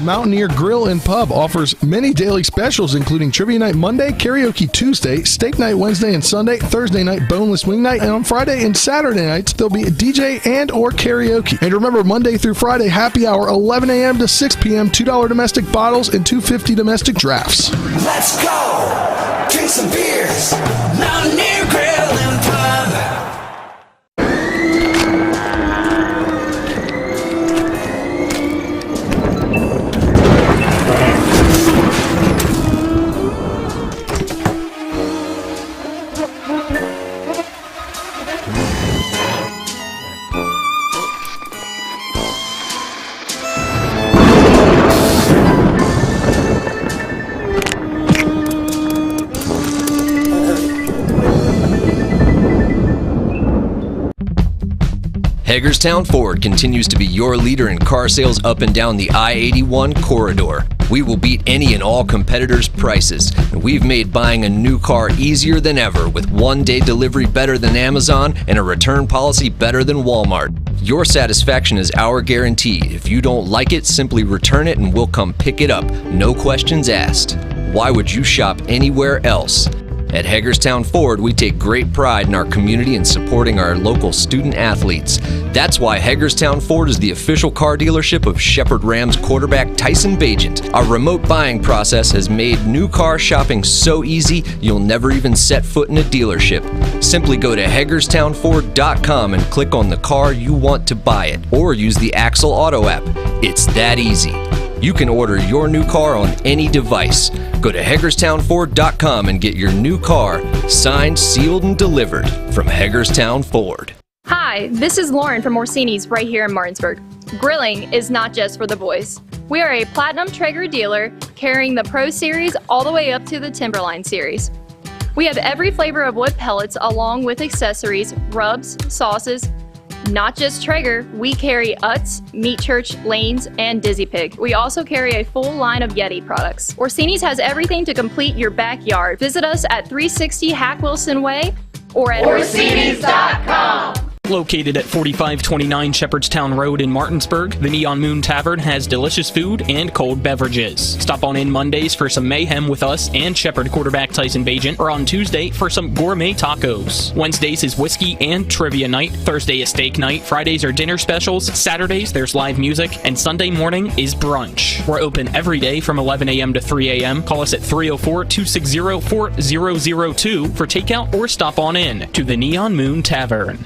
Mountaineer Grill and Pub offers many daily specials, including Trivia Night Monday, Karaoke Tuesday, Steak Night Wednesday and Sunday, Thursday night Boneless Wing Night, and on Friday and Saturday nights, there'll be a DJ and or karaoke. And remember, Monday through Friday, happy hour, 11 a.m. to 6 p.m., $2 domestic bottles and $2.50 domestic drafts. Let's go! Drink some beers! Mountaineer Grill and Pub! Hagerstown Ford continues to be your leader in car sales up and down the I-81 corridor. We will beat any and all competitors' prices, and we've made buying a new car easier than ever with one-day delivery better than Amazon and a return policy better than Walmart. Your satisfaction is our guarantee. If you don't like it, simply return it and we'll come pick it up. No questions asked. Why would you shop anywhere else? At Hagerstown Ford, we take great pride in our community and supporting our local student athletes. That's why Hagerstown Ford is the official car dealership of Shepherd Rams quarterback Tyson Bagent. Our remote buying process has made new car shopping so easy, you'll never even set foot in a dealership. Simply go to HagerstownFord.com and click on the car you want to buy it, or use the Axle Auto app. It's that easy. You can order your new car on any device. Go to HagerstownFord.com and get your new car signed, sealed, and delivered from Hagerstown Ford. Hi, this is Lauren from Orsini's right here in Martinsburg. Grilling is not just for the boys. We are a Platinum Traeger dealer carrying the Pro Series all the way up to the Timberline Series. We have every flavor of wood pellets along with accessories, rubs, sauces. Not just Traeger, we carry Utz, Meat Church, Lanes, and Dizzy Pig. We also carry a full line of Yeti products. Orsini's has everything to complete your backyard. Visit us at 360 Hack Wilson Way or at Orsinis.com. Located at 4529 Shepherdstown Road in Martinsburg, the Neon Moon Tavern has delicious food and cold beverages. Stop on in Mondays for some mayhem with us and Shepherd quarterback Tyson Bagent, or on Tuesday for some gourmet tacos. Wednesdays is whiskey and trivia night. Thursday is steak night. Fridays are dinner specials. Saturdays there's live music. And Sunday morning is brunch. We're open every day from 11 a.m. to 3 a.m. Call us at 304-260-4002 for takeout or stop on in to the Neon Moon Tavern.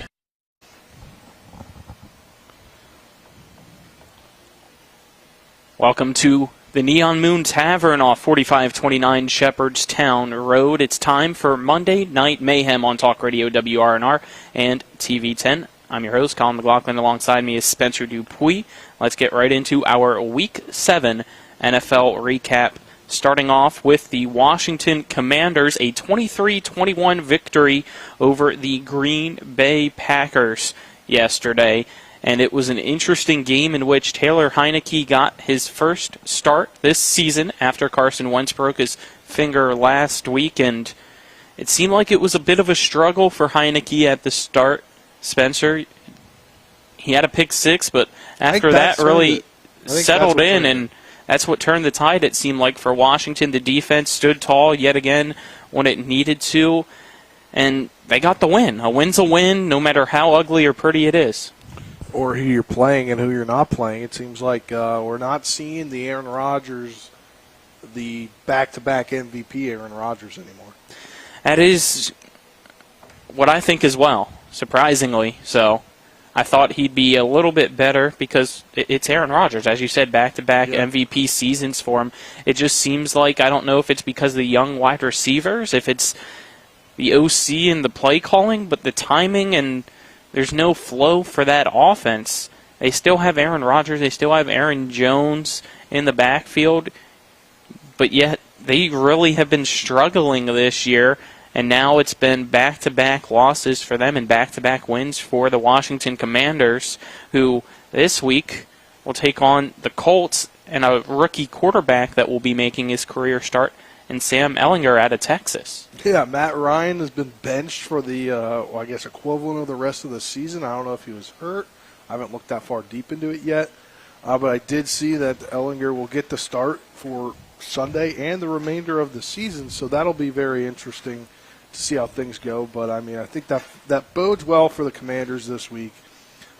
Welcome to the Neon Moon Tavern off 4529 Shepherdstown Road. It's time for Monday Night Mayhem on Talk Radio WRNR and TV 10. I'm your host, Colin McLaughlin. Alongside me is Spencer Dupuis. Let's get right into our Week 7 NFL recap. Starting off with the Washington Commanders, a 23-21 victory over the Green Bay Packers yesterday. And it was an interesting game in which Taylor Heineke got his first start this season after Carson Wentz broke his finger last week. And it seemed like it was a bit of a struggle for Heineke at the start. Spencer, he had a pick six, but after that really settled in, and that's what turned the tide, it seemed like, for Washington. The defense stood tall yet again when it needed to, and they got the win. A win's a win, no matter how ugly or pretty it is. Or who you're playing and who you're not playing. It seems like we're not seeing the Aaron Rodgers, the back-to-back MVP Aaron Rodgers anymore. That is what I think as well, surprisingly. So I thought he'd be a little bit better because it's Aaron Rodgers. As you said, back-to-back MVP seasons for him. It just seems like, I don't know if it's because of the young wide receivers, if it's the OC and the play calling, but the timing, and there's no flow for that offense. They still have Aaron Rodgers. They still have Aaron Jones in the backfield. But yet they really have been struggling this year. And now it's been back-to-back losses for them and back-to-back wins for the Washington Commanders, who this week will take on the Colts and a rookie quarterback that will be making his career start in Sam Ehlinger out of Texas. Yeah, Matt Ryan has been benched for the, I guess, equivalent of the rest of the season. I don't know if he was hurt. I haven't looked that far deep into it yet. But I did see that Ellinger will get the start for Sunday and the remainder of the season, so that'll be very interesting to see how things go. But, I mean, I think that bodes well for the Commanders this week.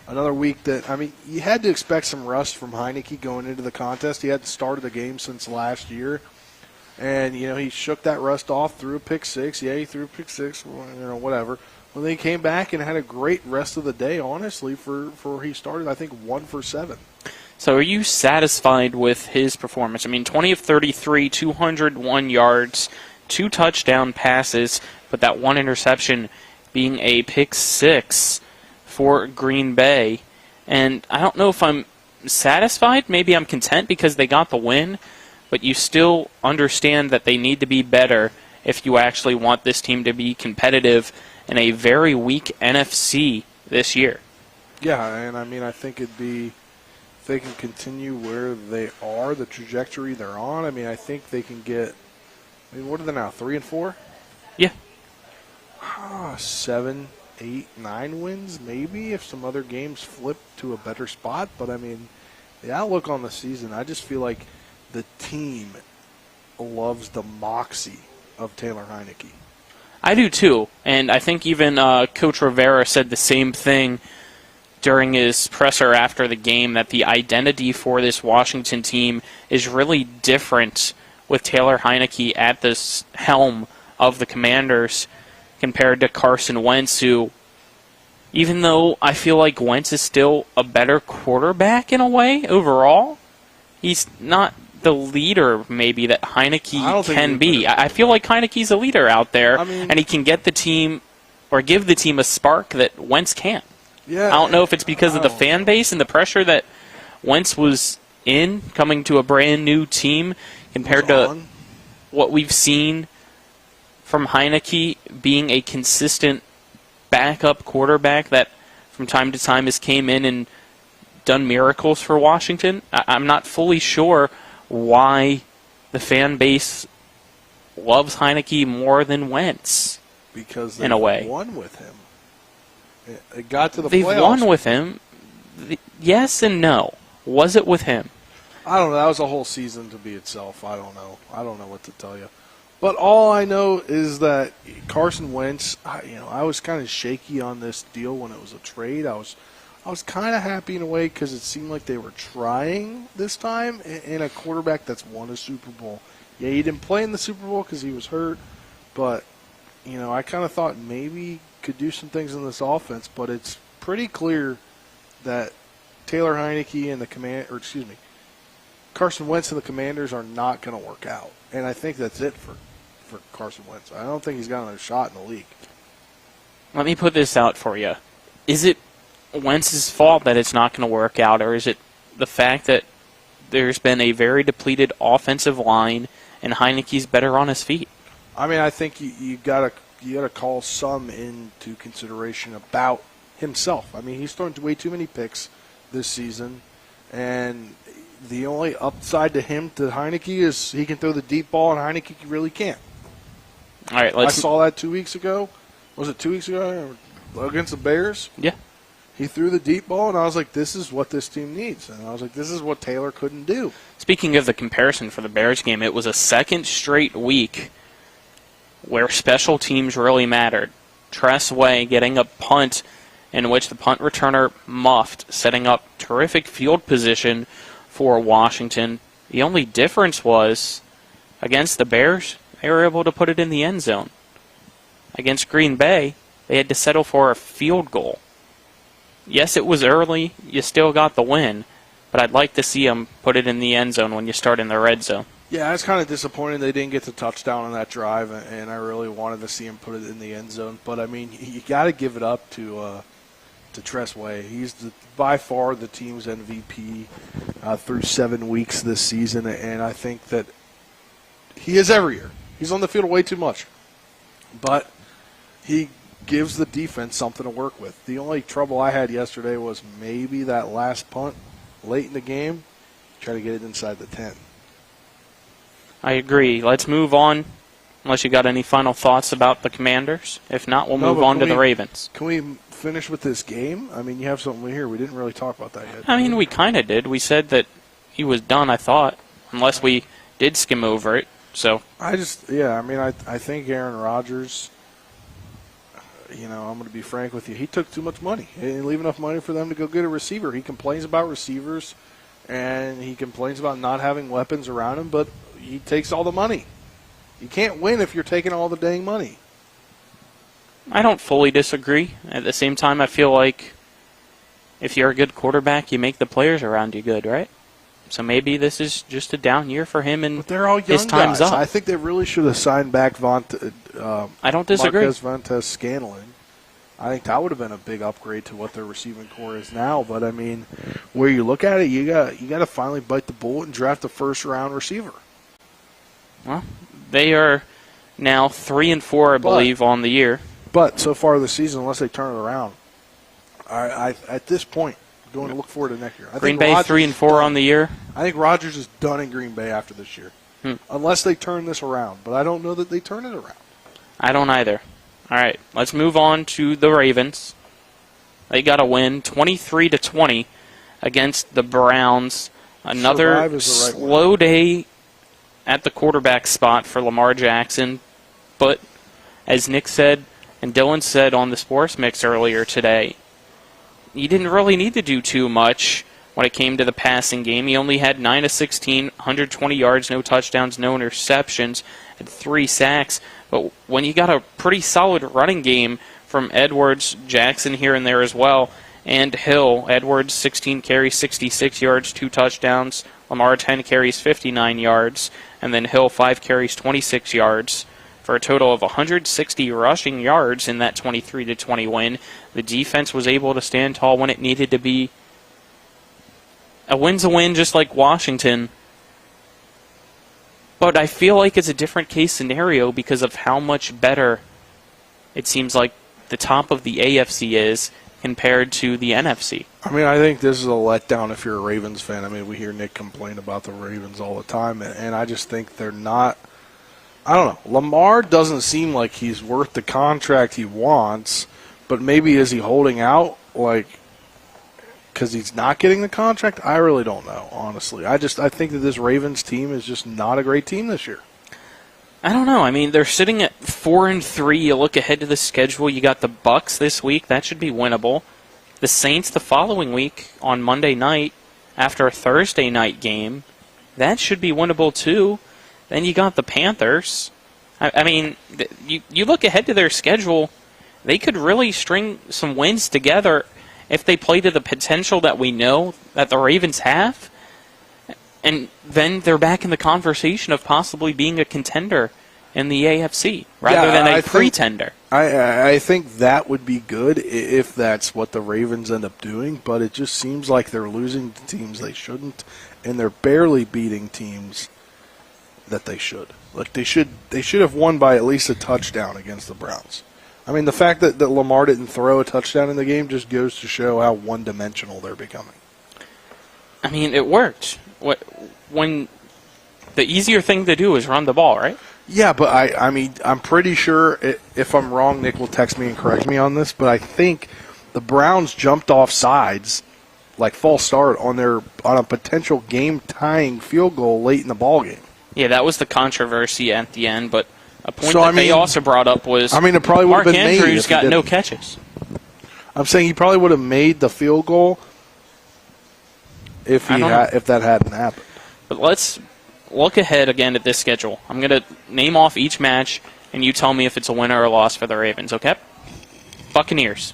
Another week that, I mean, you had to expect some rust from Heineke going into the contest. He hadn't started the game since last year. And, you know, he shook that rust off, threw a pick six. Yeah, he threw a pick six, whatever. Well, then he came back and had a great rest of the day, honestly, for he started, I think, 1 for 7. So are you satisfied with his performance? I mean, 20 of 33, 201 yards, 2 touchdown passes, but that 1 interception being a pick six for Green Bay. And I don't know if I'm satisfied. Maybe I'm content because they got the win, but you still understand that they need to be better if you actually want this team to be competitive in a very weak NFC this year. Yeah, and I mean, I think it'd be, if they can continue where they are, the trajectory they're on, I mean, I think they can get, I mean, what are they now, 3 and 4? Yeah. 7, 8, 9 wins, maybe, if some other games flip to a better spot. But, I mean, the outlook on the season, I just feel like the team loves the moxie of Taylor Heineke. I do too, and I think even Coach Rivera said the same thing during his presser after the game, that the identity for this Washington team is really different with Taylor Heineke at the helm of the Commanders compared to Carson Wentz, who, even though I feel like Wentz is still a better quarterback in a way overall, he's not the leader maybe that Heineke can be. I feel like Heineke's a leader out there, and he can get the team or give the team a spark that Wentz can't. Yeah, I don't know if it's because of the fan base and the pressure that Wentz was in coming to a brand new team compared to what we've seen from Heineke being a consistent backup quarterback that from time to time has came in and done miracles for Washington. I'm not fully sure why the fan base loves Heineke more than Wentz. Because in a way, won with him. It got to the They've playoffs. won with him. Yes and no. Was it with him? I don't know. That was a whole season to be itself. I don't know. I don't know what to tell you. But all I know is that Carson Wentz, I was kind of shaky on this deal when it was a trade. I was kind of happy in a way because it seemed like they were trying this time in a quarterback that's won a Super Bowl. Yeah, he didn't play in the Super Bowl because he was hurt, but I kind of thought maybe he could do some things in this offense. But it's pretty clear that Taylor Heineke and Carson Wentz and the Commanders are not going to work out, and I think that's it for Carson Wentz. I don't think he's got another shot in the league. Let me put this out for you. Is it Wentz's fault that it's not going to work out, or is it the fact that there's been a very depleted offensive line and Heineke's better on his feet? I mean, I think you gotta call some into consideration about himself. I mean, he's thrown way too many picks this season, and the only upside to Heineke is he can throw the deep ball, and Heineke really can't. All right, I saw that 2 weeks ago. Was it 2 weeks ago against the Bears? Yeah. He threw the deep ball, and I was like, this is what this team needs. And I was like, this is what Taylor couldn't do. Speaking of the comparison for the Bears game, it was a second straight week where special teams really mattered. Tress Way getting a punt in which the punt returner muffed, setting up terrific field position for Washington. The only difference was, against the Bears, they were able to put it in the end zone. Against Green Bay, they had to settle for a field goal. Yes, it was early. You still got the win, but I'd like to see them put it in the end zone when you start in the red zone. Yeah, it's kind of disappointing they didn't get the touchdown on that drive, and I really wanted to see him put it in the end zone. But, I mean, you got to give it up to Tress Way. He's by far the team's MVP through 7 weeks this season, and I think that he is every year. He's on the field way too much. But he gives the defense something to work with. The only trouble I had yesterday was maybe that last punt late in the game, try to get it inside the 10. I agree. Let's move on, unless you got any final thoughts about the Commanders. If not, we'll move on to the Ravens. Can we finish with this game? I mean, you have something here. We didn't really talk about that yet. I mean, we kind of did. We said that he was done, I thought, unless we did skim over it. So I think Aaron Rodgers, I'm going to be frank with you, he took too much money. He didn't leave enough money for them to go get a receiver. He complains about receivers, and he complains about not having weapons around him, but he takes all the money. You can't win if you're taking all the dang money. I don't fully disagree. At the same time, I feel like if you're a good quarterback, you make the players around you good, right? So maybe this is just a down year for him, and but they're all young his time's guys. up. I think they really should have signed back I don't disagree. Marquez Valdes-Scantling. I think that would have been a big upgrade to what their receiving core is now. But I mean, where you look at it, you got to finally bite the bullet and draft a first-round receiver. Well, they are now 3-4, I believe, on the year. But so far this season, unless they turn it around, I at this point, going to look forward to next year. Green Bay 3-4 on the year. I think Rodgers is done in Green Bay after this year, unless they turn this around. But I don't know that they turn it around. I don't either. All right, let's move on to the Ravens. They got a win, 23-20, against the Browns. Another slow day at the quarterback spot for Lamar Jackson, but as Nick said and Dylan said on the Sports Mix earlier today, he didn't really need to do too much when it came to the passing game. He only had 9 of 16, 120 yards, no touchdowns, no interceptions, and 3 sacks. But when you got a pretty solid running game from Edwards, Jackson here and there as well, and Hill, Edwards 16 carries, 66 yards, 2 touchdowns. Lamar 10 carries, 59 yards, and then Hill 5 carries, 26 yards, for a total of 160 rushing yards in that 23-20 win. The defense was able to stand tall when it needed to be. A win's a win, just like Washington. But I feel like it's a different case scenario because of how much better it seems like the top of the AFC is compared to the NFC. I mean, I think this is a letdown if you're a Ravens fan. I mean, we hear Nick complain about the Ravens all the time, and I just think they're not. I don't know. Lamar doesn't seem like he's worth the contract he wants, but maybe is he holding out because he's not getting the contract? I really don't know, honestly. I think that this Ravens team is just not a great team this year. I don't know. I mean, they're sitting at 4-3. You look ahead to the schedule. You got the Bucs this week. That should be winnable. The Saints the following week on Monday night after a Thursday night game. That should be winnable too. Then you got the Panthers. I mean, you look ahead to their schedule, they could really string some wins together if they play to the potential that we know that the Ravens have. And then they're back in the conversation of possibly being a contender in the AFC rather than a pretender. I think that would be good if that's what the Ravens end up doing, but it just seems like they're losing to teams they shouldn't, and they're barely beating teams that they should. Like they should have won by at least a touchdown against the Browns. I mean, the fact that Lamar didn't throw a touchdown in the game just goes to show how one-dimensional they're becoming. I mean, it worked. When the easier thing to do is run the ball, right? Yeah, but I mean, I'm pretty sure, if I'm wrong, Nick will text me and correct me on this, but I think the Browns jumped off sides, like false start, on a potential game-tying field goal late in the ballgame. Yeah, that was the controversy at the end, but a point they also brought up was it probably would have been made. Mark Andrews got no catches. I'm saying he probably would have made the field goal if that hadn't happened. But let's look ahead again at this schedule. I'm going to name off each match, and you tell me if it's a win or a loss for the Ravens, okay? Buccaneers.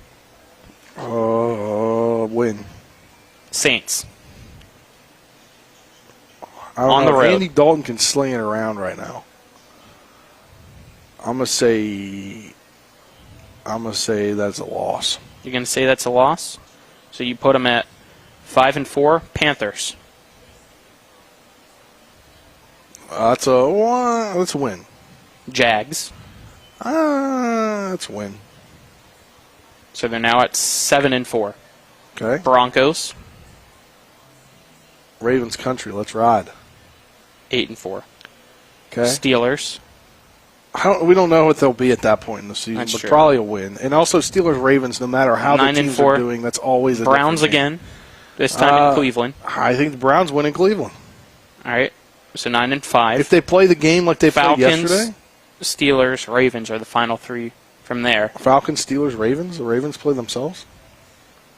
Win. Saints. On the road. Andy Dalton can sling it around right now. I'm gonna say that's a loss. You're gonna say that's a loss? So you put them at 5-4. Panthers. That's a win. Jags. That's a win. So they're now at 7-4. Okay. Broncos. Ravens country. Let's ride. 8-4. Okay. Steelers. We don't know what they'll be at that point in the season, That's but true. probably a win. And also Steelers-Ravens, no matter how the teams 9-4. are doing, that's always a Browns different game. again, this time in Cleveland. I think the Browns win in Cleveland. All right, so 9-5. If they play the game like they played Falcons, yesterday. Steelers, Ravens are the final three from there. Falcons, Steelers, Ravens. The Ravens play themselves.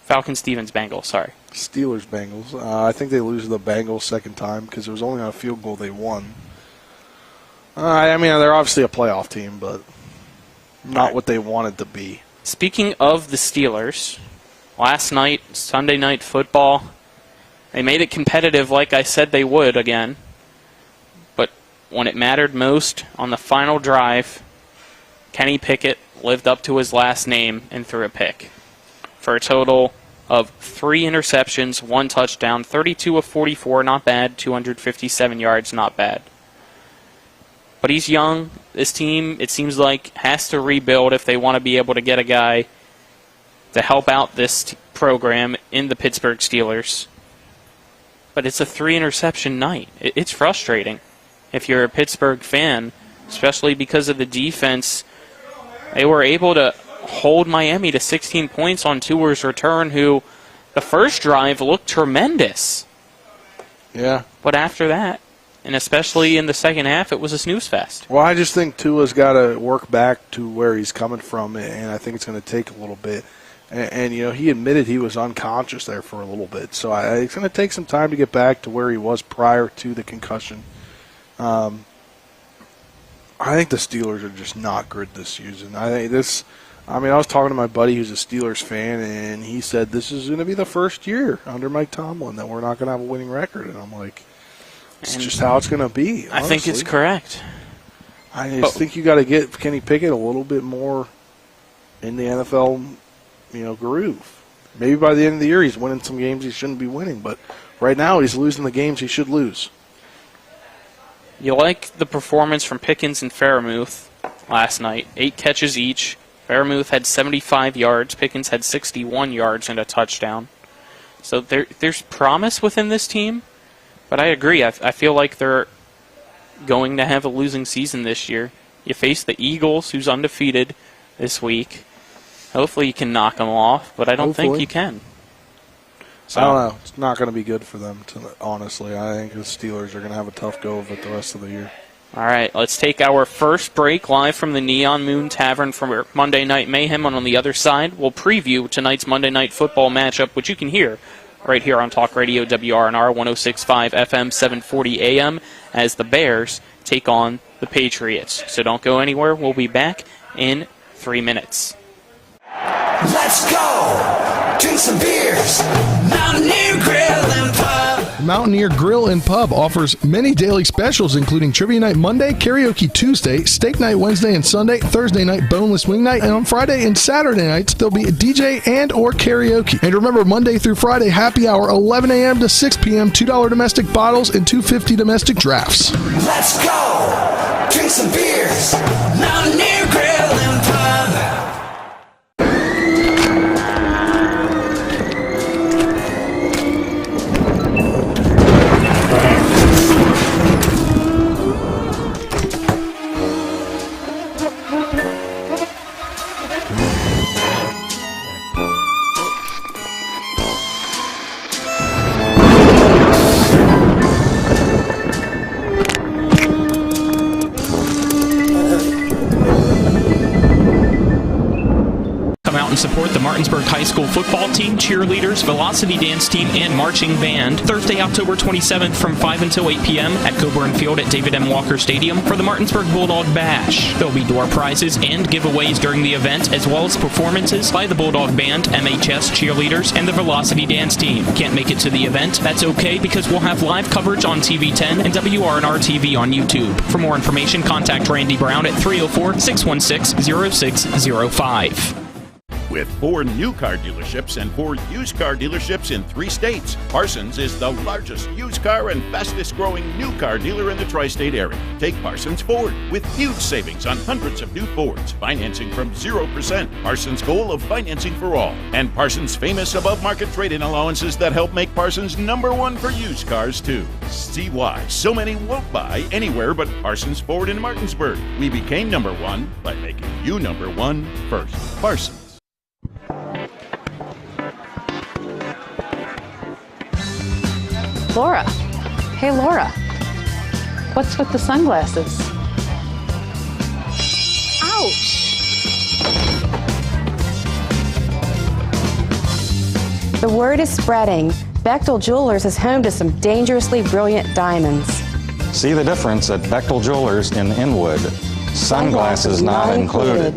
Falcons, Stevens, Bengals, sorry. Steelers, Bengals. I think they lose to the Bengals second time because it was only on a field goal they won. I mean, they're obviously a playoff team, but not what they wanted to be. Speaking of the Steelers, last night, Sunday Night Football, they made it competitive like I said they would again. But when it mattered most, on the final drive, Kenny Pickett lived up to his last name and threw a pick. For a total of 3 interceptions, 1 touchdown, 32 of 44, not bad, 257 yards, not bad. But he's young. This team, it seems like, has to rebuild if they want to be able to get a guy to help out this program in the Pittsburgh Steelers. But it's a 3-interception night. It's frustrating if you're a Pittsburgh fan, especially because of the defense. They were able to hold Miami to 16 points on Tua's return, who the first drive looked tremendous. Yeah. But after that, and especially in the second half, it was a snooze fest. Well, I just think Tua's got to work back to where he's coming from, and I think it's going to take a little bit. And you know, he admitted he was unconscious there for a little bit. So it's going to take some time to get back to where he was prior to the concussion. I think the Steelers are just not good this season. I was talking to my buddy who's a Steelers fan, and he said this is going to be the first year under Mike Tomlin that we're not going to have a winning record. And I'm like, it's just how it's going to be. Honestly. I think it's correct. I just think you got to get Kenny Pickett a little bit more in the NFL, groove. Maybe by the end of the year he's winning some games he shouldn't be winning, but right now he's losing the games he should lose. You like the performance from Pickens and Fairmouth last night. 8 catches each. Fairmouth had 75 yards. Pickens had 61 yards and a touchdown. So there's promise within this team. But I agree. I feel like they're going to have a losing season this year. You face the Eagles, who's undefeated this week. Hopefully you can knock them off, but I don't think you can. So, I don't know. It's not going to be good for them, honestly. I think the Steelers are going to have a tough go of it the rest of the year. All right, let's take our first break live from the Neon Moon Tavern for Monday Night Mayhem. And on the other side, we'll preview tonight's Monday Night Football matchup, which you can hear right here on Talk Radio WRNR 106.5 FM 740 AM as the Bears take on the Patriots. So don't go anywhere. We'll be back in 3 minutes. Let's go! Drink some beers! Mountaineer Grill and Pub! Mountaineer Grill and Pub offers many daily specials, including Trivia Night Monday, Karaoke Tuesday, Steak Night Wednesday and Sunday, Thursday night Boneless Wing Night, and on Friday and Saturday nights, there'll be a DJ and or karaoke. And remember, Monday through Friday, happy hour, 11 a.m. to 6 p.m., $2 domestic bottles and $2.50 domestic drafts. Let's go! Drink some beers! Mountaineer Grill and Pub! And support the Martinsburg High School football team, cheerleaders, velocity dance team, and marching band Thursday, October 27th from 5 until 8 p.m. at Coburn Field at David M. Walker Stadium for the Martinsburg Bulldog Bash. There'll be door prizes and giveaways during the event, as well as performances by the Bulldog Band, MHS cheerleaders, and the velocity dance team. Can't make it to the event? That's okay, because we'll have live coverage on TV 10 and WRNR TV on YouTube. For more information, contact Randy Brown at 304-616-0605. With 4 new car dealerships and 4 used car dealerships in 3 states, Parsons is the largest used car and fastest growing new car dealer in the tri-state area. Take Parsons Ford with huge savings on hundreds of new Fords, financing from 0%. Parsons' goal of financing for all. And Parsons' famous above-market trade-in allowances that help make Parsons #1 for used cars, too. See why so many won't buy anywhere but Parsons Ford in Martinsburg. We became #1 by making you #1 first. Parsons. Laura. Hey, Laura. What's with the sunglasses? Ouch! The word is spreading. Bechtel Jewelers is home to some dangerously brilliant diamonds. See the difference at Bechtel Jewelers in Inwood. Sunglasses not included.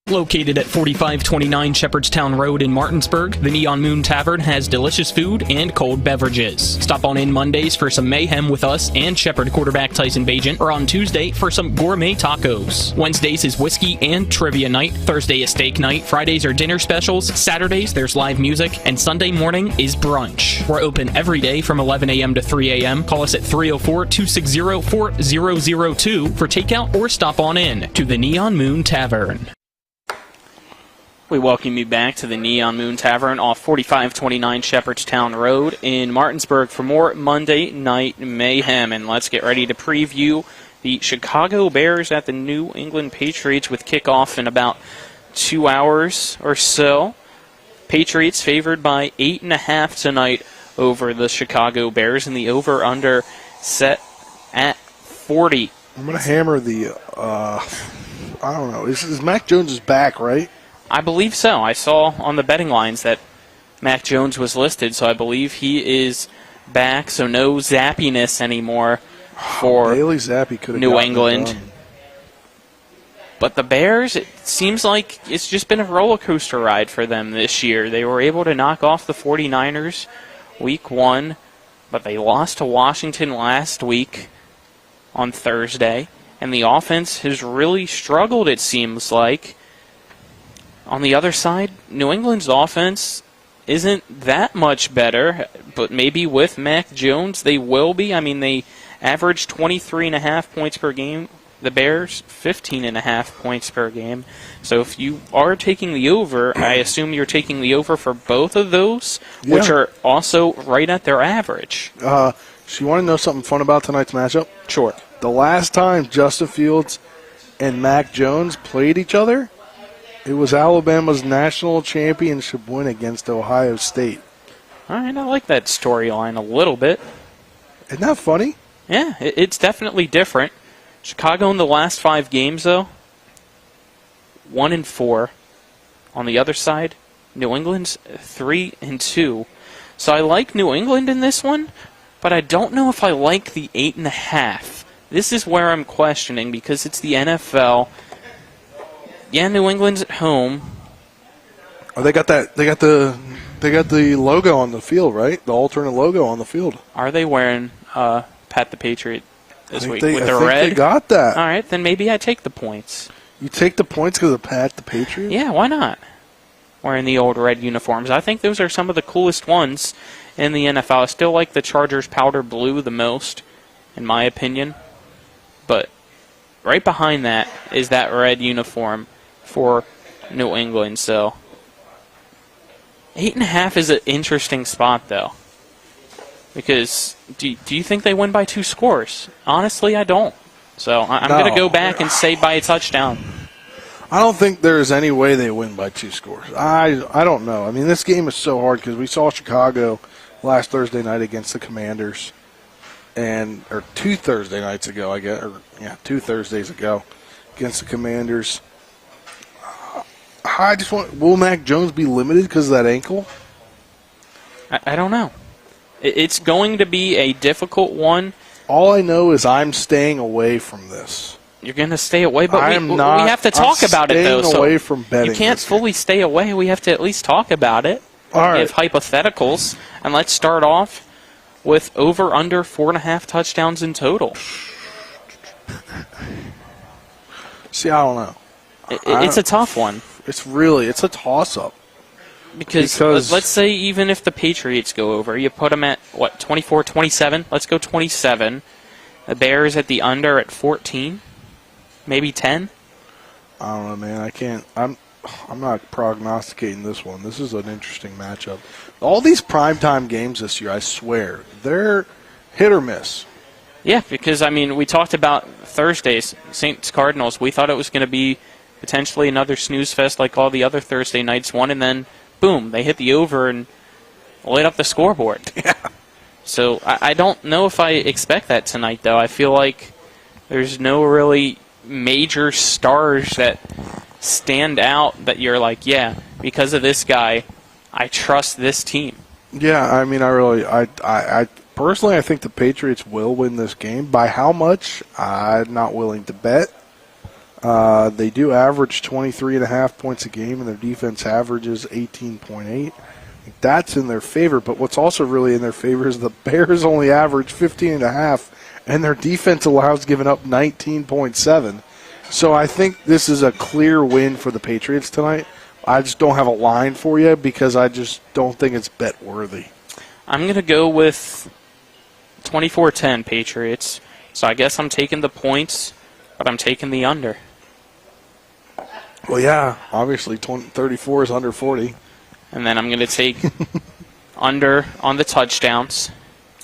Located at 4529 Shepherdstown Road in Martinsburg, the Neon Moon Tavern has delicious food and cold beverages. Stop on in Mondays for some mayhem with us and Shepherd quarterback Tyson Bagent, or on Tuesday for some gourmet tacos. Wednesdays is whiskey and trivia night, Thursday is steak night, Fridays are dinner specials, Saturdays there's live music, and Sunday morning is brunch. We're open every day from 11 a.m. to 3 a.m. Call us at 304-260-4002 for takeout or stop on in to the Neon Moon Tavern. We welcome you back to the Neon Moon Tavern off 4529 Shepherdstown Road in Martinsburg for more Monday Night Mayhem. And let's get ready to preview the Chicago Bears at the New England Patriots with kickoff in about 2 hours or so. Patriots favored by 8.5 tonight over the Chicago Bears, and the over-under set at 40. I'm going to hammer the, I don't know, is Mac Jones is back, right? I believe so. I saw on the betting lines that Mac Jones was listed, so I believe he is back. So no zappiness anymore for Bailey Zappi could have New England. But the Bears, it seems like it's just been a roller coaster ride for them this year. They were able to knock off the 49ers week 1, but they lost to Washington last week on Thursday. And the offense has really struggled, it seems like. On the other side, New England's offense isn't that much better, but maybe with Mac Jones they will be. I mean, they averaged 23.5 points per game. The Bears, 15.5 points per game. So if you are taking the over, I assume you're taking the over for both of those, which are also right at their average. So you want to know something fun about tonight's matchup? Sure. The last time Justin Fields and Mac Jones played each other, it was Alabama's national championship win against Ohio State. All right, I like that storyline a little bit. Isn't that funny? Yeah, it's definitely different. Chicago in the last 5 games, though, 1-4. On the other side, New England's 3-2. So I like New England in this one, but I don't know if I like the 8.5. This is where I'm questioning because it's the NFL. Yeah, New England's at home. Oh, they got the logo on the field, right? The alternate logo on the field. Are they wearing Pat the Patriot this week with I the think red? They got that. All right, then maybe I take the points. You take the points because of Pat the Patriot? Yeah, why not? Wearing the old red uniforms. I think those are some of the coolest ones in the NFL. I still like the Chargers powder blue the most, in my opinion. But right behind that is that red uniform for New England. So 8.5 is an interesting spot, though. Because do you think they win by 2 scores? Honestly, I don't. So I'm going to go back and say by a touchdown. I don't think there's any way they win by 2 scores. I don't know. I mean, this game is so hard because we saw Chicago last Thursday night against the Commanders, or 2 Thursday nights ago, I guess, 2 Thursdays ago against the Commanders. I just will Mac Jones be limited because of that ankle? I don't know. It's going to be a difficult one. All I know is I'm staying away from this. You're going to stay away, but we not, have to talk about it, though. Staying away from betting. You can't fully stay away. We have to at least talk about it. All right. Give hypotheticals. And let's start off with over-under 4.5 touchdowns in total. See, I don't know. It's a tough one. It's a toss-up. Because let's say even if the Patriots go over, you put them at, 24, 27? Let's go 27. The Bears at the under at 14? Maybe 10? I don't know, man. I can't. I'm not prognosticating this one. This is an interesting matchup. All these primetime games this year, I swear, they're hit or miss. Yeah, because, we talked about Thursdays, Saints-Cardinals. We thought it was going to be potentially another snooze fest like all the other Thursday nights won, and then, boom, they hit the over and lit up the scoreboard. Yeah. So I don't know if I expect that tonight, though. I feel like there's no really major stars that stand out that you're like, yeah, because of this guy, I trust this team. Yeah, I personally, I think the Patriots will win this game. By how much, I'm not willing to bet. They do average 23.5 points a game, and their defense averages 18.8. That's in their favor, but what's also really in their favor is the Bears only average 15.5, and their defense allows giving up 19.7. So I think this is a clear win for the Patriots tonight. I just don't have a line for you because I just don't think it's bet worthy. I'm going to go with 24-10 Patriots. So I guess I'm taking the points, but I'm taking the under. Well, yeah, obviously 34 is under 40. And then I'm going to take under on the touchdowns.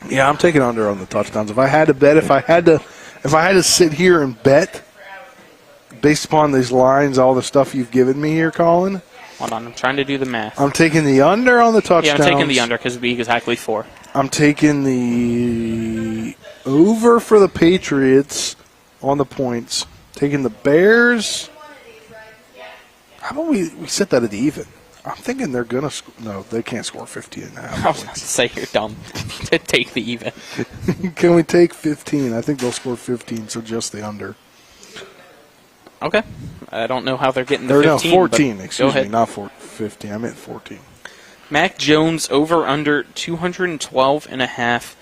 Yeah, I'm taking under on the touchdowns. If I had to bet, if I had to sit here and bet based upon these lines, all the stuff you've given me here, Colin. Hold on, I'm trying to do the math. I'm taking the under on the touchdowns. Yeah, I'm taking the under because it'd be exactly 4. I'm taking the over for the Patriots on the points. Taking the Bears. How about we set that at the even? I'm thinking they're going to no, they can't score 15.5. I was about to say you're dumb. Take the even. Can we take 15? I think they'll score 15, so just the under. Okay. I don't know how they're getting the 15. No, 14. Excuse me, not 15. I meant 14. Mac Jones over under 212.5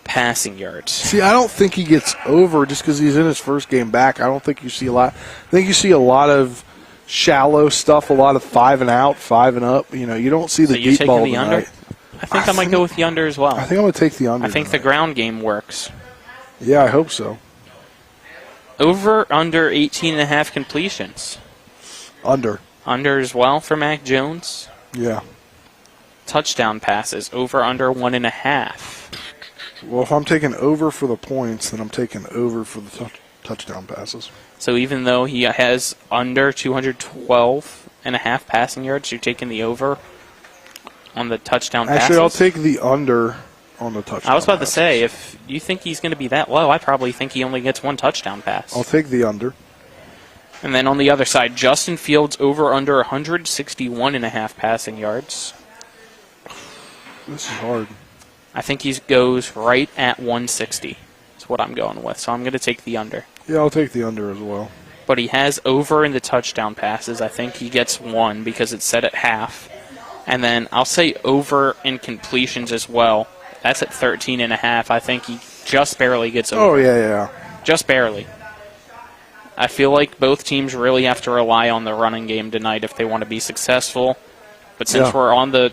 passing yards. See, I don't think he gets over just because he's in his first game back. I don't think you see a lot. I think you see a lot of shallow stuff, a lot of 5 and out, 5 and up. You don't see the deep ball the under? I think I might go with the under as well. I think I'm going to take the under. I think the ground game works. Yeah, I hope so. Over under 18.5 completions. Under. Under as well for Mac Jones. Yeah. Touchdown passes over under 1.5. Well, if I'm taking over for the points, then I'm taking over for the touchdown passes. So even though he has under 212.5 passing yards, you're taking the over on the touchdown passes? Actually, I'll take the under on the touchdown I was about passes. to say, if you think he's going to be that low, I probably think he only gets 1 touchdown pass. I'll take the under. And then on the other side, Justin Fields over under 161.5 passing yards. This is hard. I think he goes right at 160. That's what I'm going with. So I'm going to take the under. Yeah, I'll take the under as well. But he has over in the touchdown passes. I think he gets 1 because it's set at half. And then I'll say over in completions as well. That's at 13.5. I think he just barely gets over. Oh, yeah. Just barely. I feel like both teams really have to rely on the running game tonight if they want to be successful. But since we're on the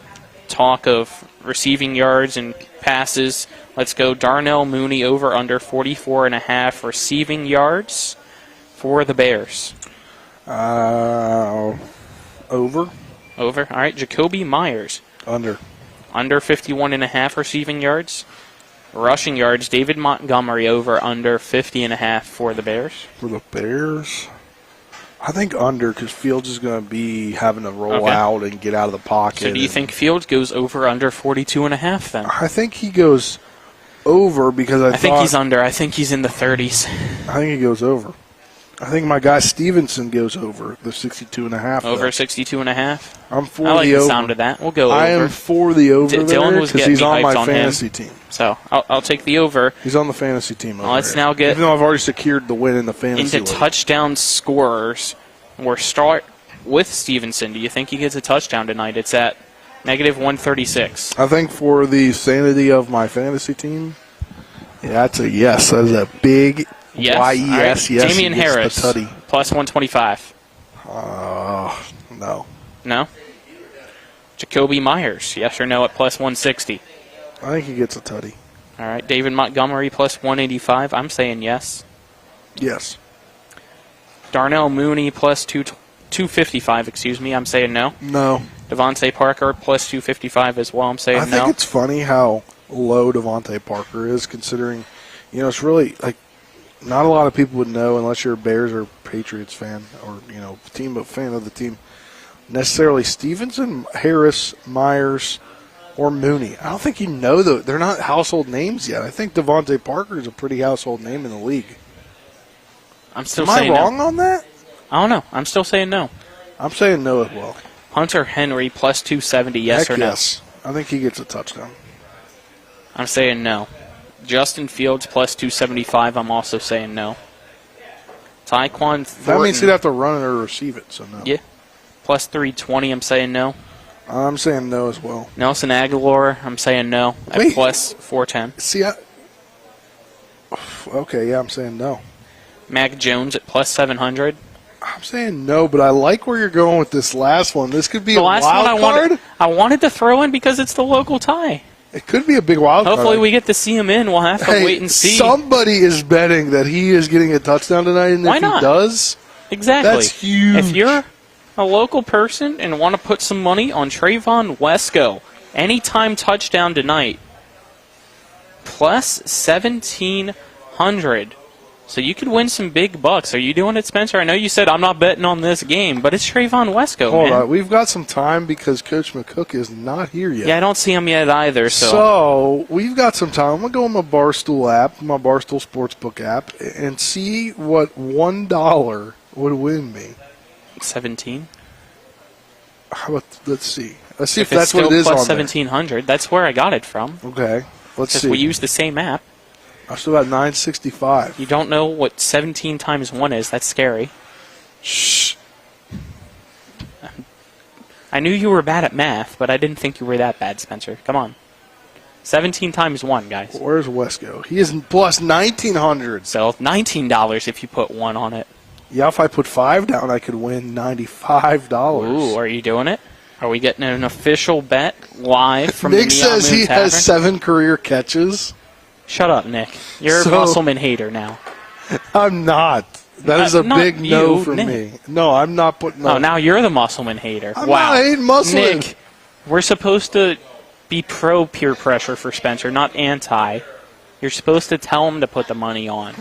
talk of receiving yards and passes, let's go Darnell Mooney over under 44.5 receiving yards for the Bears. Over. Over. All right, Jacoby Myers. Under. Under 51.5 receiving yards. Rushing yards, David Montgomery over under 50.5 for the Bears. For the Bears? I think under because Fields is going to be having to roll out and get out of the pocket. So do you think Fields goes over under 42.5 then? I think he goes over because I think he's under. I think he's in the 30s. I think he goes over. I think my guy Stevenson goes over the 62.5. Over 62.5? I'm for I like the the over. sound of that. We'll go over. I am for the over Dylan was because getting he's on my hyped on fantasy him. team. So I'll take the over. He's on the fantasy team over Let's here. now get even though I've already secured the win in the fantasy into league. touchdown scorers. We'll start with Stevenson. Do you think he gets a touchdown tonight? It's at negative 136. I think for the sanity of my fantasy team, yeah, that's a yes. That is a big Yes. Y-E-S, All right. yes. Damian he gets Harris, the tutty. plus 125. No. No? Jacoby Myers, yes or no at plus 160? I think he gets a tutty. All right. David Montgomery plus 185. I'm saying yes. Yes. Darnell Mooney plus 255, excuse me. I'm saying no. No. Devontae Parker plus 255 as well. I'm saying no. I think it's funny how low Devontae Parker is, considering, it's really, not a lot of people would know unless you're a Bears or Patriots fan or, fan of the team. Necessarily Stevenson, Harris, Myers, or Mooney. I don't think they're not household names yet. I think Devontae Parker is a pretty household name in the league. I'm still Am saying I wrong on that? I don't know. I'm still saying no. I'm saying no as well. Hunter Henry plus 270, yes or no? Yes. I think he gets a touchdown. I'm saying no. Justin Fields plus 275, I'm also saying no. Tyquan Thornton. That means he'd have to run it or receive it, so no. Yeah. Plus 320, I'm saying no. I'm saying no as well. Nelson Aguilar, I'm saying no at plus 410. See, okay, yeah, I'm saying no. Mac Jones at plus 700. I'm saying no, but I like where you're going with this last one. This could be The a last wild one card. I wanted to throw in because it's the local tie. It could be a big wild card. Hopefully we get to see him in. We'll have to wait and see. Somebody is betting that he is getting a touchdown tonight, and Why if not? he does, Exactly. that's huge. If you're a local person and want to put some money on Trayvon Wesco, anytime touchdown tonight, plus 1,700. So you could win some big bucks. Are you doing it, Spencer? I know you said I'm not betting on this game, but it's Trayvon Wesco, Hold man. on. We've got some time because Coach McCook is not here yet. Yeah, I don't see him yet either. So we've got some time. I'm going to go on my Barstool app, my Barstool Sportsbook app, and see what $1 would win me. 17. How about, let's see. Let's see if it's that's what still it is plus on 1,700. That's where I got it from. Okay. Let's Because see. we use the same app. I'm still at 965. You don't know what 17 times 1 is. That's scary. Shh. I knew you were bad at math, but I didn't think you were that bad, Spencer. Come on. 17 times 1, guys. Where's Wesco? He is plus 1,900. So $19 if you put 1 on it. Yeah, if I put 5 down, I could win $95. Ooh, are you doing it? Are we getting an official bet live from Nick the Neon says Moon he Tavern? has 7 career catches. Shut up, Nick. You're a Musselman hater now. I'm not. That is a Not big you, no for Nick. me. No, I'm not putting Oh, now you're the Musselman hater. I'm wow. not hating Musselman. Nick, we're supposed to be pro peer pressure for Spencer, not anti. You're supposed to tell him to put the money on.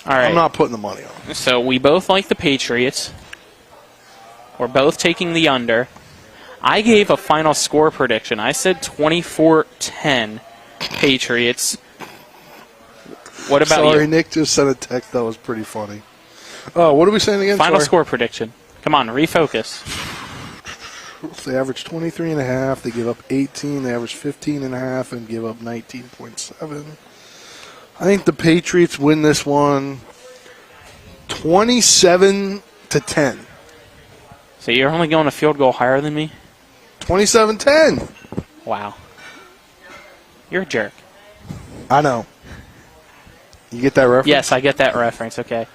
All right. I'm not putting the money on. So we both like the Patriots. We're both taking the under. I gave a final score prediction. I said 24-10 Patriots. What about Sorry, you? Nick just sent a text that was pretty funny. Oh, what are we saying again? Final Sorry. score prediction. Come on, refocus. They average 23.5. They give up 18. They average 15.5 and give up 19.7. I think the Patriots win this one 27-10. So you're only going a field goal higher than me? 27-10. Wow. You're a jerk. I know. You get that reference? Yes, I get that reference. Okay.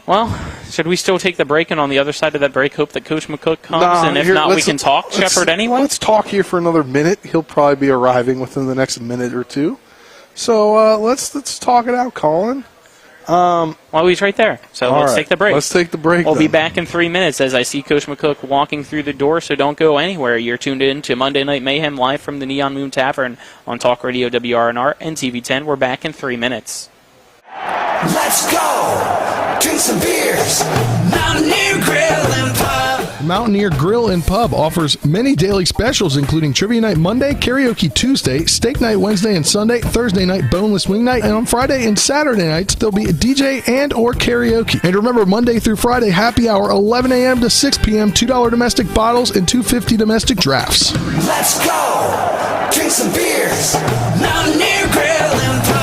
Well, should we still take the break and on the other side of that break hope that Coach McCook comes? And if not, we can talk Shepherd anyway? Let's talk here for another minute. He'll probably be arriving within the next minute or two. So let's talk it out, Colin. Well, he's right there. So let's take the break. Let's take the break. We'll be back in 3 minutes as I see Coach McCook walking through the door, so don't go anywhere. You're tuned in to Monday Night Mayhem live from the Neon Moon Tavern on Talk Radio WRNR and TV10. We're back in 3 minutes. Let's go! Drink some beers! Mountaineer Grill and Pub! Mountaineer Grill and Pub offers many daily specials, including Trivia Night Monday, Karaoke Tuesday, Steak Night Wednesday and Sunday, Thursday night Boneless Wing Night, and on Friday and Saturday nights, there'll be a DJ and or karaoke. And remember, Monday through Friday, happy hour, 11 a.m. to 6 p.m., $2 domestic bottles and $2.50 domestic drafts. Let's go! Drink some beers! Mountaineer Grill and Pub!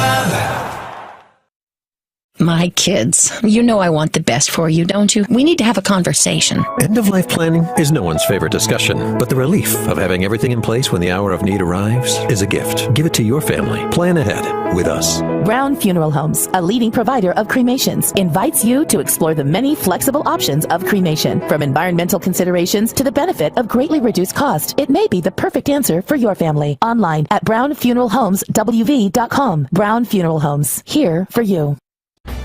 My my kids. You know I want the best for you, don't you? We need to have a conversation. End-of-life planning is no one's favorite discussion, but the relief of having everything in place when the hour of need arrives is a gift. Give it to your family. Plan ahead with us. Brown Funeral Homes, a leading provider of cremations, invites you to explore the many flexible options of cremation. From environmental considerations to the benefit of greatly reduced cost, it may be the perfect answer for your family. Online at brownfuneralhomeswv.com. Brown Funeral Homes, here for you.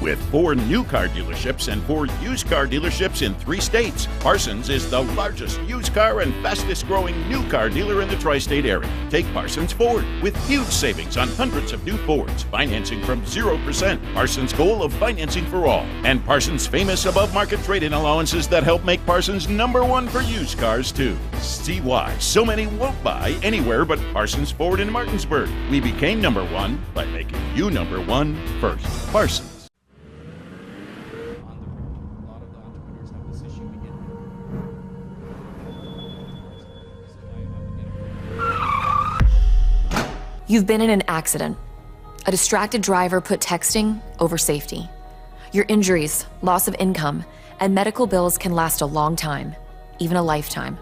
With 4 new car dealerships and 4 used car dealerships in 3 states, Parsons is the largest used car and fastest growing new car dealer in the tri-state area. Take Parsons Ford with huge savings on hundreds of new Fords, financing from 0%. Parsons' goal of financing for all. And Parsons' famous above-market trade-in allowances that help make Parsons #1 for used cars, too. See why so many won't buy anywhere but Parsons Ford in Martinsburg. We became #1 by making you #1 first. Parsons. You've been in an accident. A distracted driver put texting over safety. Your injuries, loss of income, and medical bills can last a long time, even a lifetime.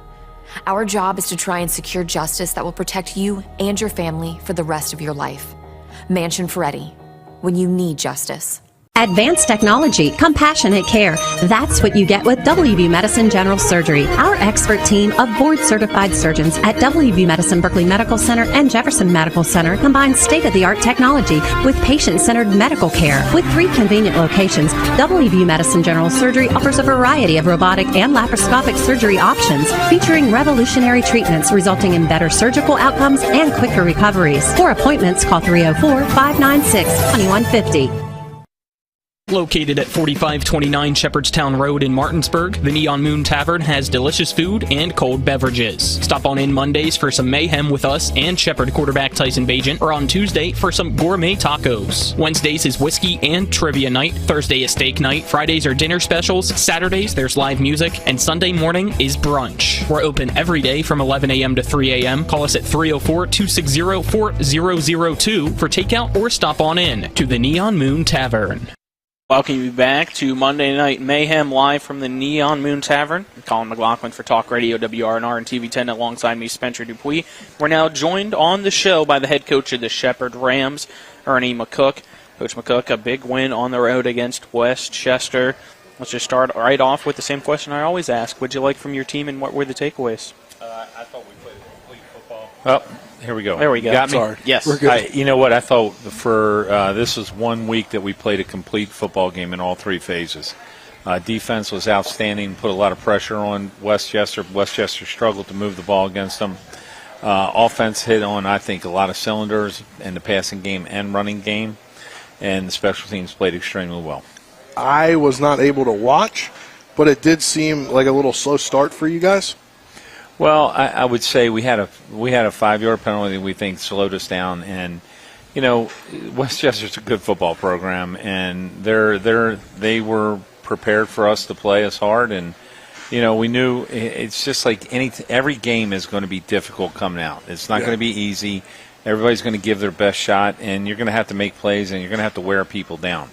Our job is to try and secure justice that will protect you and your family for the rest of your life. Mansion Ferretti, when you need justice. Advanced technology, compassionate care. That's what you get with WV Medicine General Surgery. Our expert team of board-certified surgeons at WV Medicine Berkeley Medical Center and Jefferson Medical Center combines state-of-the-art technology with patient-centered medical care. With 3 convenient locations, WV Medicine General Surgery offers a variety of robotic and laparoscopic surgery options featuring revolutionary treatments resulting in better surgical outcomes and quicker recoveries. For appointments, call 304-596-2150. Located at 4529 Shepherdstown Road in Martinsburg, the Neon Moon Tavern has delicious food and cold beverages. Stop on in Mondays for some mayhem with us and Shepherd quarterback Tyson Bagent, or on Tuesday for some gourmet tacos. Wednesdays is whiskey and trivia night. Thursday is steak night. Fridays are dinner specials. Saturdays there's live music. And Sunday morning is brunch. We're open every day from 11 a.m. to 3 a.m. Call us at 304-260-4002 for takeout or stop on in to the Neon Moon Tavern. Welcome you back to Monday Night Mayhem live from the Neon Moon Tavern. I'm Colin McLaughlin for Talk Radio WRNR and TV10 alongside me, Spencer Dupuis. We're now joined on the show by the head coach of the Shepherd Rams, Ernie McCook. Coach McCook, a big win on the road against Westchester. Let's just start right off with the same question I always ask. What did you like from your team and what were the takeaways? I thought we played a complete football. Oh, here we go. There we go. You got me? Sorry. Yes. We're good. You know what? I thought for this was 1 week that we played a complete football game in all 3 phases. Defense was outstanding, put a lot of pressure on Westchester. Westchester struggled to move the ball against them. Offense hit on, I think, a lot of cylinders in the passing game and running game, and the special teams played extremely well. I was not able to watch, but it did seem like a little slow start for you guys. Well, I would say we had a 5-yard penalty that we think slowed us down, and you know Westchester's a good football program, and they were prepared for us to play us hard, and you know we knew it's just like every game is going to be difficult coming out. It's not going to be easy. Everybody's going to give their best shot, and you're going to have to make plays, and you're going to have to wear people down.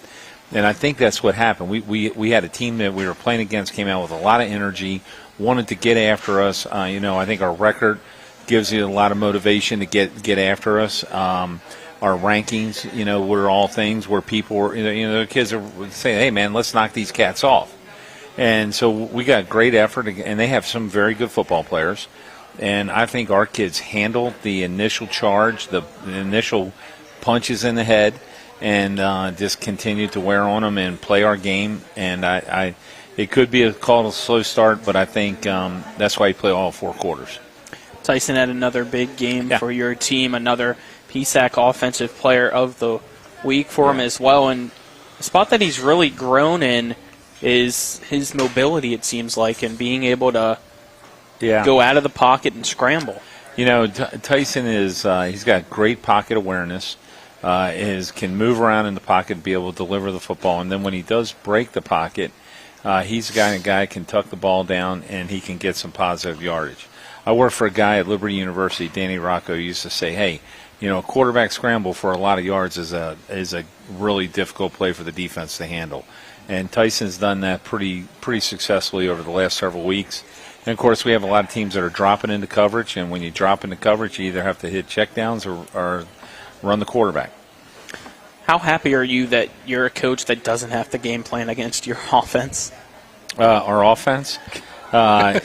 And I think that's what happened. We had a team that we were playing against came out with a lot of energy, wanted to get after us. You know, I think our record gives you a lot of motivation to get after us. Our rankings, you know, were all things where people were, you know, the kids are saying, hey, man, let's knock these cats off. And so we got great effort, and they have some very good football players. And I think our kids handled the initial charge, the initial punches in the head, and just continued to wear on them and play our game. And it could be called a slow start, but I think that's why you play all 4 quarters. Tyson had another big game for your team, another PSAC Offensive Player of the Week for him as well. And the spot that he's really grown in is his mobility, it seems like, and being able to go out of the pocket and scramble. You know, Tyson is he's got great pocket awareness. Can move around in the pocket and be able to deliver the football. And then when he does break the pocket, he's a guy can tuck the ball down and he can get some positive yardage. I worked for a guy at Liberty University, Danny Rocco, used to say, hey, a quarterback scramble for a lot of yards is a really difficult play for the defense to handle. And Tyson's done that pretty successfully over the last several weeks. And, of course, we have a lot of teams that are dropping into coverage, and when you drop into coverage, you either have to hit checkdowns or run the quarterback. How happy are you that you're a coach that doesn't have to game plan against your offense? Our offense? Well,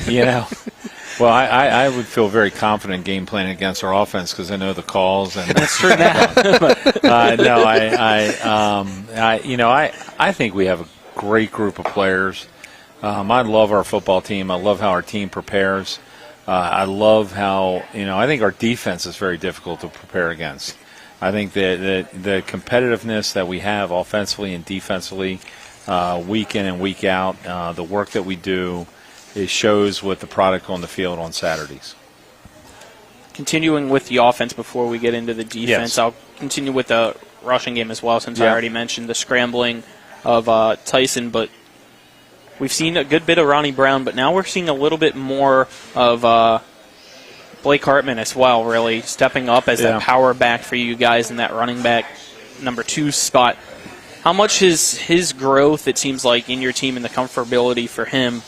I would feel very confident game planning against our offense because I know the calls. And that's true now. I think we have a great group of players. I love our football team. I love how our team prepares. I love how, I think our defense is very difficult to prepare against. I think that the competitiveness that we have offensively and defensively, week in and week out, the work that we do, it shows with the product on the field on Saturdays. Continuing with the offense before we get into the defense, yes. I'll continue with the rushing game as well since I already mentioned the scrambling of Tyson, but we've seen a good bit of Ronnie Brown, but now we're seeing a little bit more of Blake Hartman as well, really stepping up as that power back for you guys in that running back number 2 spot. How much has his growth, it seems like, in your team and the comfortability for him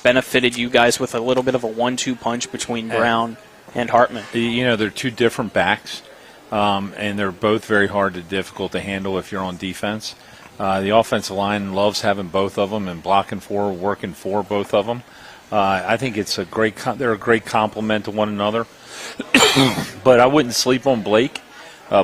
benefited you guys with a little bit of a 1-2 punch between Brown and Hartman? They're two different backs, and they're both very hard and difficult to handle if you're on defense. The offensive line loves having both of them and blocking for, working for both of them. I think it's they're a great complement to one another. But I wouldn't sleep on Blake.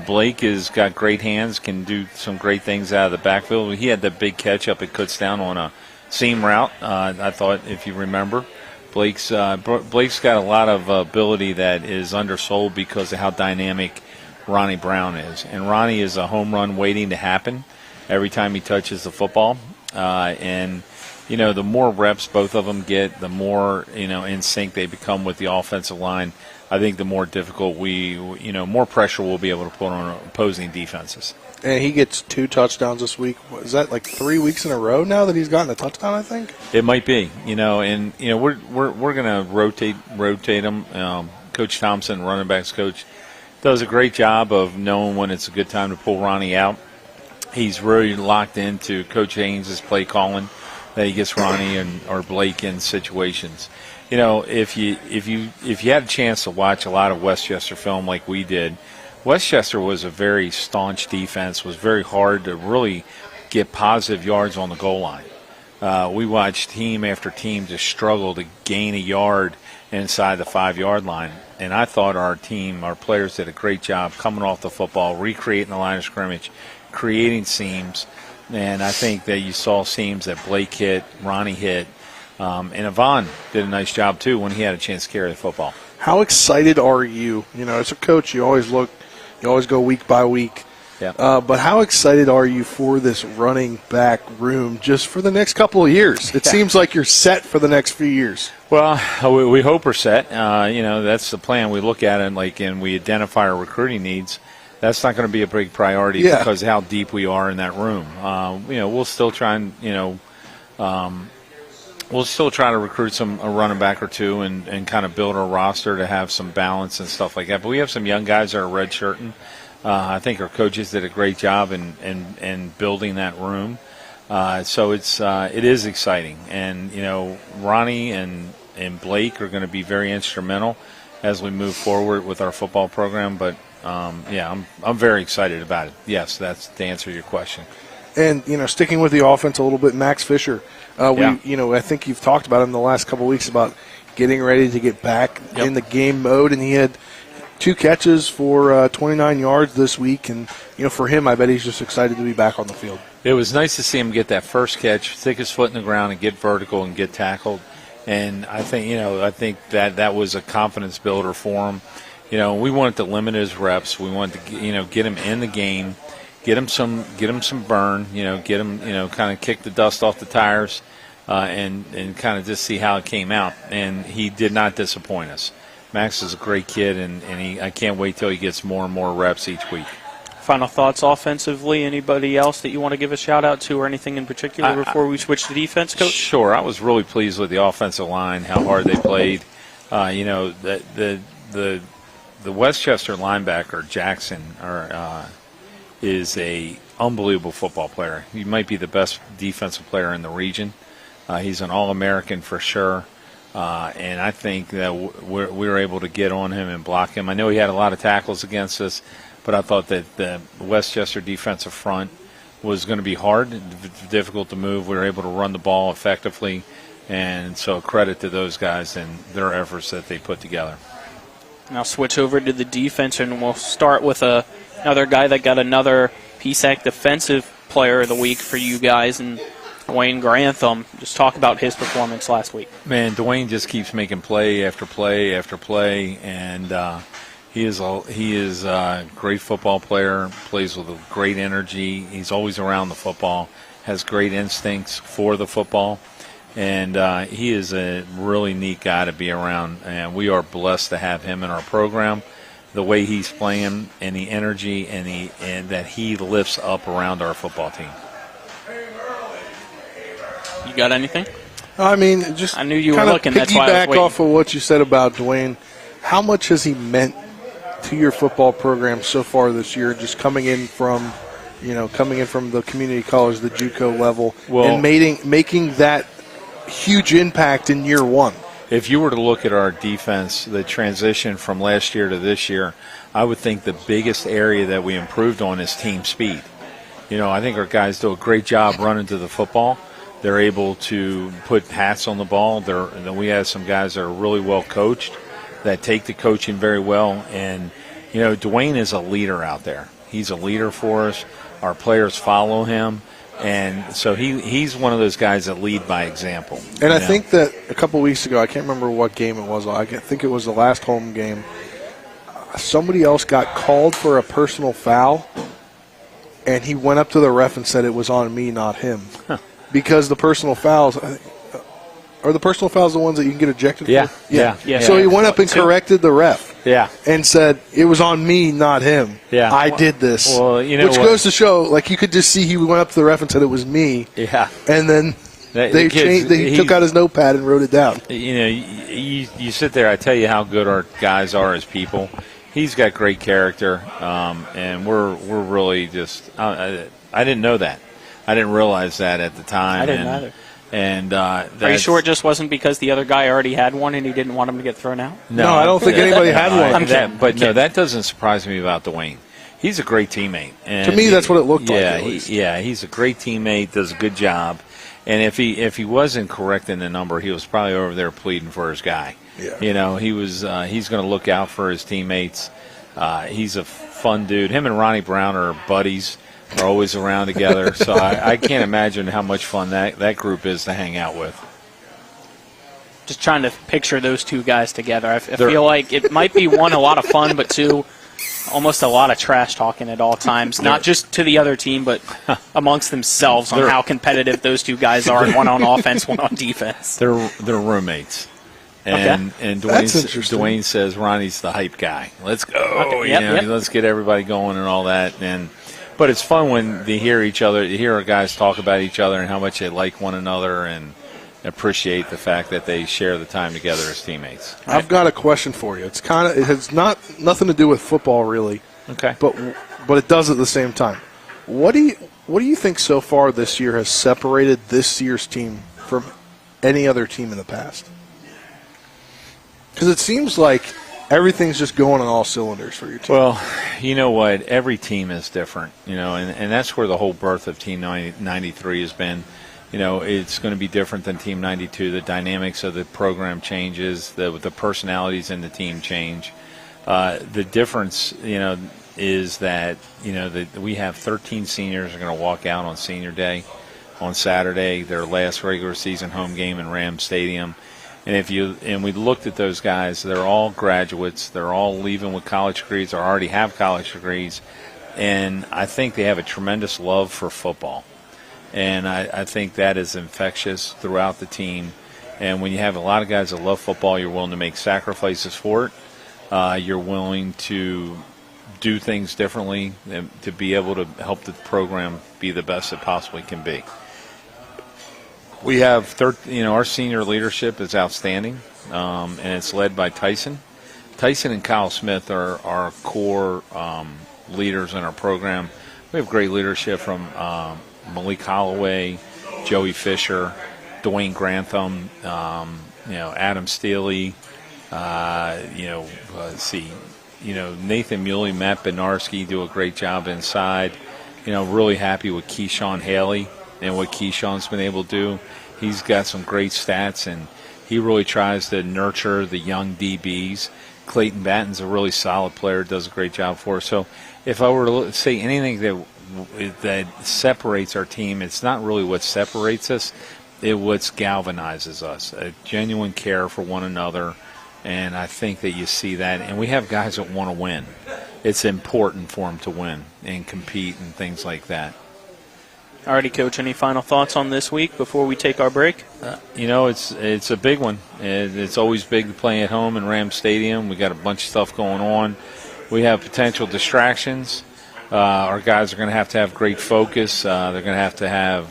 Blake has got great hands, can do some great things out of the backfield. He had that big catch up at Kutztown on a seam route. I thought, if you remember, Blake's got a lot of ability that is undersold because of how dynamic Ronnie Brown is. And Ronnie is a home run waiting to happen every time he touches the football. The more reps both of them get, the more in sync they become with the offensive line. I think the more difficult more pressure we'll be able to put on opposing defenses. And he gets 2 touchdowns this week. Is that like 3 weeks in a row now that he's gotten a touchdown, I think? It might be, we're going to rotate him. Coach Thompson, running backs coach, does a great job of knowing when it's a good time to pull Ronnie out. He's really locked into Coach Haynes' play calling, that he gets Ronnie or Blake in situations. If you had a chance to watch a lot of Westchester film like we did, Westchester was a very staunch defense, was very hard to really get positive yards on the goal line. We watched team after team just struggle to gain a yard inside the 5-yard line. And I thought our players did a great job coming off the football, recreating the line of scrimmage, creating seams. And I think that you saw seams that Blake hit, Ronnie hit, and Yvonne did a nice job too when he had a chance to carry the football. How excited are you? As a coach, you always go week by week. Yeah. But how excited are you for this running back room just for the next couple of years? It seems like you're set for the next few years. Well, we hope we're set. That's the plan. We look at it and we identify our recruiting needs. That's not going to be a big priority because of how deep we are in that room. We'll still try to recruit a running back or two and kind of build our roster to have some balance and stuff like that. But we have some young guys that are redshirting. I think our coaches did a great job in building that room. So it is exciting. And, Ronnie and Blake are going to be very instrumental as we move forward with our football program. But, I'm very excited about it. Yes, that's to answer your question. And, sticking with the offense a little bit, Max Fisher, I think you've talked about him the last couple of weeks about getting ready to get back in the game mode, and he had 2 catches for 29 yards this week. And, for him, I bet he's just excited to be back on the field. It was nice to see him get that first catch, stick his foot in the ground and get vertical and get tackled. And I think that was a confidence builder for him. We wanted to limit his reps. We wanted to, get him in the game, get him some burn, get him, kind of kick the dust off the tires, and kind of just see how it came out. And he did not disappoint us. Max is a great kid, and I can't wait till he gets more and more reps each week. Final thoughts offensively? Anybody else that you want to give a shout-out to or anything in particular before we switch to defense, Coach? Sure. I was really pleased with the offensive line, how hard they played. The Westchester linebacker Jackson is a unbelievable football player. He might be the best defensive player in the region. He's an All-American for sure. And I think that we were able to get on him and block him. I know he had a lot of tackles against us, but I thought that the Westchester defensive front was going to be hard, difficult to move. We were able to run the ball effectively, and so credit to those guys and their efforts that they put together. Now switch over to the defense, and we'll start with another guy that got another PSAC Defensive Player of the Week for you guys, and Dwayne Grantham. Just talk about his performance last week. Man, Dwayne just keeps making play after play after play, and he is a great football player, plays with a great energy. He's always around the football, has great instincts for the football, and he is a really neat guy to be around, and we are blessed to have him in our program. The way he's playing and the energy and that he lifts up around our football team. You got anything? I mean, just I knew you were looking. That's why I was piggyback waiting. off of what you said about Dwayne. How much has he meant to your football program so far this year? Just coming in from the community college, the JUCO level, and making that huge impact in year one. If you were to look at our defense, the transition from last year to this year, I would think the biggest area that we improved on is team speed. I think our guys do a great job running to the football. They're able to put hats on the ball. We have some guys that are really well coached that take the coaching very well. And, Dwayne is a leader out there. He's a leader for us. Our players follow him. And so he's one of those guys that lead by example. And I think that a couple weeks ago, I can't remember what game it was. I think it was the last home game. Somebody else got called for a personal foul, and he went up to the ref and said it was on me, not him. Because the personal fouls are the personal fouls the ones that you can get ejected for? Yeah. So he went up and corrected the ref. Yeah. And said it was on me, not him. Yeah. I did this. Well, which goes to show, like, you could just see he went up to the ref and said it was me. Yeah. And then he took out his notepad and wrote it down. You sit there, I tell you how good our guys are as people. He's got great character, and we're really just I didn't know that. I didn't realize that at the time. I didn't either. And are you sure it just wasn't because the other guy already had one and he didn't want him to get thrown out? No, I don't think anybody had one. That doesn't surprise me about Dwayne. He's a great teammate. And to me, that's what it looked like. He's a great teammate, does a good job. And if he wasn't correcting the number, he was probably over there pleading for his guy. Yeah. He's going to look out for his teammates. He's a fun dude. Him and Ronnie Brown are buddies. Are always around together, so I can't imagine how much fun that group is to hang out with. Just trying to picture those two guys together. I feel like it might be, one, a lot of fun, but two, almost a lot of trash talking at all times, not just to the other team, but amongst themselves on how competitive those two guys are, one on offense, one on defense. They're roommates. And Dwayne says Ronnie's the hype guy. Let's go. Okay. Let's get everybody going and all that. But it's fun when they hear each other, you hear our guys talk about each other and how much they like one another and appreciate the fact that they share the time together as teammates. Right? I've got a question for you. It has nothing to do with football really. Okay. But it does at the same time. What do you think so far this year has separated this year's team from any other team in the past? Because it seems like everything's just going on all cylinders for your team. Well, you know what? Every team is different, and that's where the whole birth of Team 93 has been. It's going to be different than Team 92. The dynamics of the program changes. The personalities in the team change. The difference, is that, that we have 13 seniors who are going to walk out on Senior Day on Saturday, their last regular season home game in Ram Stadium. And we looked at those guys, they're all graduates, they're all leaving with college degrees or already have college degrees, and I think they have a tremendous love for football. And I think that is infectious throughout the team. And when you have a lot of guys that love football, you're willing to make sacrifices for it. You're willing to do things differently to be able to help the program be the best it possibly can be. We have, our senior leadership is outstanding. and it's led by Tyson. Tyson and Kyle Smith are our core leaders in our program. We have great leadership from Malik Holloway, Joey Fisher, Dwayne Grantham, Adam Steele, Nathan Muley, Matt Benarski do a great job inside. Really happy with Keyshawn Haley and what Keyshawn's been able to do. He's got some great stats, and he really tries to nurture the young DBs. Clayton Batten's a really solid player, does a great job for us. So if I were to say anything that separates our team, it's not really what separates us, it's what galvanizes us, a genuine care for one another. And I think that you see that. And we have guys that want to win. It's important for them to win and compete and things like that. All righty, Coach, any final thoughts on this week before we take our break? It's a big one. It's always big to play at home in Ram Stadium. We got a bunch of stuff going on. We have potential distractions. Our guys are going to have great focus. They're going to have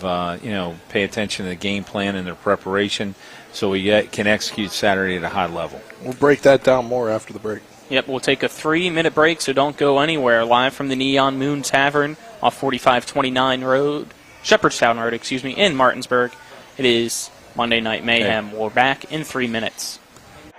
pay attention to the game plan and their preparation so we can execute Saturday at a high level. We'll break that down more after the break. Yep, we'll take a 3-minute break, so don't go anywhere. Live from the Neon Moon Tavern off 4529 Shepherdstown Road, in Martinsburg. It is Monday Night Mayhem. Okay. We're back in 3 minutes.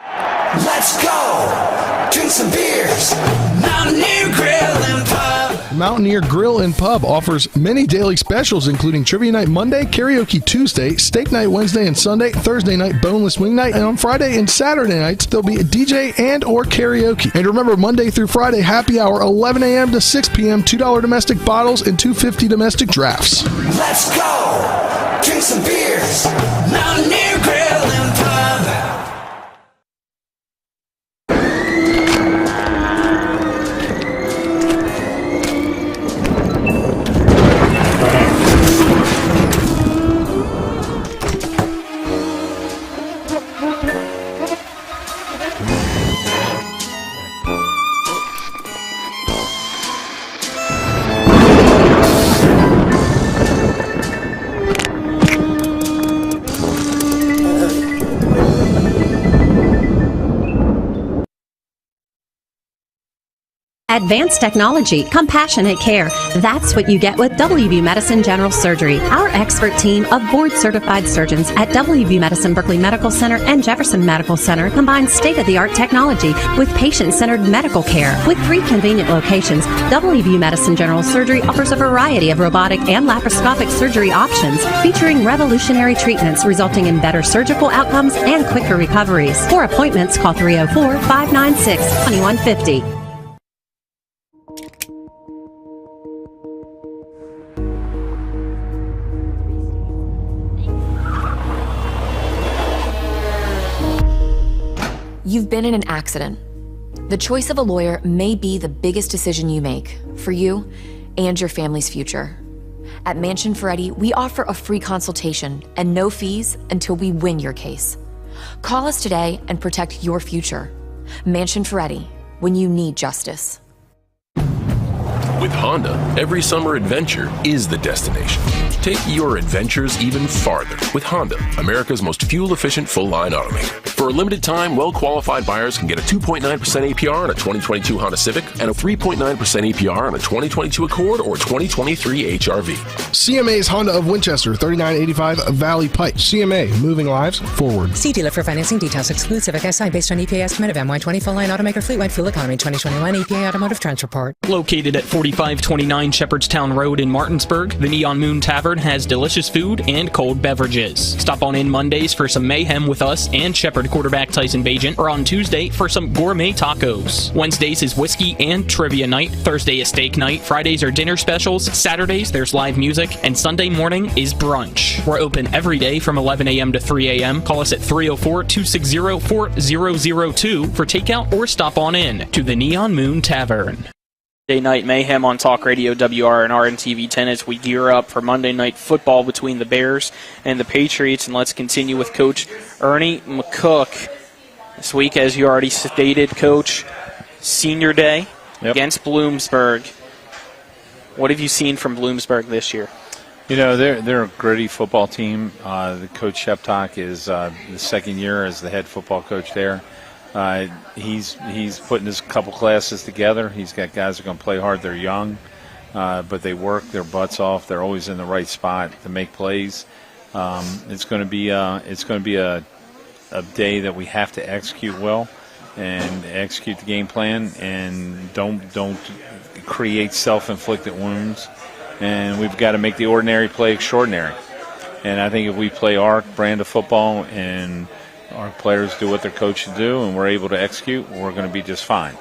Let's go! Drink some beers! Mountaineer Grill and Pub! Mountaineer Grill and Pub offers many daily specials, including Trivia Night Monday, Karaoke Tuesday, Steak Night Wednesday and Sunday, Thursday night Boneless Wing Night, and on Friday and Saturday nights, there'll be a DJ and or karaoke. And remember, Monday through Friday, happy hour, 11 a.m. to 6 p.m., $2 domestic bottles and $2.50 domestic drafts. Let's go! Drink some beers! Mountaineer Grill and Pub! Advanced technology, compassionate care. That's what you get with WV Medicine General Surgery. Our expert team of board-certified surgeons at WV Medicine Berkeley Medical Center and Jefferson Medical Center combines state-of-the-art technology with patient-centered medical care. With 3 convenient locations, WV Medicine General Surgery offers a variety of robotic and laparoscopic surgery options featuring revolutionary treatments resulting in better surgical outcomes and quicker recoveries. For appointments, call 304-596-2150. You've been in an accident. The choice of a lawyer may be the biggest decision you make for you and your family's future. At Mansion Ferretti, we offer a free consultation and no fees until we win your case. Call us today and protect your future. Mansion Ferretti, when you need justice. With Honda, every summer adventure is the destination. Take your adventures even farther with Honda, America's most fuel-efficient full-line automaker. For a limited time, well-qualified buyers can get a 2.9% APR on a 2022 Honda Civic and a 3.9% APR on a 2022 Accord or 2023 HRV. CMA's Honda of Winchester, 3985 Valley Pike. CMA, moving lives forward. See dealer for financing details. Exclusive SI based on EPA estimate of MY20 full-line automaker fleet-wide fuel economy 2021 EPA Automotive Trends Report. Located at 4529 Shepherdstown Road in Martinsburg, the Neon Moon Tavern has delicious food and cold beverages. Stop on in Mondays for some mayhem with us and Shepherd quarterback Tyson Bagent, or on Tuesday for some gourmet tacos. Wednesdays is whiskey and trivia night. Thursday is steak night. Fridays are dinner specials. Saturdays there's live music. And Sunday morning is brunch. We're open every day from 11 a.m. to 3 a.m. Call us at 304-260-4002 for takeout or stop on in to the Neon Moon Tavern. Monday Night Mayhem on Talk Radio WRNR and TV 10 as we gear up for Monday Night Football between the Bears and the Patriots. And let's continue with Coach Ernie McCook. This week, as you already stated, Coach, Senior Day against Bloomsburg. What have you seen from Bloomsburg this year? They're a gritty football team. The Coach Sheptock is the second year as the head football coach there. He's putting his couple classes together. He's got guys that are going to play hard. They're young, but they work their butts off. They're always in the right spot to make plays. It's going to be a day that we have to execute well and execute the game plan, and don't create self-inflicted wounds. And we've got to make the ordinary play extraordinary. And I think if we play our brand of football and our players do what they're coached to do and we're able to execute, we're going to be just fine.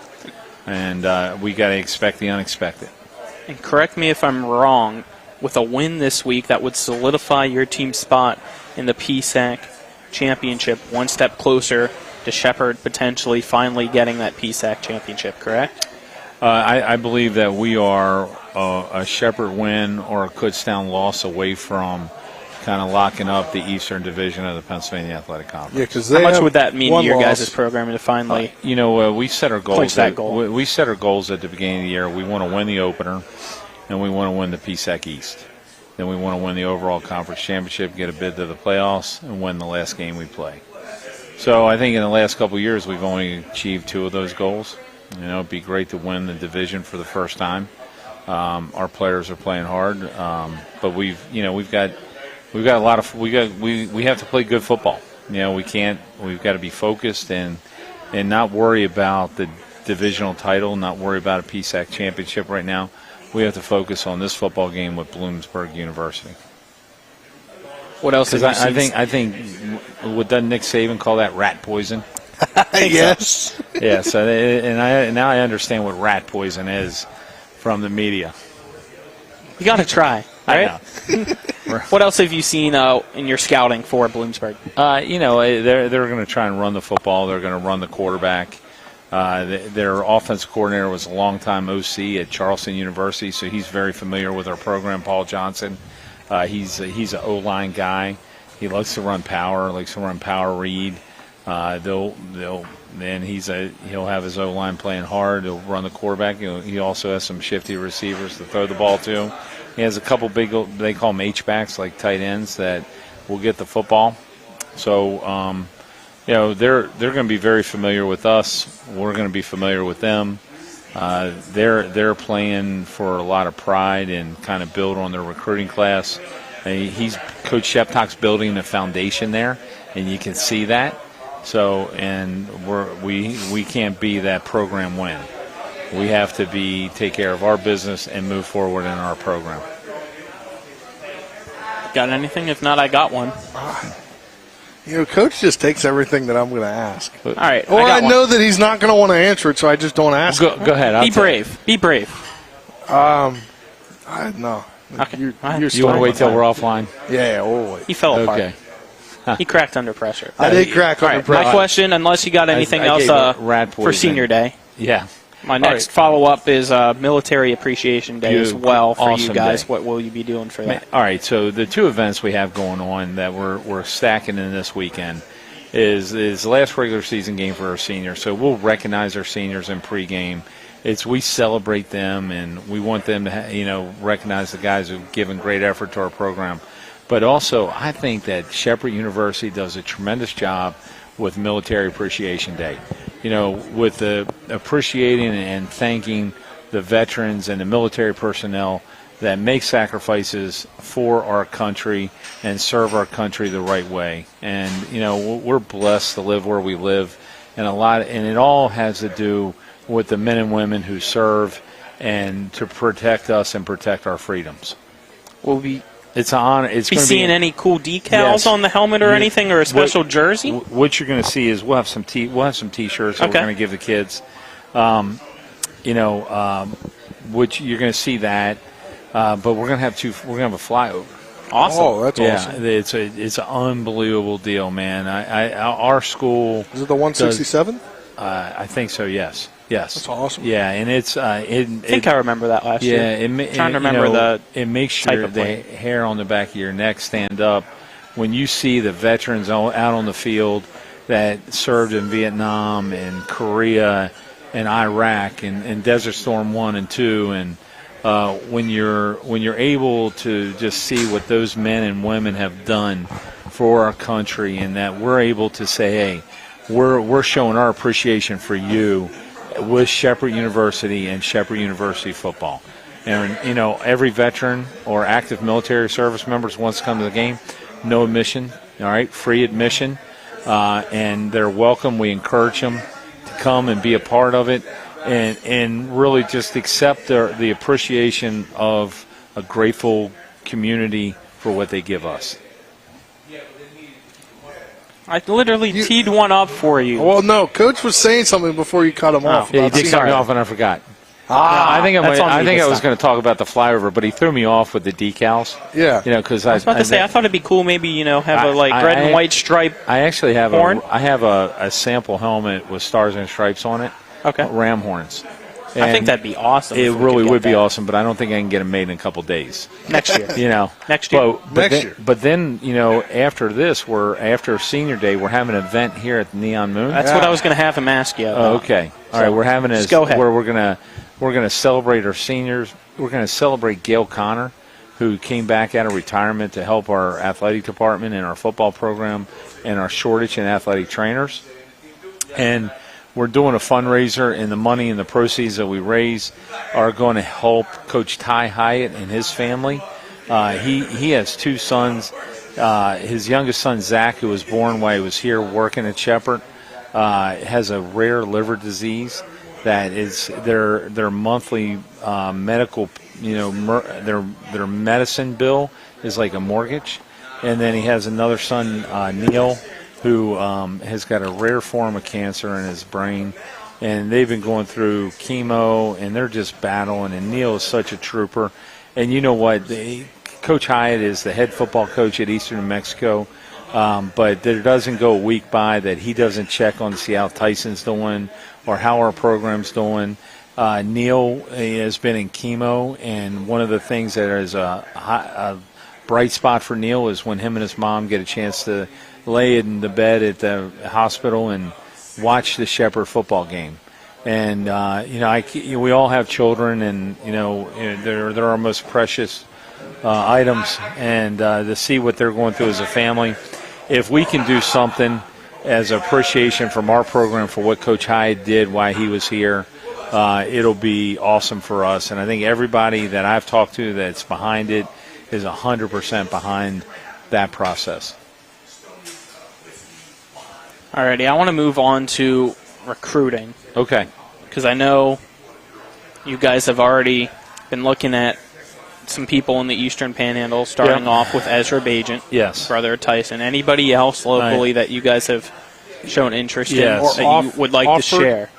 And we got to expect the unexpected. And correct me if I'm wrong, with a win this week, that would solidify your team's spot in the PSAC championship one step closer to Shepherd potentially finally getting that PSAC championship, correct? I believe that we are a Shepherd win or a Kutztown loss away from kind of locking up the Eastern Division of the Pennsylvania Athletic Conference. Yeah, because how much would that mean to your guys' program to finally? We set our goals. We set our goals at the beginning of the year. We want to win the opener, and we want to win the PSAC East. Then we want to win the overall conference championship, get a bid to the playoffs, and win the last game we play. So I think in the last couple of years we've only achieved 2 of those goals. It'd be great to win the division for the first time. Our players are playing hard, but we have to play good football. We've got to be focused and not worry about the divisional title, not worry about a PSAC championship right now. We have to focus on this football game with Bloomsburg University. What else? Because I think doesn't Nick Saban call that rat poison? Yes. Yes, now I understand what rat poison is from the media. You got to try, right? What else have you seen in your scouting for Bloomsburg? They're going to try and run the football. They're going to run the quarterback. Their offensive coordinator was a longtime OC at Charleston University, so he's very familiar with our program. Paul Johnson, he's an O-line guy. He likes to run power, read. He'll have his O-line playing hard. He'll run the quarterback. He also has some shifty receivers to throw the ball to. He has a couple big, they call them H-backs, like tight ends, that will get the football. So, they're going to be very familiar with us. We're going to be familiar with them. They're playing for a lot of pride and kind of build on their recruiting class. Coach Sheptock's building a foundation there, and you can see that. So, and we can't be that program win. We have to take care of our business and move forward in our program. Got anything? If not, I got one. Coach just takes everything that I'm going to ask. All right. Or I know that he's not going to want to answer it, so I just don't ask. Go ahead. Be brave. No. Okay. You want to wait till we're offline? Yeah, we'll wait. He fell apart. Okay. He cracked under pressure. I did crack under pressure. My question, unless you got anything else for Senior Day. Yeah. My next follow-up is Military Appreciation Day as well for you guys. What will you be doing for that? All right, so the 2 events we have going on that we're stacking in this weekend is the last regular season game for our seniors. So we'll recognize our seniors in pregame. We celebrate them, and we want them to recognize the guys who've given great effort to our program. But also, I think that Shepherd University does a tremendous job with Military Appreciation Day. With the appreciating and thanking the veterans and the military personnel that make sacrifices for our country and serve our country the right way. And, we're blessed to live where we live, and it all has to do with the men and women who serve and to protect us and protect our freedoms. It's an honor. It's be seeing any cool decals on the helmet or anything, or a special jersey? What you're going to see is we'll have some T-shirts that we're going to give the kids. Which you're going to see that, but we're going to have We're going to have a flyover. Awesome. Oh, that's awesome. It's an unbelievable deal, man. Our school. Is it the 167? I think so. Yes. That's awesome. Yeah, and it's. I think I remember that last year. Yeah, trying to remember it makes sure the hair on the back of your neck stand up when you see the veterans out on the field that served in Vietnam and Korea and Iraq and Desert Storm 1 and 2 and when you're able to just see what those men and women have done for our country, and that we're able to say, hey, we're showing our appreciation for you with Shepherd University and Shepherd University football. And, you know, every veteran or active military service members wants to come to the game, no admission, all right, free admission, and they're welcome. We encourage them to come and be a part of it, and really just accept the appreciation of a grateful community for what they give us. I literally teed one up for you. Well, no, Coach was saying something before you cut him off. Yeah, he did cut me off, and I forgot. I think I was going to talk about the flyover, but he threw me off with the decals. Yeah, you know, because I was about to say I thought it'd be cool, maybe, you know, have a red and white stripe. I actually have horn. I have a sample helmet with stars and stripes on it. Okay, ram horns. I think that'd be awesome. It really would be awesome, but I don't think I can get them made in a couple days. Next year, you know, next year. But then, you know, after this, after Senior Day, we're having an event here at the Neon Moon. That's what I was going to have him ask you. Oh, okay, all right. We're having a where we're gonna celebrate our seniors. We're going to celebrate Gail Connor, who came back out of retirement to help our athletic department and our football program and our shortage in athletic trainers. And we're doing a fundraiser, and the money and the proceeds that we raise are going to help Coach Ty Hyatt and his family. He has two sons. His youngest son, Zach, who was born while he was here working at Shepherd, has a rare liver disease that is their monthly medical, you know, their medicine bill is like a mortgage. And then he has another son, Neil, who has got a rare form of cancer in his brain, and they've been going through chemo, and they're just battling, and Neil is such a trooper. And you know what? Coach Hyatt is the head football coach at Eastern New Mexico, but there doesn't go a week by that he doesn't check on to see how Tyson's doing or how our program's doing. Neil has been in chemo, and one of the things that is a bright spot for Neil is when him and his mom get a chance to lay in the bed at the hospital and watch the Shepherd football game. And you know, we all have children, and you know, they're our most precious items. And to see what they're going through as a family, if we can do something as appreciation from our program for what Coach Hyde did while he was here, it'll be awesome for us. And I think everybody that I've talked to that's behind it is 100% behind that process. Alrighty, I want to move on to recruiting. Okay. Because I know you guys have already been looking at some people in the Eastern Panhandle, starting off with Ezra Bagent, yes, brother of Tyson. Anybody else locally that you guys have shown interest in or that you would like to share?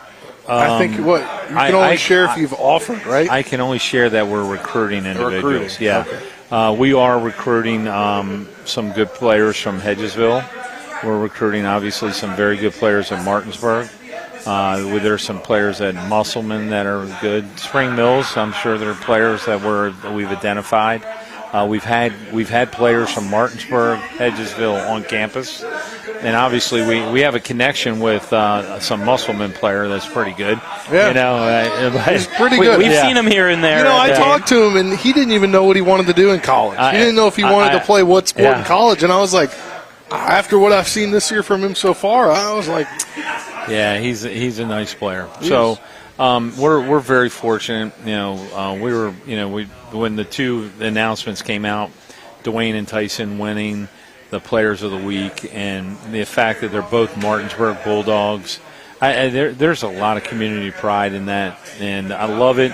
I think you can only share if you've offered, right? I can only share that we're recruiting individuals. Yeah. Okay. We are recruiting some good players from Hedgesville. We're recruiting, obviously, some very good players at Martinsburg. There's some players at Musselman that are good. Spring Mills, I'm sure there are players that we've identified. We've had players from Martinsburg, Hedgesville on campus, and obviously we have a connection with some Musselman player that's pretty good. Yeah, you know, he's pretty good. We've seen him here and there. You know, I talked to him, and he didn't even know what he wanted to do in college. He didn't know if he wanted to play what sport in college, and I was like, after what I've seen this year from him so far, I was like, yeah, he's a nice player. So we're very fortunate. You know, when the two announcements came out, Dwayne and Tyson winning the Players of the Week, and the fact that they're both Martinsburg Bulldogs, there's a lot of community pride in that, and I love it.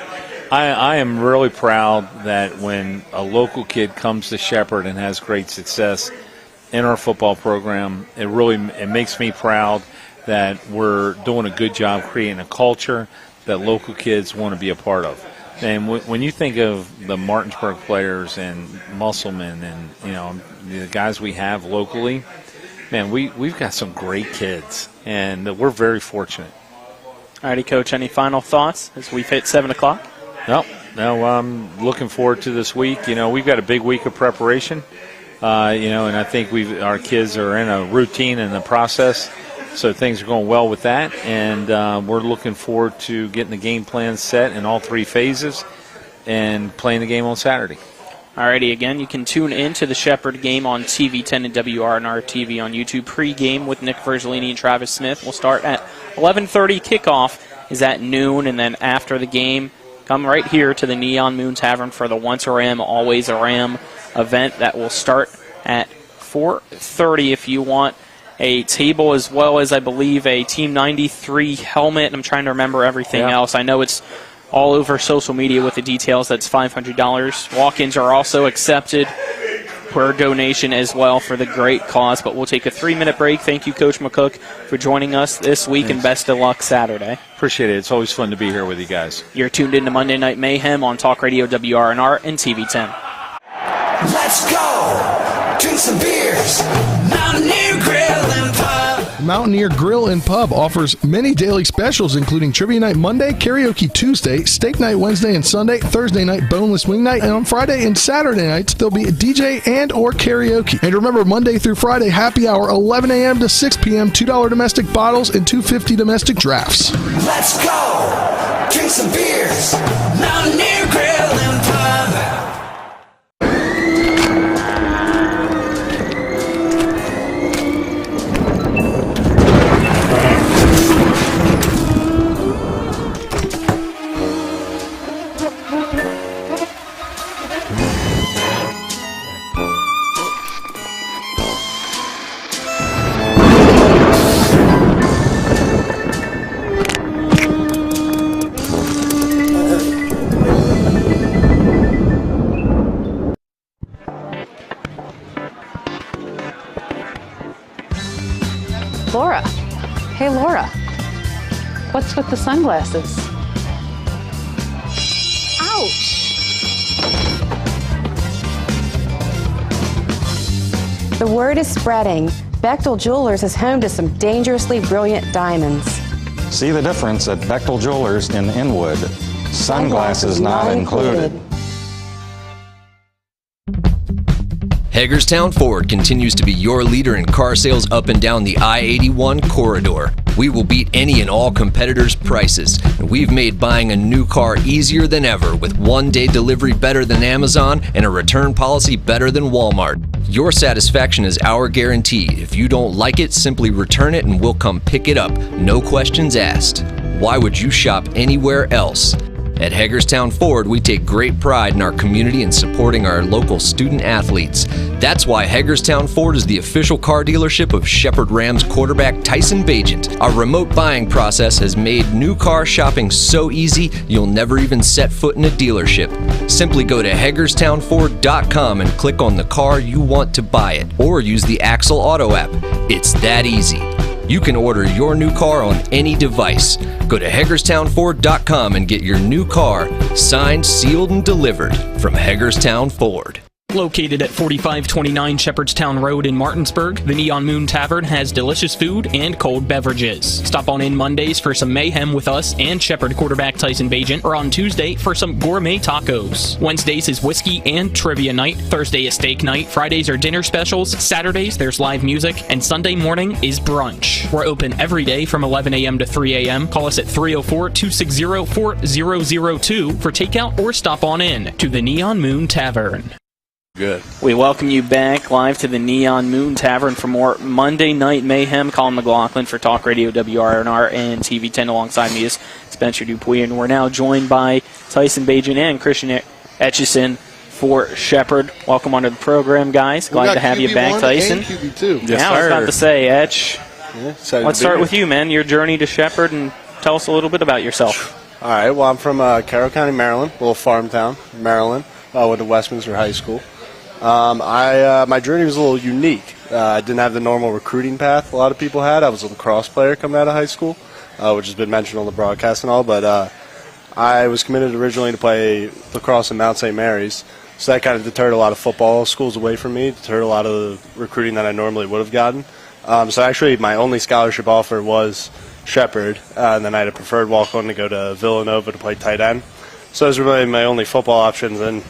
I am really proud that when a local kid comes to Shepherd and has great success in our football program, it makes me proud that we're doing a good job creating a culture that local kids want to be a part of. And when you think of the Martinsburg players and Musselman and, you know, the guys we have locally, man, we've got some great kids, and we're very fortunate. All righty, Coach, any final thoughts as we've hit 7 o'clock? No, I'm looking forward to this week. You know, we've got a big week of preparation. You know, and I think our kids are in a routine in the process, so things are going well with that. And we're looking forward to getting the game plan set in all three phases and playing the game on Saturday. Alrighty, again, you can tune in to the Shepherd game on TV 10 and WRNR TV on YouTube. Pre-game with Nick Virgilini and Travis Smith will start at 11:30. Kickoff is at noon, and then after the game, come right here to the Neon Moon Tavern for the Once a Ram, Always a Ram event that will start at 4:30. If you want a table as well as, I believe, a Team 93 helmet. I'm trying to remember everything else. I know it's all over social media with the details. That's $500. Walk-ins are also accepted per donation as well for the great cause. But we'll take a 3-minute break. Thank you, Coach McCook, for joining us this week, and best of luck Saturday. Appreciate it. It's always fun to be here with you guys. You're tuned into Monday Night Mayhem on Talk Radio WRNR and TV 10. Let's go! Drink some beers! Mountaineer Grill and Pub! Mountaineer Grill and Pub offers many daily specials, including Trivia Night Monday, Karaoke Tuesday, Steak Night Wednesday and Sunday, Thursday night Boneless Wing Night, and on Friday and Saturday nights, there'll be a DJ and or karaoke. And remember, Monday through Friday, happy hour, 11 a.m. to 6 p.m., $2 domestic bottles and $2.50 domestic drafts. Let's go! Drink some beers! Mountaineer Grill and Pub! Laura. Hey, Laura. What's with the sunglasses? Ouch! The word is spreading. Bechtel Jewelers is home to some dangerously brilliant diamonds. See the difference at Bechtel Jewelers in Inwood. Sunglasses not included. Hagerstown Ford continues to be your leader in car sales up and down the I-81 corridor. We will beat any and all competitors' prices, and we've made buying a new car easier than ever with one-day delivery better than Amazon and a return policy better than Walmart. Your satisfaction is our guarantee. If you don't like it, simply return it and we'll come pick it up. No questions asked. Why would you shop anywhere else? At Hagerstown Ford, we take great pride in our community and supporting our local student athletes. That's why Hagerstown Ford is the official car dealership of Shepherd Rams quarterback Tyson Bagent. Our remote buying process has made new car shopping so easy, you'll never even set foot in a dealership. Simply go to HagerstownFord.com and click on the car you want to buy it, or use the Axle Auto app. It's that easy. You can order your new car on any device. Go to HagerstownFord.com and get your new car signed, sealed, and delivered from Hagerstown Ford. Located at 4529 Shepherdstown Road in Martinsburg, the Neon Moon Tavern has delicious food and cold beverages. Stop on in Mondays for some mayhem with us and Shepherd quarterback Tyson Bagent, or on Tuesday for some gourmet tacos. Wednesdays is whiskey and trivia night. Thursday is steak night. Fridays are dinner specials. Saturdays there's live music. And Sunday morning is brunch. We're open every day from 11 a.m. to 3 a.m. Call us at 304-260-4002 for takeout or stop on in to the Neon Moon Tavern. Good. We welcome you back live to the Neon Moon Tavern for more Monday Night Mayhem. Colin McLaughlin for Talk Radio WRNR and TV 10. Alongside me is Spencer Dupuy, and we're now joined by Tyson Bagent and Christian Etchison for Shepherd. Welcome onto the program, guys. Glad to have you back, Tyson. And QB2. Yes, I was about to say, Etch. Yeah, let's start with you, man. Your journey to Shepherd, and tell us a little bit about yourself. All right. Well, I'm from Carroll County, Maryland, a little farm town, Maryland. Went to Westminster High School. My journey was a little unique. I didn't have the normal recruiting path a lot of people had. I was a lacrosse player coming out of high school, which has been mentioned on the broadcast and all, but I was committed originally to play lacrosse in Mount St. Mary's, so that kind of deterred a lot of football schools away from me, deterred a lot of the recruiting that I normally would have gotten. So actually my only scholarship offer was Shepherd, and then I had a preferred walk-on to go to Villanova to play tight end. So those were really my only football options, and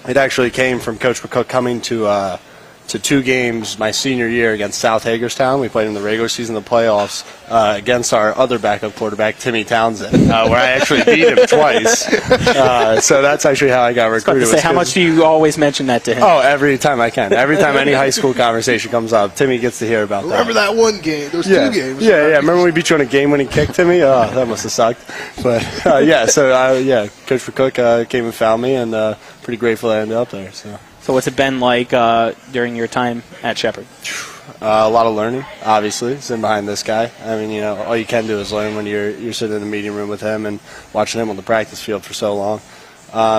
it actually came from Coach McCook coming to to 2 games my senior year against South Hagerstown. We played in the regular season of the playoffs against our other backup quarterback, Timmy Townsend, where I actually beat him twice. So that's actually how I got recruited. How much do you always mention that to him? Oh, every time I can. Every time any high school conversation comes up, Timmy gets to hear about that. Remember that one game? There was 2 games. Yeah. Remember when we beat you on a game-winning kick, Timmy? Oh, that must have sucked. But, Coach McCook came and found me, and pretty grateful I ended up there. So what's it been like during your time at Shepherd? A lot of learning, obviously, sitting behind this guy. I mean, all you can do is learn when you're sitting in the meeting room with him and watching him on the practice field for so long.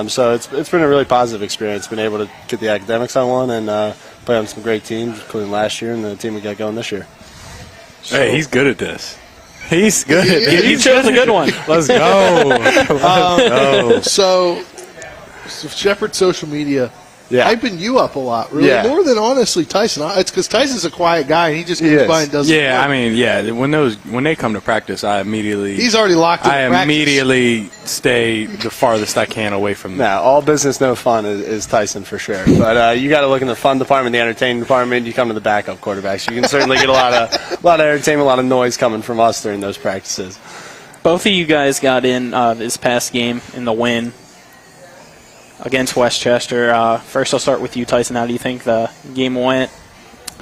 So it's been a really positive experience, been able to get the academics I want and play on some great teams, including last year and the team we got going this year. Hey, he's good at this. He's good at this. You chose a good one. Let's go. So Shepherd social media, hyping you up a lot, really, more than honestly Tyson. It's because Tyson's a quiet guy, and he just goes by and does it. Yeah, I mean, when they come to practice, I immediately he's already locked in. I immediately stay the farthest I can away from them. Now, all business, no fun is Tyson for sure. But you got to look in the fun department, the entertaining department. You come to the backup quarterbacks. You can certainly get a lot of entertainment, a lot of noise coming from us during those practices. Both of you guys got in this past game in the win against Westchester. First, I'll start with you, Tyson. How do you think the game went?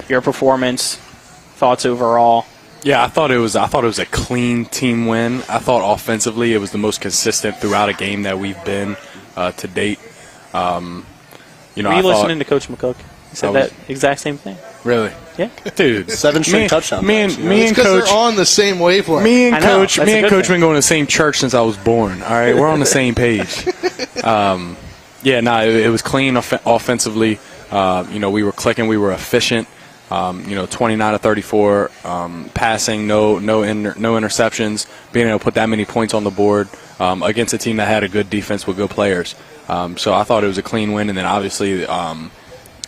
Your performance, thoughts overall? Yeah, I thought it was a clean team win. I thought offensively it was the most consistent throughout a game that we've been to date. Were you listening to Coach McCook? He said that exact same thing. Really? Yeah. Dude, 7 straight touchdowns. Me and Coach they're on the same wavelength. Me and Coach been going to the same church since I was born. All right, we're on the same page. It was clean offensively. We were clicking. We were efficient. 29 to 34 passing, no interceptions. Being able to put that many points on the board against a team that had a good defense with good players. So I thought it was a clean win. And then obviously the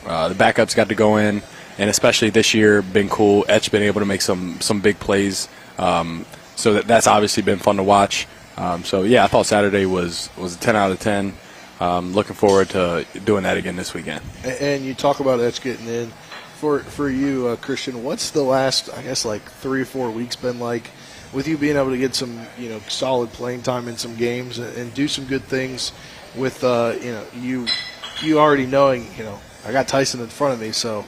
backups got to go in, and especially this year, been cool. Etch been able to make some big plays. So that's obviously been fun to watch. I thought Saturday was a 10 out of 10. Looking forward to doing that again this weekend. And you talk about Etch getting in. For you, Christian, what's the last, 3 or 4 weeks been like with you being able to get some, solid playing time in some games and do some good things with, you already knowing, I got Tyson in front of me, so,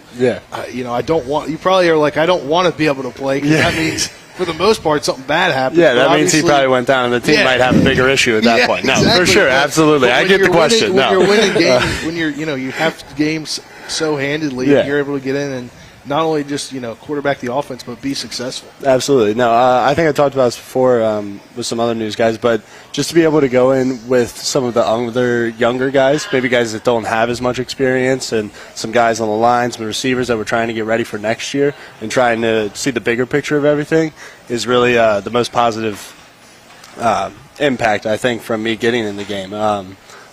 I don't want – you probably are like, I don't want to be able to play because that means – for the most part, something bad happened. Yeah, that means he probably went down, and the team might have a bigger issue at that point. No, exactly. for sure, absolutely. I get the question. When you're winning games, when you have games so handedly, and you're able to get in and not only just quarterback the offense, but be successful. Absolutely. No, I think I talked about this before with some other news guys, but just to be able to go in with some of the other younger guys, maybe guys that don't have as much experience, and some guys on the line, some receivers that were trying to get ready for next year and trying to see the bigger picture of everything, is really the most positive impact, I think, from me getting in the game.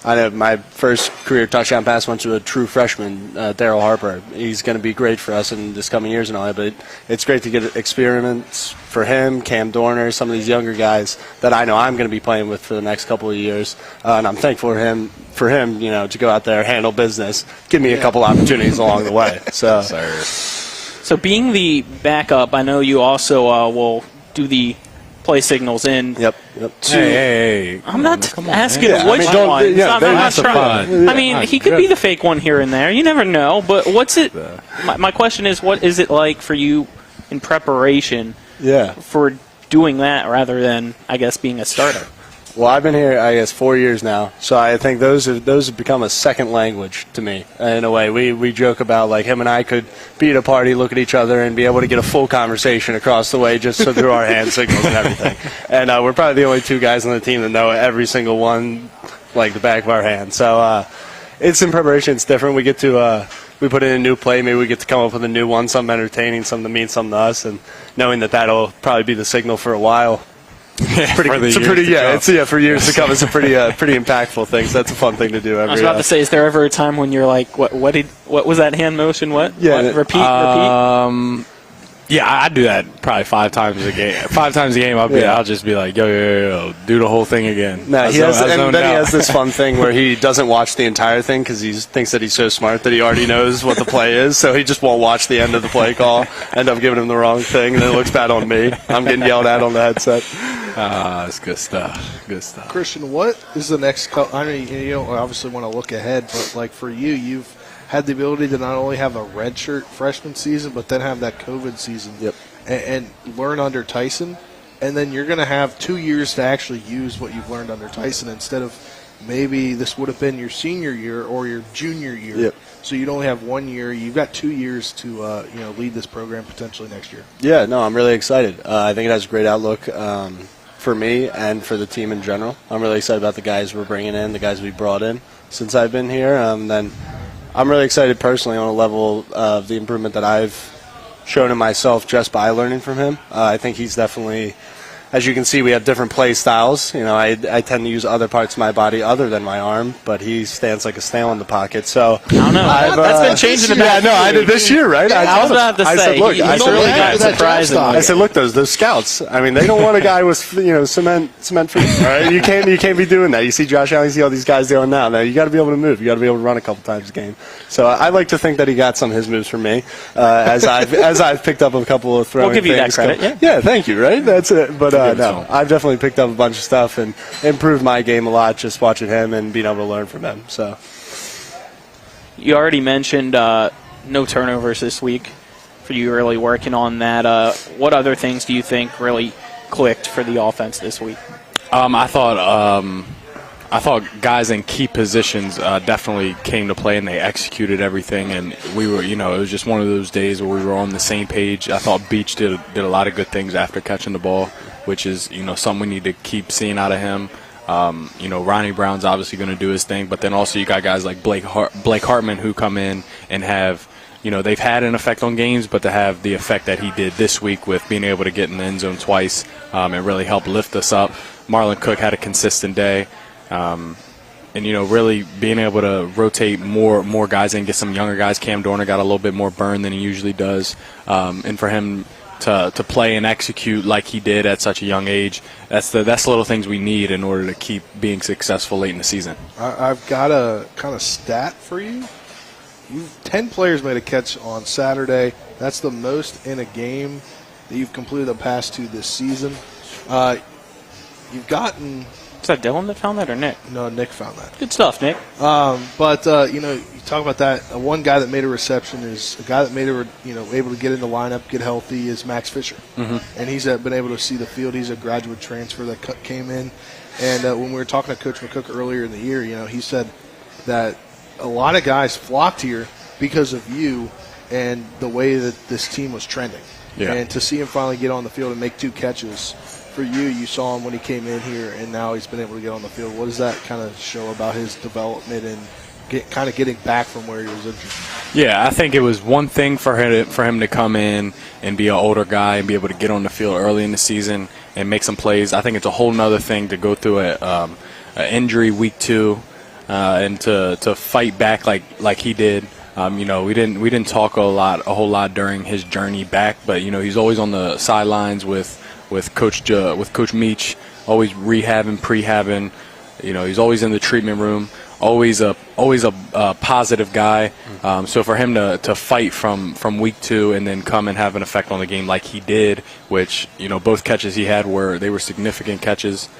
I know my first career touchdown pass went to a true freshman, Daryl Harper. He's going to be great for us in this coming years and all that, but it's great to get experiments for him, Cam Dorner, some of these younger guys that I know I'm going to be playing with for the next couple of years. And I'm thankful for him, to go out there, handle business, give me a couple opportunities along the way. So being the backup, I know you also will do the play signals in. Yep. Hey. I'm not asking which one. I mean, he could be the fake one here and there. You never know. But what's it? My question is, what is it like for you in preparation for doing that rather than, I guess, being a starter? Well, I've been here, 4 years now, so I think those have become a second language to me in a way. We joke about, like, him and I could be at a party, look at each other, and be able to get a full conversation across the way just through our hand signals and everything. And we're probably the only 2 guys on the team that know every single one like the back of our hand. So it's in preparation. It's different. We get to we put in a new play. Maybe we get to come up with a new one, something entertaining, something that means something to us, and knowing that'll probably be the signal for a while. For years to come. It's a pretty impactful thing. So that's a fun thing to do. I was about to say, is there ever a time when you're like, what was that hand motion? What? Yeah. What? Repeat. Yeah, I do that probably 5 times a game. 5 times a game, I'll just be like, yo, do the whole thing again. No, he has this fun thing where he doesn't watch the entire thing because he thinks that he's so smart that he already knows what the play is, so he just won't watch the end of the play call, end up giving him the wrong thing, and then it looks bad on me. I'm getting yelled at on the headset. It's good stuff. Good stuff. Christian, what is the next I mean, you don't obviously want to look ahead, but like for you, you've had the ability to not only have a redshirt freshman season, but then have that COVID season and learn under Tyson. And then you're going to have 2 years to actually use what you've learned under Tyson instead of maybe this would have been your senior year or your junior year. Yep. So you'd only have 1 year. You've got 2 years to lead this program potentially next year. Yeah, no, I'm really excited. I think it has a great outlook for me and for the team in general. I'm really excited about the guys we're bringing in, the guys we brought in since I've been here. Then I'm really excited personally on a level of the improvement that I've shown in myself just by learning from him. I think he's definitely, as you can see, we have different play styles. I tend to use other parts of my body other than my arm, but he stands like a snail in the pocket. So I don't know. That's been changing the back. Yeah, no, I did this year, right? I was about to say. I said, look, I said, look, those scouts. I mean, they don't want a guy with cement feet. All right, you can't be doing that. You see Josh Allen, you see all these guys doing now. Now you got to be able to move. You got to be able to run a couple times a game. So I like to think that he got some of his moves from me, as I've picked up a couple of throwing. We'll give you things. that credit. Yeah, thank you. Right, that's it. But no, I've definitely picked up a bunch of stuff and improved my game a lot just watching him and being able to learn from him. So, you already mentioned no turnovers this week for you really working on that. What other things do you think really clicked for the offense this week? I thought guys in key positions definitely came to play and they executed everything, and we were, it was just one of those days where we were on the same page. I thought Beach did a lot of good things after catching the ball, which is, something we need to keep seeing out of him. Ronnie Brown's obviously going to do his thing, but then also you got guys like Blake Hartman who come in and have, they've had an effect on games, but to have the effect that he did this week with being able to get in the end zone twice and really help lift us up. Marlon Cook had a consistent day. And really being able to rotate more guys in, get some younger guys. Cam Dorner got a little bit more burn than he usually does. And for him to play and execute like he did at such a young age, that's the little things we need in order to keep being successful late in the season. I've got a kind of stat for you. 10 players made a catch on Saturday. That's the most in a game that you've completed the past 2 this season. You've gotten... Is that Dylan that found that or Nick? No, Nick found that. Good stuff, Nick. But you talk about that. One guy that made a reception is a guy that made able to get in the lineup, get healthy, is Max Fisher. Mm-hmm. And he's been able to see the field. He's a graduate transfer that came in. And when we were talking to Coach McCook earlier in the year, he said that a lot of guys flocked here because of you and the way that this team was trending. Yeah. And to see him finally get on the field and make 2 catches. For you saw him when he came in here, and now he's been able to get on the field. What does that kind of show about his development and getting back from where he was injured? Yeah, I think it was one thing for him to come in and be an older guy and be able to get on the field early in the season and make some plays. I think it's a whole nother thing to go through an injury week 2 and to fight back like he did. We didn't talk a whole lot during his journey back, but he's always on the sidelines with Coach Meach, always rehabbing, prehabbing. He's always in the treatment room, always a positive guy. So for him to fight from week 2 and then come and have an effect on the game like he did, which both catches he had were significant catches.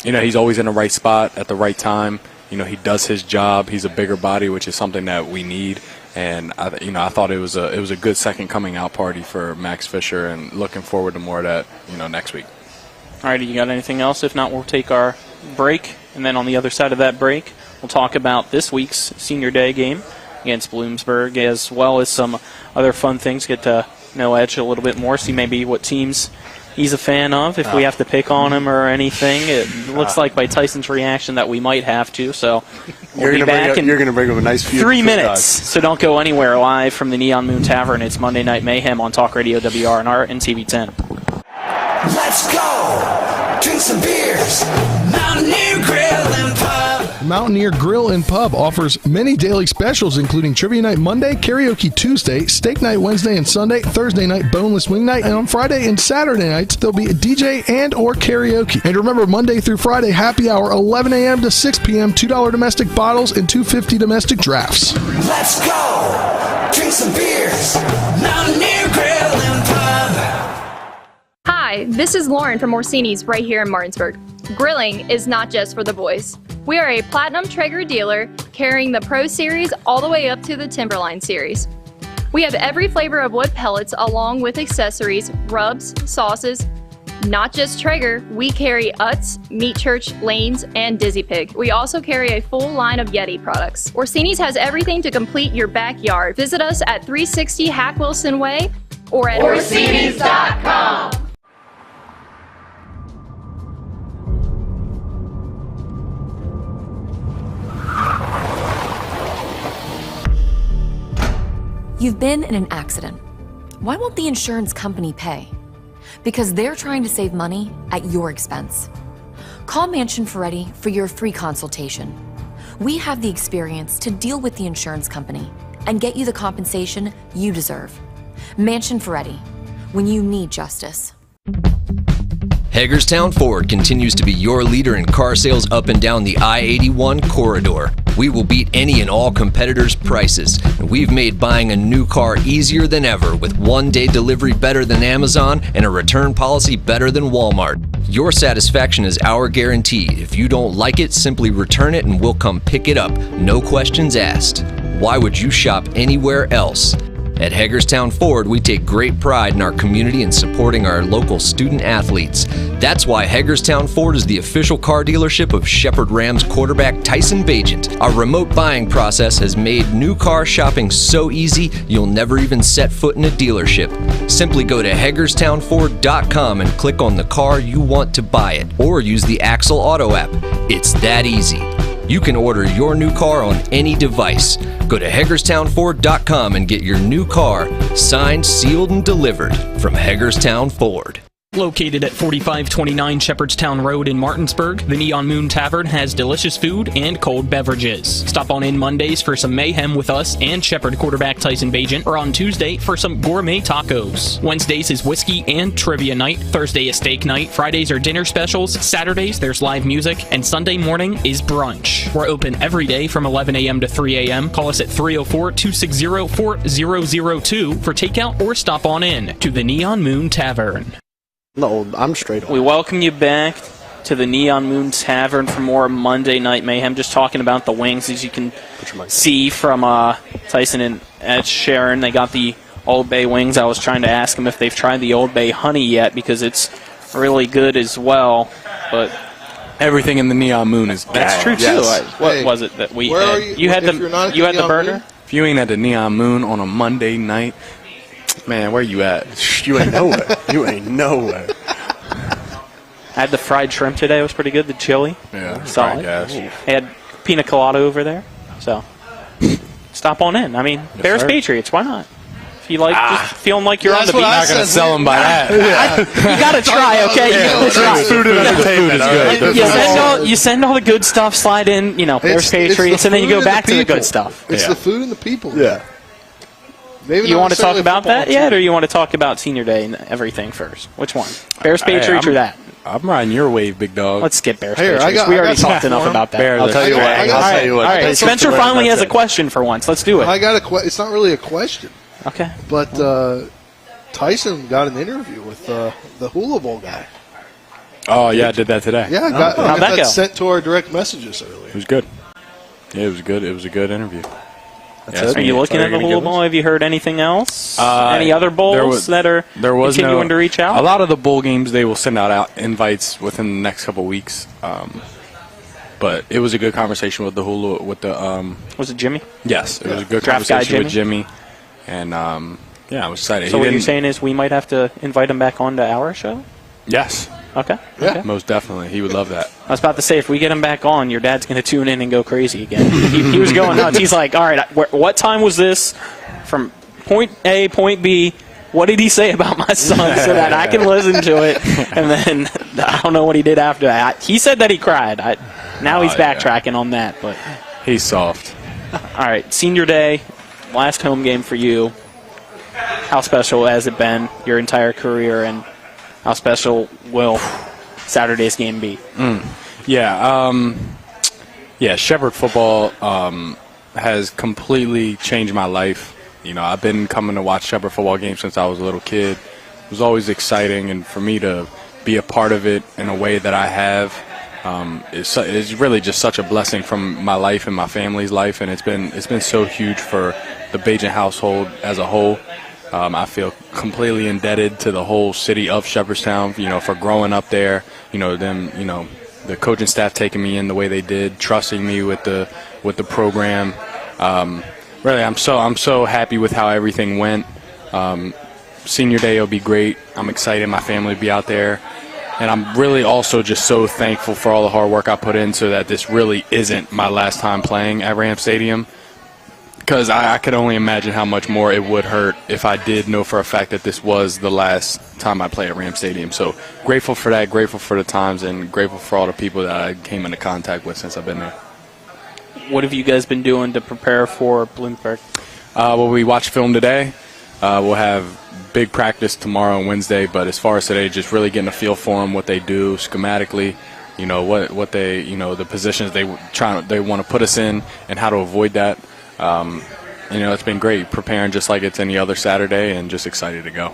He's always in the right spot at the right time. He does his job. He's a bigger body, which is something that we need. And I thought it was a good second coming out party for Max Fisher, and looking forward to more of that next week. All right, you got anything else? If not, we'll take our break, and then on the other side of that break, we'll talk about this week's Senior Day game against Bloomsburg, as well as some other fun things. Get to know Edge a little bit more, see maybe what teams he's a fan of, if we have to pick on him or anything. It looks like by Tyson's reaction that we might have to, so we'll be back in you're going to bring up a nice few 3 minutes, so don't go anywhere. Live from the Neon Moon Tavern, it's Monday Night Mayhem on Talk Radio WRNR and TV 10. Let's go! Drink some beers, Mountaineer Grill and Pub. Mountaineer Grill and Pub offers many daily specials, including Trivia Night Monday, Karaoke Tuesday, Steak Night Wednesday and Sunday, Thursday night Boneless Wing Night, and on Friday and Saturday nights, there'll be a DJ and or karaoke. And remember, Monday through Friday, happy hour, 11 a.m. to 6 p.m., $2 domestic bottles and $2.50 domestic drafts. Let's go! Drink some beers! Mountaineer Grill and Pub! Hi, this is Lauren from Orsini's right here in Martinsburg. Grilling is not just for the boys. We are a Platinum Traeger dealer carrying the Pro Series all the way up to the Timberline Series. We have every flavor of wood pellets along with accessories, rubs, sauces. Not just Traeger, we carry Utz, Meat Church, Lanes, and Dizzy Pig. We also carry a full line of Yeti products. Orsini's has everything to complete your backyard. Visit us at 360 Hack Wilson Way or at Orsinis.com. You've been in an accident. Why won't the insurance company pay? Because they're trying to save money at your expense. Call Mansion Ferretti for your free consultation. We have the experience to deal with the insurance company and get you the compensation you deserve. Mansion Ferretti, when you need justice. Hagerstown Ford continues to be your leader in car sales up and down the I-81 corridor. We will beat any and all competitors' prices, and we've made buying a new car easier than ever with one-day delivery better than Amazon and a return policy better than Walmart. Your satisfaction is our guarantee. If you don't like it, simply return it and we'll come pick it up. No questions asked. Why would you shop anywhere else? At Hagerstown Ford, we take great pride in our community and supporting our local student athletes. That's why Hagerstown Ford is the official car dealership of Shepherd Rams quarterback Tyson Bagent. Our remote buying process has made new car shopping so easy, you'll never even set foot in a dealership. Simply go to HagerstownFord.com and click on the car you want to buy it, or use the Axle Auto app. It's that easy. You can order your new car on any device. Go to HagerstownFord.com and get your new car signed, sealed, and delivered from Hagerstown Ford. Located at 4529 Shepherdstown Road in Martinsburg, the Neon Moon Tavern has delicious food and cold beverages. Stop on in Mondays for some mayhem with us and Shepherd quarterback Tyson Bagent, or on Tuesday for some gourmet tacos. Wednesdays is whiskey and trivia night. Thursday is steak night. Fridays are dinner specials. Saturdays there's live music. And Sunday morning is brunch. We're open every day from 11 a.m. to 3 a.m. Call us at 304-260-4002 for takeout or stop on in to the Neon Moon Tavern. No, I'm straight on. We welcome you back to the Neon Moon Tavern for more Monday Night Mayhem. Just talking about the wings, as you can see from Tyson and Ed Sharon. They got the Old Bay wings. I was trying to ask them if they've tried the Old Bay honey yet, because it's really good as well. But everything in the Neon Moon is bad. That's true too. Yes. What was it that we had? You had the burger. If you ain't at the Neon Moon on a Monday night, man, where you at? You ain't nowhere. You ain't nowhere. I had the fried shrimp today. It was pretty good. The chili. Yeah. Solid. They had pina colada over there. So stop on in. I mean, Yes, Bears sir. Patriots. Why not? If you like just feeling like you're on the beach. I'm not going to sell them by that. You got to try, okay? You got to try. Food and entertainment is good. You send all the good stuff, slide in, Bears Patriots, and then you go back to the good stuff. It's the food and the people. Yeah. Maybe You not want to talk necessarily about football that yet, team. or you want to talk about Senior Day and everything first? Which one? Bears Patriots or that? I'm riding your wave, big dog. Let's skip Bears Here, Patriots. We already talked enough about that. Bears. I'll tell you what. I'll tell you what. All right. Spencer finally has a question for once. Let's do it. I got a it's not really a question. Okay. But Tyson got an interview with the Hula Bowl guy. Oh, yeah, I did that today. Yeah, I got that sent to our direct messages earlier. It was good. Yeah, it was good. It was a good interview. Are you looking at the Hula Bowl? Have you heard anything else? Any other bowls that are continuing to reach out? A lot of the bowl games, they will send out invites within the next couple of weeks. But it was a good conversation with the Hula. Was it Jimmy? Yes, it was a good Draft guy conversation with Jimmy. And, I was excited. So what you're saying is we might have to invite him back onto our show? Yes. Okay. Yeah, most definitely. He would love that. I was about to say, if we get him back on, your dad's going to tune in and go crazy again. He was going nuts. He's like, all right, what time was this from point A, point B? What did he say about my son so that I can listen to it? And then I don't know what he did after that. He said that he cried. Now he's backtracking on that, but he's soft. All right, senior day, last home game for you. How special has it been your entire career, and how special will Saturday's game be? Shepherd football has completely changed my life. You know, I've been coming to watch Shepherd football games since I was a little kid. It was always exciting, and for me to be a part of it in a way that I have, it's really just such a blessing from my life and my family's life, and it's been so huge for the Bagent household as a whole. I feel completely indebted to the whole city of Shepherdstown, you know, for growing up there. You know, them, you know, the coaching staff taking me in the way they did, trusting me with the program. Really, I'm so happy with how everything went. Senior day will be great. I'm excited my family will be out there. And I'm really also just so thankful for all the hard work I put in so that this really isn't my last time playing at Ram Stadium. Because I could only imagine how much more it would hurt if I did know for a fact that this was the last time I played at Ram Stadium. So grateful for that, grateful for the times, and grateful for all the people that I came into contact with since I've been there. What have you guys been doing to prepare for Bloomsburg? Well, we watched film today. We'll have big practice tomorrow and Wednesday, but as far as today, just really getting a feel for them, what they do schematically, you know, what they, you know, the positions they want to put us in, and how to avoid that. You know, it's been great preparing just like it's any other Saturday, and just excited to go.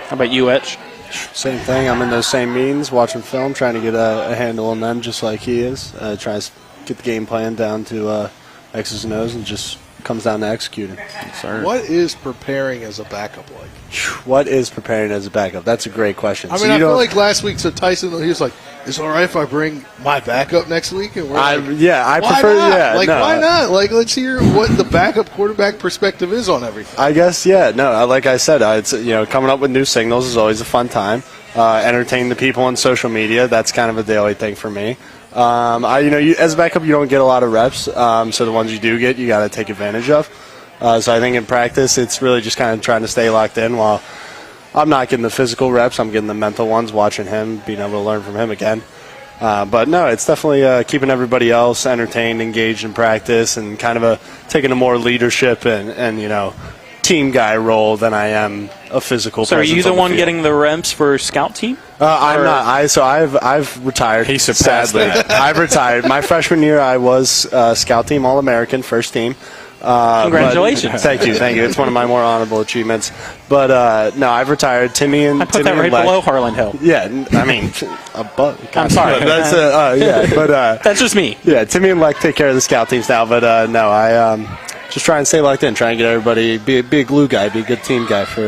How about you, Etch? Same thing. I'm in those same meetings, watching film, trying to get a handle on them just like he is. Trying to get the game plan down to X's and O's, and just comes down to executing. Yes, sir. What is preparing as a backup like? What is preparing as a backup? That's a great question. I mean, I feel like last week, so Tyson, he was like, is it all right if I bring my backup next week? And we're I why prefer, not? Why not? Like, let's hear what the backup quarterback perspective is on everything. I guess, like I said, it's, you know, coming up with new signals is always a fun time. Entertain the people on social media, that's kind of a daily thing for me. As a backup, you don't get a lot of reps, so the ones you do get, you got to take advantage of. So I think in practice, it's really just kind of trying to stay locked in. While I'm not getting the physical reps, I'm getting the mental ones, watching him, being able to learn from him again. But no, it's definitely keeping everybody else entertained, engaged in practice, and kind of taking a more leadership and you know, team guy role than I am a physical. So are you the one getting the reps for scout team? I'm not. I've retired. He surpassed that. I've retired. My freshman year, I was scout team All-American, first team. Congratulations. Thank you. It's one of my more honorable achievements. But no, I've retired. Timmy and I put that right below Harlan Hill. Yeah, I mean, above. I'm sorry. That's but that's just me. Yeah, Timmy and Leck take care of the scout teams now. But no, I just try and stay locked in, try and get everybody, be a glue guy, be a good team guy for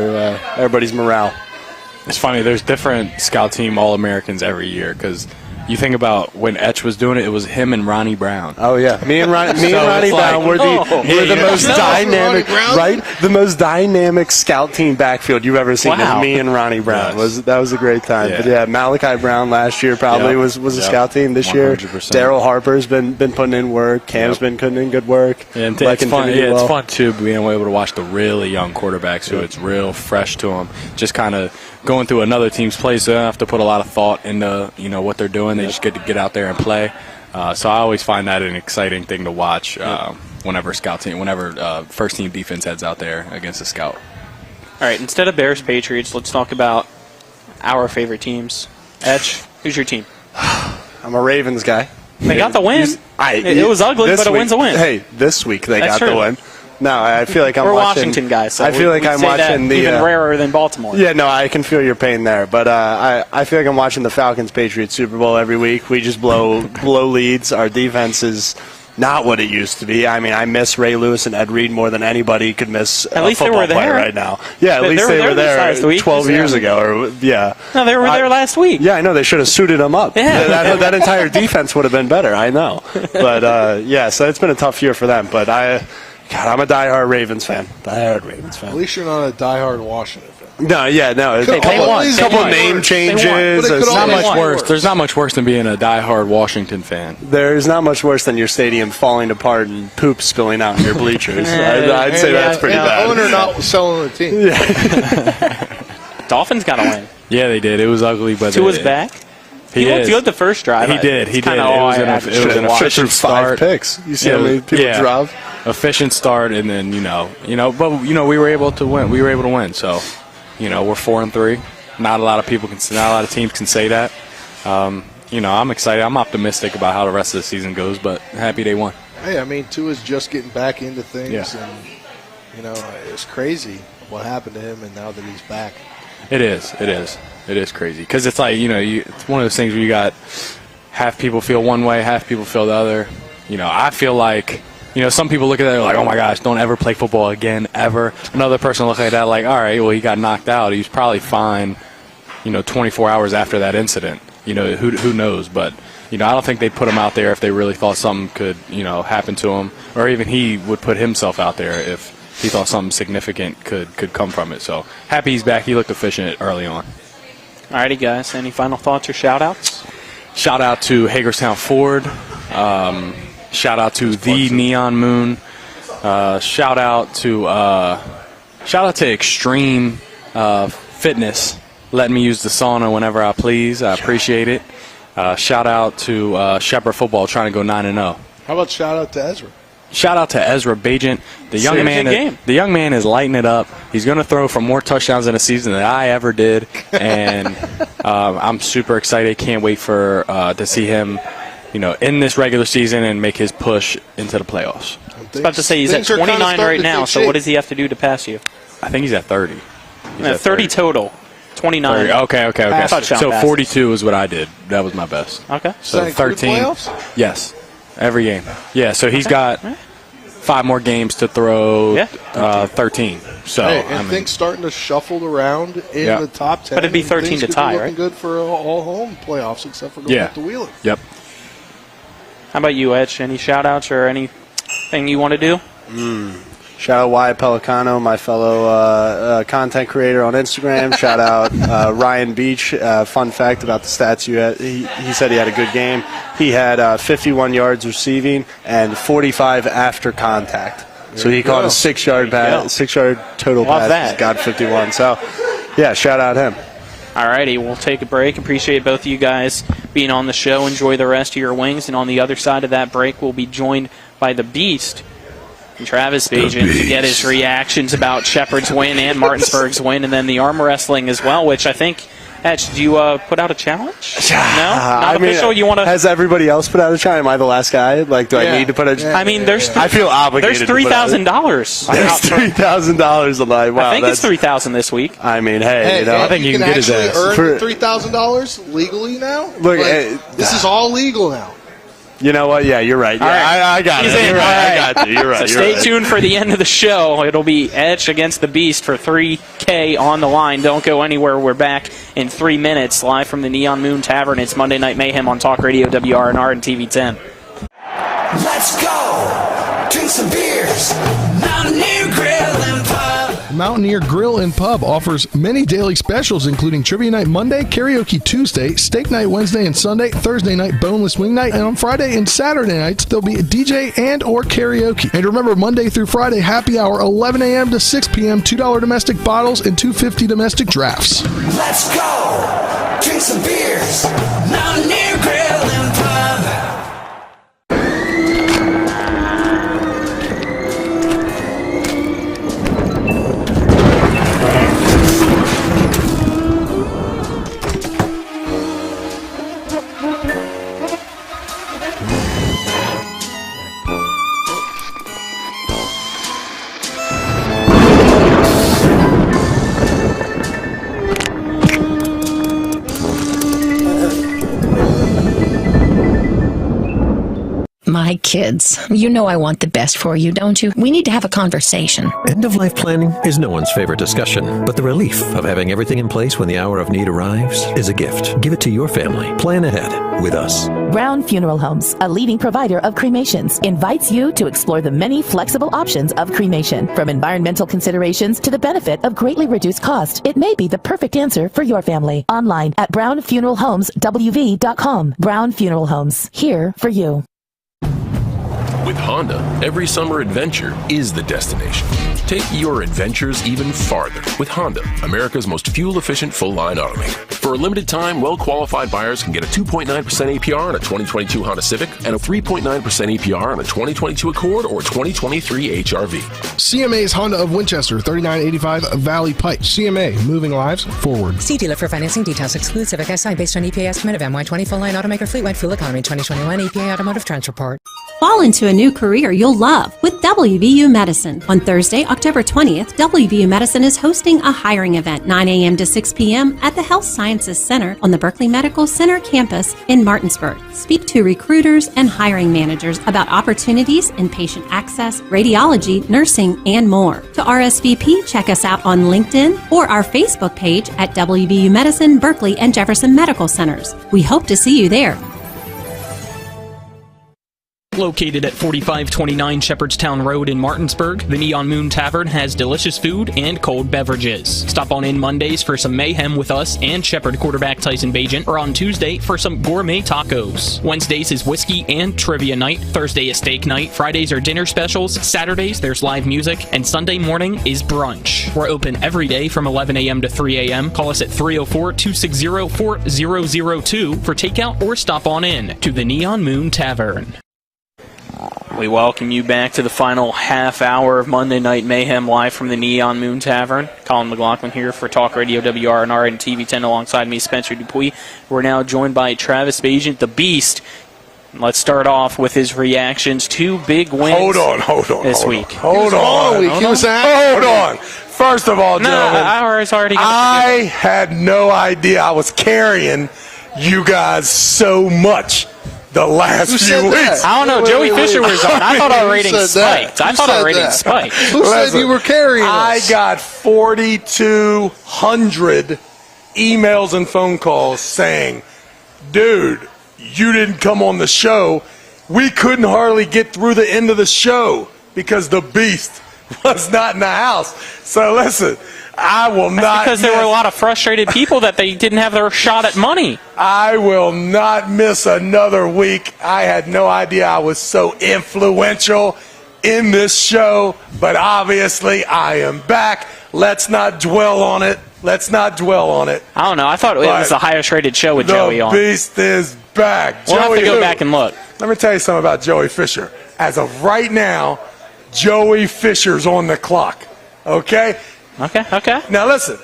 everybody's morale. It's funny, there's different scout team All-Americans every year, because you think about when Etch was doing it, it was him and Ronnie Brown. Oh, yeah. Me and Ronnie Brown were the most dynamic, right? The most dynamic scout team backfield you've ever seen. Wow. Me and Ronnie Brown. Yes. That was a great time. Yeah. But yeah, Malachi Brown last year probably was a scout team. This 100%. Year, Daryl Harper's been putting in work. Cam's been putting in good work. And it's fun. Yeah, it's fun too being able to watch the really young quarterbacks who it's real fresh to them. Just kind of going through another team's play, so they don't have to put a lot of thought into what they're doing. They just get to get out there and play. So I always find that an exciting thing to watch whenever first team defense heads out there against a scout. All right, instead of Bears Patriots, let's talk about our favorite teams. Etch, who's your team? I'm a Ravens guy. They got the win. It was ugly, but a win's a win. Hey, this week they That's got the win. No, I feel like I'm We're watching. Washington guys, so I feel like I'm watching the even rarer than Baltimore. Yeah, no, I can feel your pain there, but I feel like I'm watching the Falcons-Patriots Super Bowl every week. We just blow leads. Our defense is not what it used to be. I mean, I miss Ray Lewis and Ed Reed more than anybody could miss at least football they were player there right now. Yeah, at least they were there 12 years ago. Or yeah. No, they were there last week. Yeah, I know. They should have suited them up. Yeah. that entire defense would have been better. I know. But yeah, so it's been a tough year for them. But I'm a diehard Ravens fan. At least you're not a diehard Washington fan. No, a couple name changes. There's not much worse. There's not much worse than being a diehard Washington fan. There's not much worse than your stadium falling apart and poop spilling out in your bleachers. I'd say that's pretty bad. The owner not selling the team. Yeah. Dolphins got a win. Yeah, they did. It was ugly, but Tua's back. He looked good the first drive. He did. It was an efficient start. 5 picks. You see how many people drop? Efficient start, and then but we were able to win. We were able to win. So, we're 4-3. Not a lot of teams can say that. I'm excited. I'm optimistic about how the rest of the season goes, but happy they won. Hey, I mean, Tua's just getting back into things, and it's crazy what happened to him, and now that he's back. It is crazy because it's like it's one of those things where you got half people feel one way, half people feel the other. I feel like some people look at that like, oh my gosh, don't ever play football again ever. Another person look at that like, all right, well, he got knocked out. He was probably fine 24 hours after that incident. Who knows? But I don't think they'd put him out there if they really thought something could happen to him, or even he would put himself out there if he thought something significant could come from it. So happy he's back. He looked efficient early on. Alrighty, guys. Any final thoughts or shout-outs? Shout out to Hagerstown Ford. Shout out to the Neon Moon. Shout out to Extreme Fitness. Letting me use the sauna whenever I please. I appreciate it. Shout out to Shepherd Football trying to go 9-0. How about shout out to Ezra? Shout out to Ezra Bagent. The young man is lighting it up. He's going to throw for more touchdowns in a season than I ever did, and I'm super excited. Can't wait to see him, in this regular season and make his push into the playoffs. I was about to say he's at 29 right now. So what does he have to do to pass you? I think he's at 30. He's at 30 total. 29. 30. Okay. So 42 is what I did. That was my best. Okay. So 13. Yes. Every game. Yeah, so he's got 5 more games to throw. 13. So things starting to shuffle around in the top 10. But it'd be 13 to tie, right? Looking good for all home playoffs except for going up to Wheeling. Yep. How about you, Edge? Any shout-outs or anything you want to do? Shout out Wyatt Pelicano, my fellow content creator on Instagram. Shout out Ryan Beach. Fun fact about the stats you had. He said he had a good game. He had 51 yards receiving and 45 after contact. So he caught a 6-yard pass, 6-yard total pass. He's got 51. So, shout out him. Alrighty, we'll take a break. Appreciate both of you guys being on the show. Enjoy the rest of your wings. And on the other side of that break, we'll be joined by the Beast, Travis Bagent, to get his reactions about Shepherd's win and Martinsburg's win, and then the arm wrestling as well, which I think, Etch, do you put out a challenge? No? Not official? You want to? Has everybody else put out a challenge? Am I the last guy? Like, do I need to put a? I mean, I feel obligated. There's $3,000. There's $3,000 alive. Wow, I think it's $3,000 this week. I mean, hey, I think you can get his ass. Earn $3,000 legally now. Look, this is all legal now. You know what? Yeah, you're right. Yeah, right. I got it. You're right. I got you. You're right. So stay tuned for the end of the show. It'll be Edge against the Beast for $3K on the line. Don't go anywhere. We're back in 3 minutes, live from the Neon Moon Tavern. It's Monday Night Mayhem on Talk Radio WRNR and TV 10. Let's go! Drink some beers. Mountaineer Grill and Pub. Mountaineer Grill and Pub offers many daily specials, including Trivia Night Monday, Karaoke Tuesday, Steak Night Wednesday and Sunday, Thursday night Boneless Wing Night, and on Friday and Saturday nights, there'll be a DJ and or karaoke. And remember, Monday through Friday, happy hour, 11 a.m. to 6 p.m., $2 domestic bottles and $2.50 domestic drafts. Let's go! Drink some beers. Mountaineer Grill and Pub. My kids, you know I want the best for you, don't you? We need to have a conversation. End-of-life planning is no one's favorite discussion, but the relief of having everything in place when the hour of need arrives is a gift. Give it to your family. Plan ahead with us. Brown Funeral Homes, a leading provider of cremations, invites you to explore the many flexible options of cremation. From environmental considerations to the benefit of greatly reduced cost, it may be the perfect answer for your family. Online at brownfuneralhomeswv.com. Brown Funeral Homes, here for you. With Honda, every summer adventure is the destination. Take your adventures even farther with Honda, America's most fuel-efficient full-line automaker. For a limited time, well-qualified buyers can get a 2.9% APR on a 2022 Honda Civic and a 3.9% APR on a 2022 Accord or 2023 HRV. CMA's Honda of Winchester, 3985 Valley Pike. CMA, moving lives forward. See dealer for financing details. Exclude Civic SI based on EPA estimate of MY20 full line automaker fleet-wide fuel economy 2021 EPA Automotive Trends Report. Fall into a new career you'll love with WVU Medicine. On Thursday, October 20th, WVU Medicine is hosting a hiring event, 9 a.m. to 6 p.m. at the Health Sciences Center on the Berkeley Medical Center campus in Martinsburg. Speak to recruiters and hiring managers about opportunities in patient access, radiology, nursing, and more. To RSVP, check us out on LinkedIn or our Facebook page at WVU Medicine, Berkeley, and Jefferson Medical Centers. We hope to see you there. Located at 4529 Shepherdstown Road in Martinsburg, the Neon Moon Tavern has delicious food and cold beverages. Stop on in Mondays for some mayhem with us and Shepherd quarterback Tyson Bagent, or on Tuesday for some gourmet tacos. Wednesdays is whiskey and trivia night, Thursday is steak night, Fridays are dinner specials, Saturdays there's live music, and Sunday morning is brunch. We're open every day from 11 a.m. to 3 a.m. Call us at 304-260-4002 for takeout or stop on in to the Neon Moon Tavern. We welcome you back to the final half hour of Monday Night Mayhem live from the Neon Moon Tavern. Colin McLaughlin here for Talk Radio WRNR and TV10 alongside me, Spencer Dupuis. We're now joined by Travis Bagent, the Beast. Let's start off with his reactions. 2 big wins this week. Hold on. First of all, gentlemen, I had no idea I was carrying you guys so much the last few weeks. I don't know. Joey Fisher was on. I thought our rating spiked. Who said you were carrying us? I got 4,200 emails and phone calls saying, dude, you didn't come on the show. We couldn't hardly get through the end of the show because the Beast was not in the house. So listen, I will not because there were a lot of frustrated people that they didn't have their shot at money. I will not miss another week. I had no idea I was so influential in this show, but obviously I am back. Let's not dwell on it. I don't know. I thought it was the highest rated show with Joey on. The Beast is back. We'll have to go back and look. Let me tell you something about Joey Fisher. As of right now, Joey Fisher's on the clock. Okay? Okay. Now listen,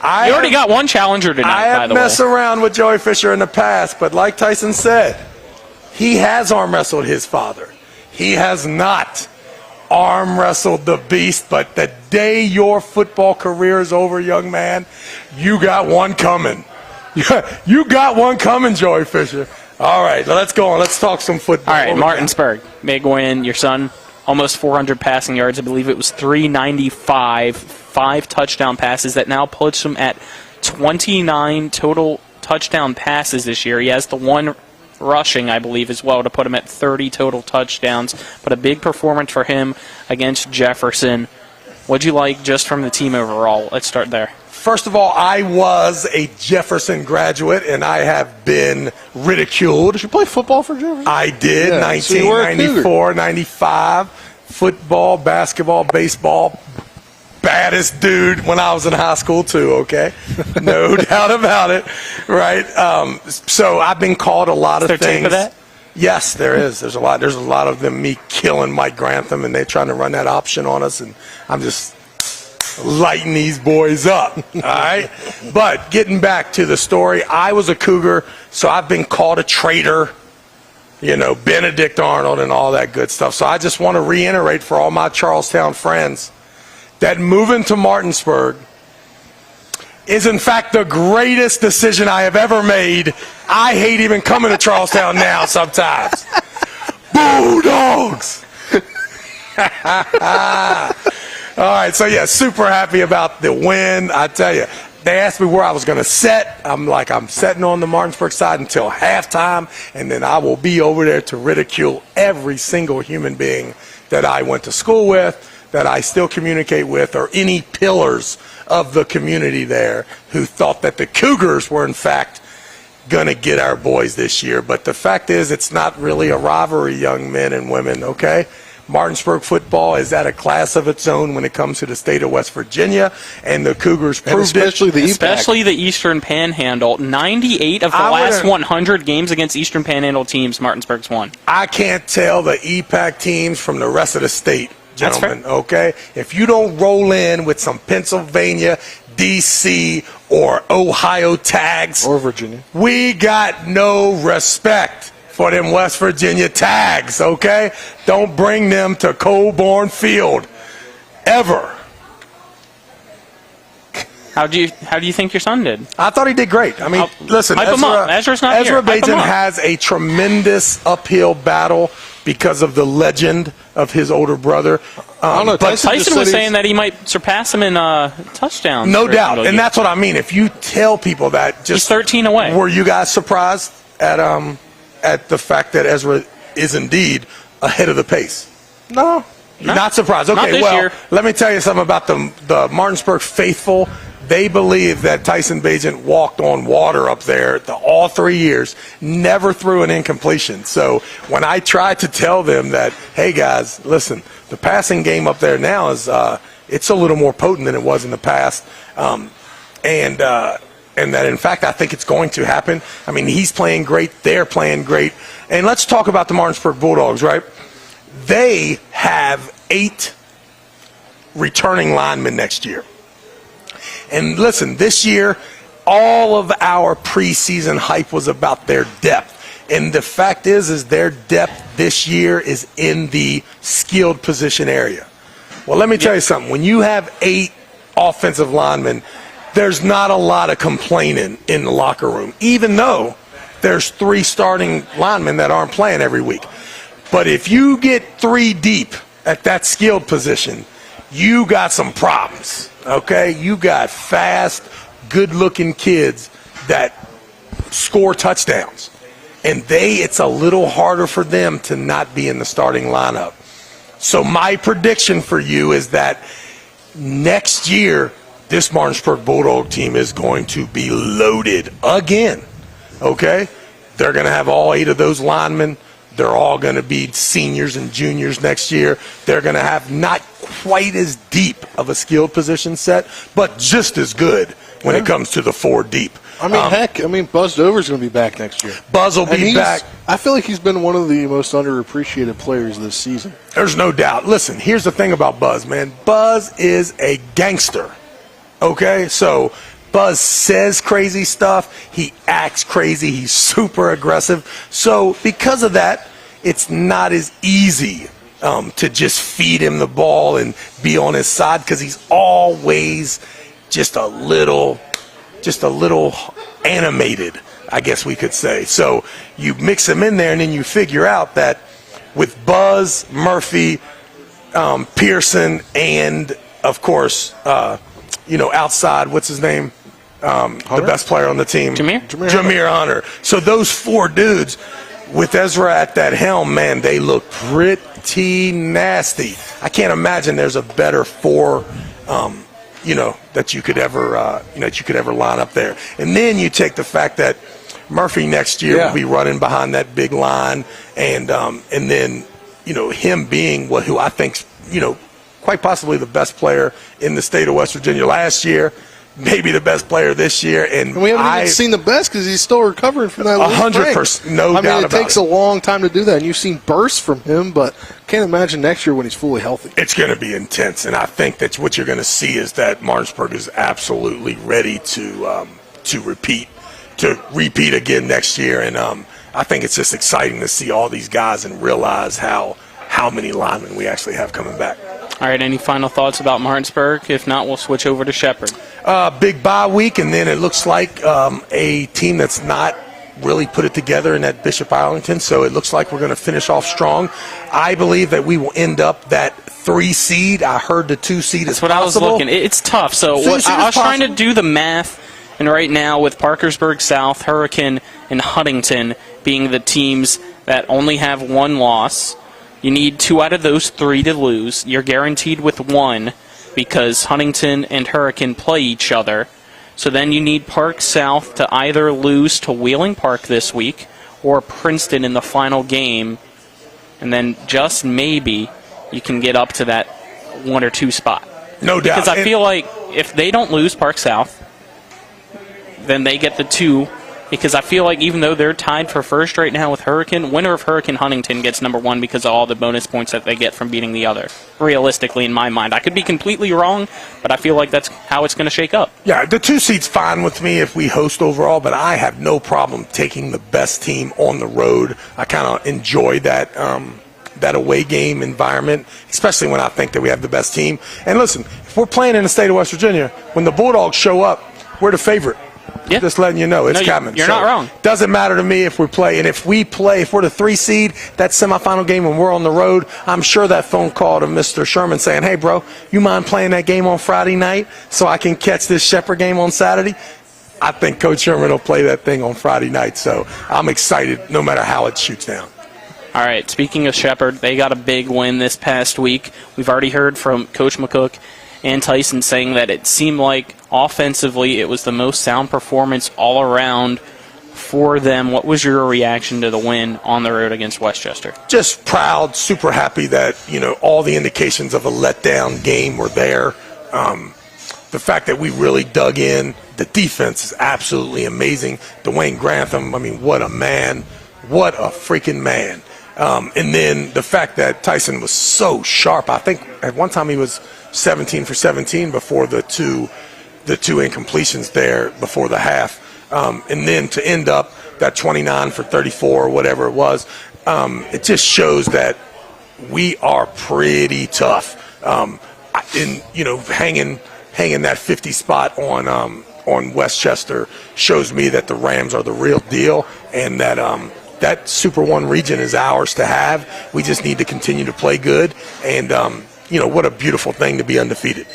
you already got one challenger tonight, I have messed around with Joey Fisher in the past, but like Tyson said, he has arm wrestled his father. He has not arm wrestled the Beast, but the day your football career is over, young man, you got one coming. You got one coming, Joey Fisher. All right, let's go on. Let's talk some football. All right, Martinsburg, big win. Your son, almost 400 passing yards. I believe it was 395, 5 touchdown passes. That now puts him at 29 total touchdown passes this year. He has the one rushing, I believe, as well, to put him at 30 total touchdowns. But a big performance for him against Jefferson. What'd you like just from the team overall? Let's start there. First of all, I was a Jefferson graduate, and I have been ridiculed. Did you play football for Jefferson? I did, 1994, 95. Football, basketball, baseball. Baddest dude when I was in high school, too, okay? No doubt about it, right? So I've been called a lot of things. Is there tape of that? Yes, there is. There's a lot of them, me killing Mike Grantham, and they're trying to run that option on us, and I'm just lighting these boys up, all right? But getting back to the story, I was a Cougar, so I've been called a traitor, Benedict Arnold and all that good stuff. So I just want to reiterate for all my Charlestown friends that moving to Martinsburg is, in fact, the greatest decision I have ever made. I hate even coming to Charlestown now sometimes. Bulldogs! All right, so yeah, super happy about the win. I tell you, they asked me where I was going to set. I'm like, I'm setting on the Martinsburg side until halftime, and then I will be over there to ridicule every single human being that I went to school with, that I still communicate with, or any pillars of the community there who thought that the Cougars were, in fact, going to get our boys this year. But the fact is, it's not really a rivalry, young men and women, okay? Martinsburg football is at a class of its own when it comes to the state of West Virginia, and the Cougars proved especially it. Especially the Eastern Panhandle. 98 of the last 100 games against Eastern Panhandle teams, Martinsburg's won. I can't tell the EPAC teams from the rest of the state, gentlemen, okay? If you don't roll in with some Pennsylvania, D.C., or Ohio tags, or Virginia, we got no respect for them West Virginia tags, okay? Don't bring them to Colborne Field, ever. How do you think your son did? I thought he did great. I mean, listen, Ezra's not here. Ezra Bagent has a tremendous uphill battle because of the legend of his older brother. I don't know. But Tyson was saying that he might surpass him in touchdowns. No doubt, and that's what I mean. If you tell people that, he's 13 away. Were you guys surprised at the fact that Ezra is indeed ahead of the pace? No. You're not surprised. Okay, not this year. Let me tell you something about the Martinsburg faithful. They believe that Tyson Bagent walked on water up there all 3 years, never threw an incompletion. So when I tried to tell them that, hey, guys, listen, the passing game up there now is it's a little more potent than it was in the past. And that, in fact, I think it's going to happen. I mean, he's playing great. They're playing great. And let's talk about the Martinsburg Bulldogs, right? They have 8 returning linemen next year. And listen, this year, all of our preseason hype was about their depth. And the fact is their depth this year is in the skilled position area. Well, let me tell you something. When you have 8 offensive linemen, there's not a lot of complaining in the locker room, even though there's 3 starting linemen that aren't playing every week. But if you get 3 deep at that skilled position, you got some problems, okay? You got fast, good-looking kids that score touchdowns. And it's a little harder for them to not be in the starting lineup. So my prediction for you is that next year, this Martinsburg Bulldog team is going to be loaded again, okay? They're going to have all 8 of those linemen. They're all going to be seniors and juniors next year. They're going to have not quite as deep of a skilled position set, but just as good when it comes to the 4 deep. I mean, Buzz Dover's going to be back next year. Buzz will be back. I feel like he's been one of the most underappreciated players this season. There's no doubt. Listen, here's the thing about Buzz, man. Buzz is a gangster, okay? So Buzz says crazy stuff. He acts crazy. He's super aggressive. So because of that, it's not as easy to just feed him the ball and be on his side because he's always just a little animated, I guess we could say. So you mix him in there and then you figure out that with Buzz, Murphy, Pearson, and, of course, outside, what's his name? The best player on the team. Jameer Hunter. So those 4 dudes, with Ezra at that helm, man, they look pretty nasty. I can't imagine there's a better 4, that you could ever line up there. And then you take the fact that Murphy next year will be running behind that big line, and then him being who I think quite possibly the best player in the state of West Virginia last year. Maybe the best player this year, and we haven't even seen the best because he's still recovering from that. 100%, no doubt about it. I mean, it takes a long time to do that, and you've seen bursts from him, but can't imagine next year when he's fully healthy. It's going to be intense, and I think that what you're going to see is that Martinsburg is absolutely ready to repeat again next year, and I think it's just exciting to see all these guys and realize how many linemen we actually have coming back. All right, any final thoughts about Martinsburg? If not, we'll switch over to Shepherd. Big bye week, and then it looks like a team that's not really put it together in that Bishop Arlington, so it looks like we're going to finish off strong. I believe that we will end up that 3 seed. I heard the 2 seed is possible. That's what I was looking. It's tough. So I was trying to do the math, and right now with Parkersburg South, Hurricane, and Huntington being the teams that only have 1 loss, you need 2 out of those 3 to lose. You're guaranteed with 1 because Huntington and Hurricane play each other. So then you need Park South to either lose to Wheeling Park this week or Princeton in the final game. And then just maybe you can get up to that 1 or 2 spot. No doubt. Because I feel like if they don't lose Park South, then they get the 2. Because I feel like even though they're tied for first right now with Hurricane, winner of Hurricane Huntington gets number 1 because of all the bonus points that they get from beating the other. Realistically, in my mind. I could be completely wrong, but I feel like that's how it's going to shake up. Yeah, the 2 seed's fine with me if we host overall, but I have no problem taking the best team on the road. I kind of enjoy that that away game environment, especially when I think that we have the best team. And listen, if we're playing in the state of West Virginia, when the Bulldogs show up, we're the favorite. Yeah. Just letting you know, it's coming. You're not wrong. Doesn't matter to me if we play. And if we're the 3 seed, that semifinal game when we're on the road, I'm sure that phone call to Mr. Sherman saying, hey, bro, you mind playing that game on Friday night so I can catch this Shepherd game on Saturday? I think Coach Sherman will play that thing on Friday night. So I'm excited no matter how it shoots down. All right, speaking of Shepherd, they got a big win this past week. We've already heard from Coach McCook and Tyson saying that it seemed like offensively it was the most sound performance all around for them. What was your reaction to the win on the road against Westchester? Just proud, super happy that, all the indications of a letdown game were there. The fact that we really dug in. The defense is absolutely amazing. Dwayne Grantham, what a man. What a freaking man. And then the fact that Tyson was so sharp. I think at one time he was 17 for 17 before the two incompletions there before the half. And then to end up that 29 for 34 or whatever it was, it just shows that we are pretty tough. Hanging that 50 spot on Westchester shows me that the Rams are the real deal, and that that Super 1 region is ours to have. We just need to continue to play good, and what a beautiful thing to be undefeated.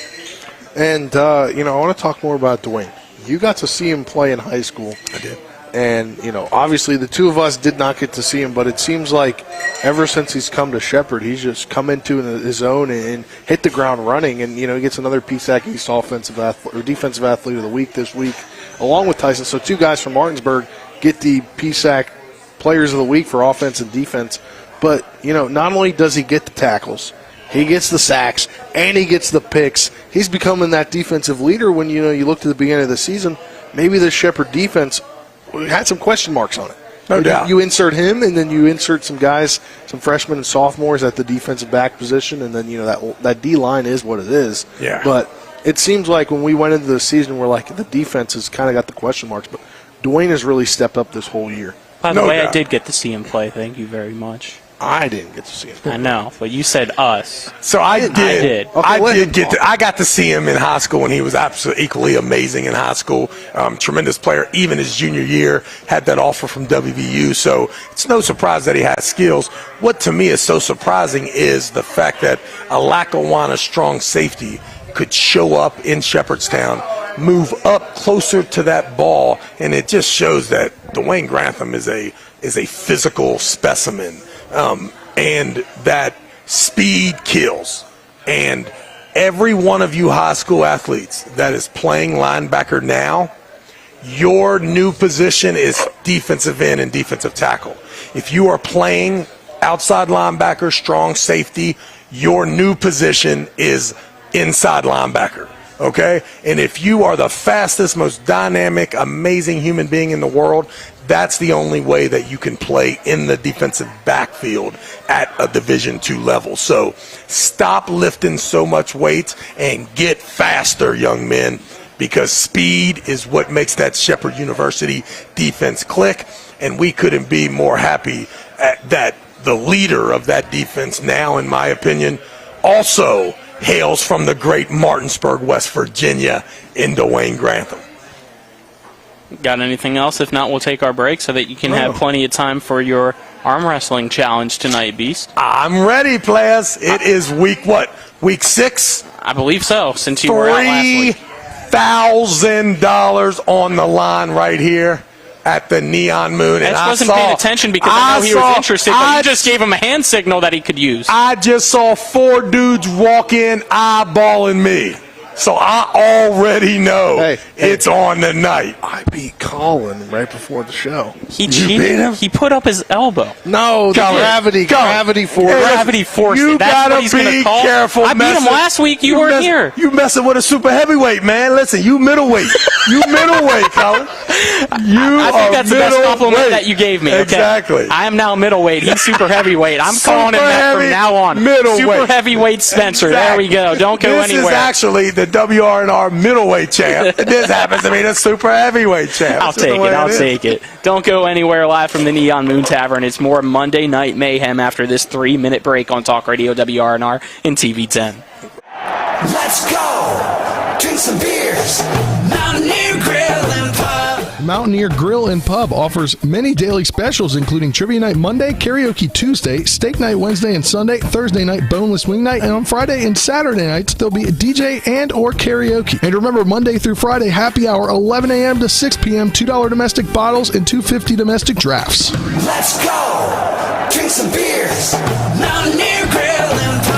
And I want to talk more about Dwayne. You got to see him play in high school. I did. And, obviously the 2 of us did not get to see him, but it seems like ever since he's come to Shepherd, he's just come into his own and hit the ground running. And, he gets another PSAC East Defensive Athlete of the Week this week, along with Tyson. So 2 guys from Martinsburg get the PSAC Players of the Week for offense and defense. But, not only does he get the tackles, he gets the sacks, and he gets the picks. He's becoming that defensive leader when, you look to the beginning of the season. Maybe the Shepherd defense had some question marks on it. No doubt. You insert him, and then you insert some guys, some freshmen and sophomores at the defensive back position, and then, that D-line is what it is. Yeah. But it seems like when we went into the season, we're like, the defense has kind of got the question marks. But Dwayne has really stepped up this whole year. By the way, I did get to see him play. Thank you very much. I didn't get to see him. I know, but you said us. So I did. Okay, I got to see him in high school, and he was absolutely equally amazing in high school. Tremendous player. Even his junior year, had that offer from WVU. So it's no surprise that he has skills. What to me is so surprising is the fact that a Lackawanna strong safety could show up in Shepherdstown, move up closer to that ball, and it just shows that Dwayne Grantham is a physical specimen. And that speed kills. And every one of you high school athletes that is playing linebacker now, your new position is defensive end and defensive tackle. If you are playing outside linebacker, strong safety, your new position is inside linebacker. Okay? And if you are the fastest, most dynamic, amazing human being in the world, that's the only way that you can play in the defensive backfield at a Division II level. So stop lifting so much weight and get faster, young men, because speed is what makes that Shepherd University defense click, and we couldn't be more happy that the leader of that defense now, in my opinion, also hails from the great Martinsburg, West Virginia, in Dwayne Grantham. Got anything else? If not, we'll take our break so that you can have plenty of time for your arm wrestling challenge tonight, Beast. I'm ready, players. It is week 6? I believe so, since you were out last week. $3,000 on the line right here at the Neon Moon. And I wasn't paying attention because I know he was interested, but you just gave him a hand signal that he could use. I just saw 4 dudes walk in eyeballing me. So I already know it's on tonight. I beat Colin right before the show. He cheated. He put up his elbow. No, gravity force. Gravity force. You That's gotta what he's going to be call. careful. I beat him last week. You weren't here. You messing with a super heavyweight, man. Listen, you middleweight. You middleweight, Colin. I think that's the best compliment that you gave me. Okay? Exactly. I am now middleweight. He's super heavyweight. I'm calling him that from now on. Middleweight. Super heavyweight Spencer. Exactly. There we go. Don't go anywhere. This is actually the WRNR middleweight champ. This happens to be the super heavyweight champ. I'll take it. Don't go anywhere. Live from the Neon Moon Tavern. It's more Monday Night Mayhem after this 3-minute break on Talk Radio WRNR and TV 10. Let's go! Drink some beers! Mountaineer Grill and Pub! Mountaineer Grill and Pub offers many daily specials, including Trivia Night Monday, Karaoke Tuesday, Steak Night Wednesday and Sunday, Thursday night Boneless Wing Night, and on Friday and Saturday nights, there'll be a DJ and or karaoke. And remember, Monday through Friday, happy hour, 11 a.m. to 6 p.m., $2 domestic bottles and $2.50 domestic drafts. Let's go! Drink some beers! Mountaineer Grill and Pub!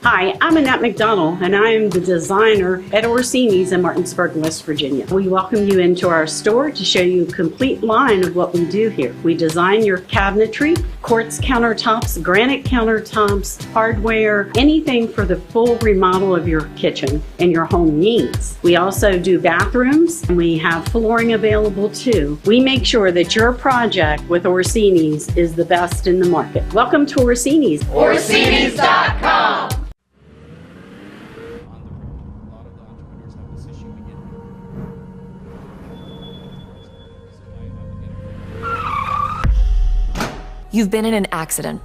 Hi, I'm Annette McDonald, and I am the designer at Orsini's in Martinsburg, West Virginia. We welcome you into our store to show you a complete line of what we do here. We design your cabinetry, quartz countertops, granite countertops, hardware, anything for the full remodel of your kitchen and your home needs. We also do bathrooms, and we have flooring available too. We make sure that your project with Orsini's is the best in the market. Welcome to Orsini's. Orsini's.com. You've been in an accident.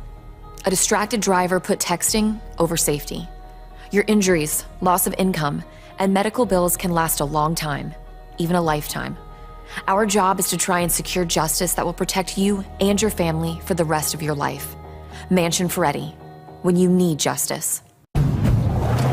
A distracted driver put texting over safety. Your injuries, loss of income, and medical bills can last a long time, even a lifetime. Our job is to try and secure justice that will protect you and your family for the rest of your life. Mansion Ferretti, when you need justice.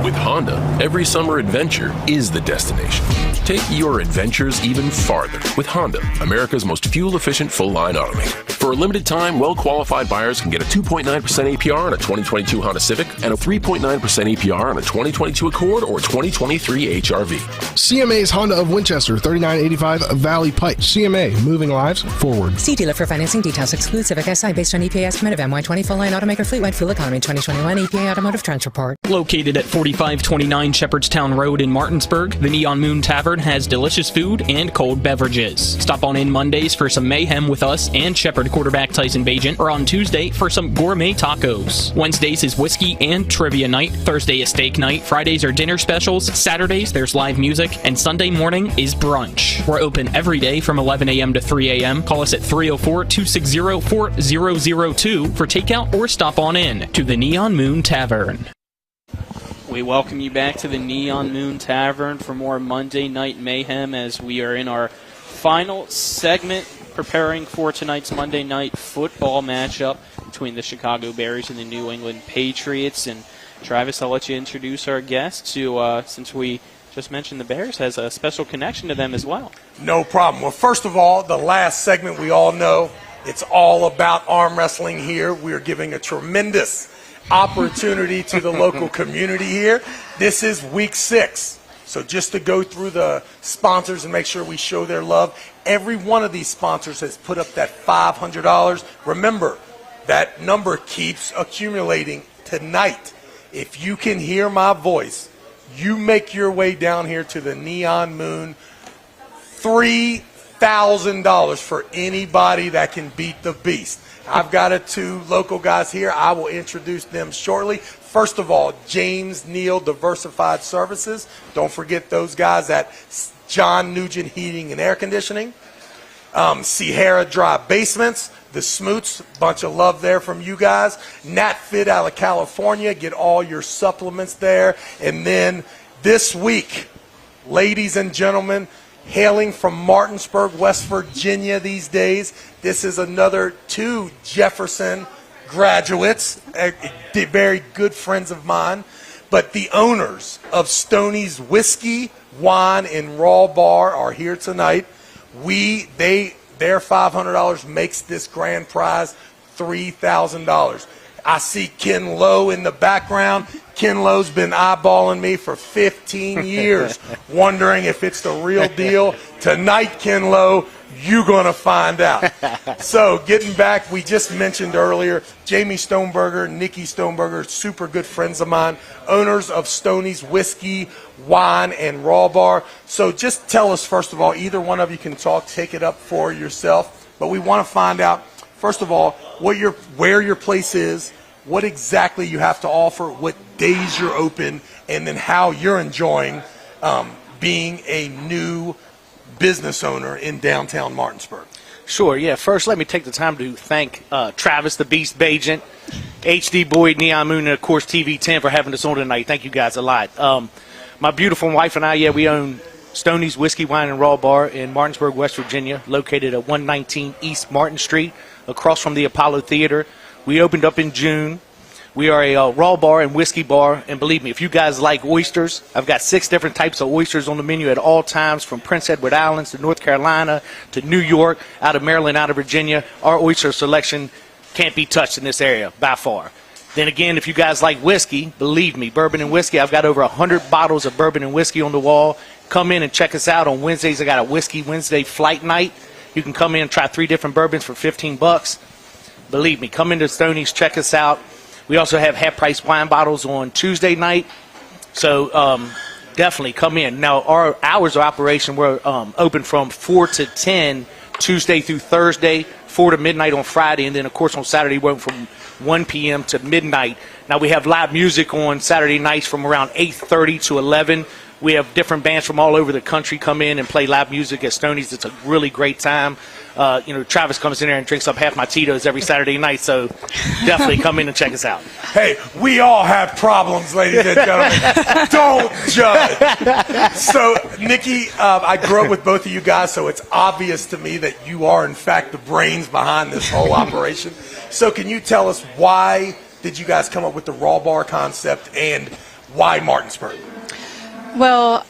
With Honda, every summer adventure is the destination. Take your adventures even farther with Honda, America's most fuel-efficient full-line automaker. For a limited time, well-qualified buyers can get a 2.9% APR on a 2022 Honda Civic and a 3.9% APR on a 2022 Accord or 2023 HRV. CMA's Honda of Winchester, 3985 Valley Pike. CMA, moving lives forward. See dealer for financing details. Exclude Civic Si based on EPA estimate of MY20 full line automaker fleet-wide fuel economy 2021 EPA Automotive Trends Report. Located at 4529 Shepherdstown Road in Martinsburg, the Neon Moon Tavern has delicious food and cold beverages. Stop on in Mondays for some mayhem with us and Shepherd quarterback Tyson Bagent, or on Tuesday for some gourmet tacos. Wednesdays is whiskey and trivia night. Thursday is steak night. Fridays are dinner specials. Saturdays there's live music, and Sunday morning is brunch. We're open every day from 11 a.m. to 3 a.m. Call us at 304-260-4002 for takeout or stop on in to the Neon Moon Tavern. We welcome you back to the Neon Moon Tavern for more Monday Night Mayhem as we are in our final segment preparing for tonight's Monday Night Football matchup between the Chicago Bears and the New England Patriots. And Travis, I'll let you introduce our guests who, since we just mentioned the Bears, has a special connection to them as well. No problem. Well, first of all, the last segment we all know, it's all about arm wrestling here. We are giving a tremendous opportunity to the local community here. This is week 6. So just to go through the sponsors and make sure we show their love, every one of these sponsors has put up that $500. Remember, that number keeps accumulating tonight. If you can hear my voice, you make your way down here to the Neon Moon. $3,000 for anybody that can beat the beast. I've got 2 local guys here. I will introduce them shortly. First of all, James Neal Diversified Services. Don't forget those guys at John Nugent Heating and Air Conditioning. Sierra Dry Basements, the Smoots, bunch of love there from you guys. Nat Fit out of California, get all your supplements there. And then this week, ladies and gentlemen, hailing from Martinsburg, West Virginia these days, this is another 2 Jefferson graduates, very good friends of mine, but the owners of Stoney's Whiskey, Wine, and Raw Bar are here tonight. Their $500 makes this grand prize $3,000. I see Ken Lowe in the background. Ken Lowe's been eyeballing me for 15 years, wondering if it's the real deal. Tonight, Ken Lowe, you're going to find out. So getting back, we just mentioned earlier, Jamie Stoneberger, Nikki Stoneberger, super good friends of mine, owners of Stoney's Whiskey, Wine, and Raw Bar. So just tell us, first of all, either one of you can talk, take it up for yourself. But we want to find out, first of all, where your place is, what exactly you have to offer, what days you're open, and then how you're enjoying being a new business owner in downtown Martinsburg. Sure, yeah. First, let me take the time to thank Travis the Beast Bagent, HD Boyd, Neon Moon, and, of course, TV 10 for having us on tonight. Thank you guys a lot. My beautiful wife and I, we own Stoney's Whiskey, Wine, and Raw Bar in Martinsburg, West Virginia, located at 119 East Martin Street, across from the Apollo Theater. We opened up in June. We are a raw bar and whiskey bar, and believe me, if you guys like oysters, I've got 6 different types of oysters on the menu at all times, from Prince Edward Islands to North Carolina to New York, out of Maryland, out of Virginia. Our oyster selection can't be touched in this area by far. Then again, if you guys like whiskey, believe me, bourbon and whiskey, I've got over 100 bottles of bourbon and whiskey on the wall. Come in and check us out on Wednesdays. I got a Whiskey Wednesday flight night. You can come in and try 3 different bourbons for $15. Believe me, come into Stoney's, check us out. We also have half-price wine bottles on Tuesday night. So definitely come in. Now, our hours of operation, we're open from 4 to 10 Tuesday through Thursday, 4 to midnight on Friday, and then, of course, on Saturday, we're open from 1 p.m. to midnight. Now, we have live music on Saturday nights from around 8:30 to 11. We have different bands from all over the country come in and play live music at Stoney's. It's a really great time. Travis comes in there and drinks up half my Tito's every Saturday night, so definitely come in and check us out. Hey, we all have problems, ladies and gentlemen. Don't judge. So, Nikki, I grew up with both of you guys, so it's obvious to me that you are, in fact, the brains behind this whole operation. So can you tell us, why did you guys come up with the Raw Bar concept, and why Martinsburg? Well,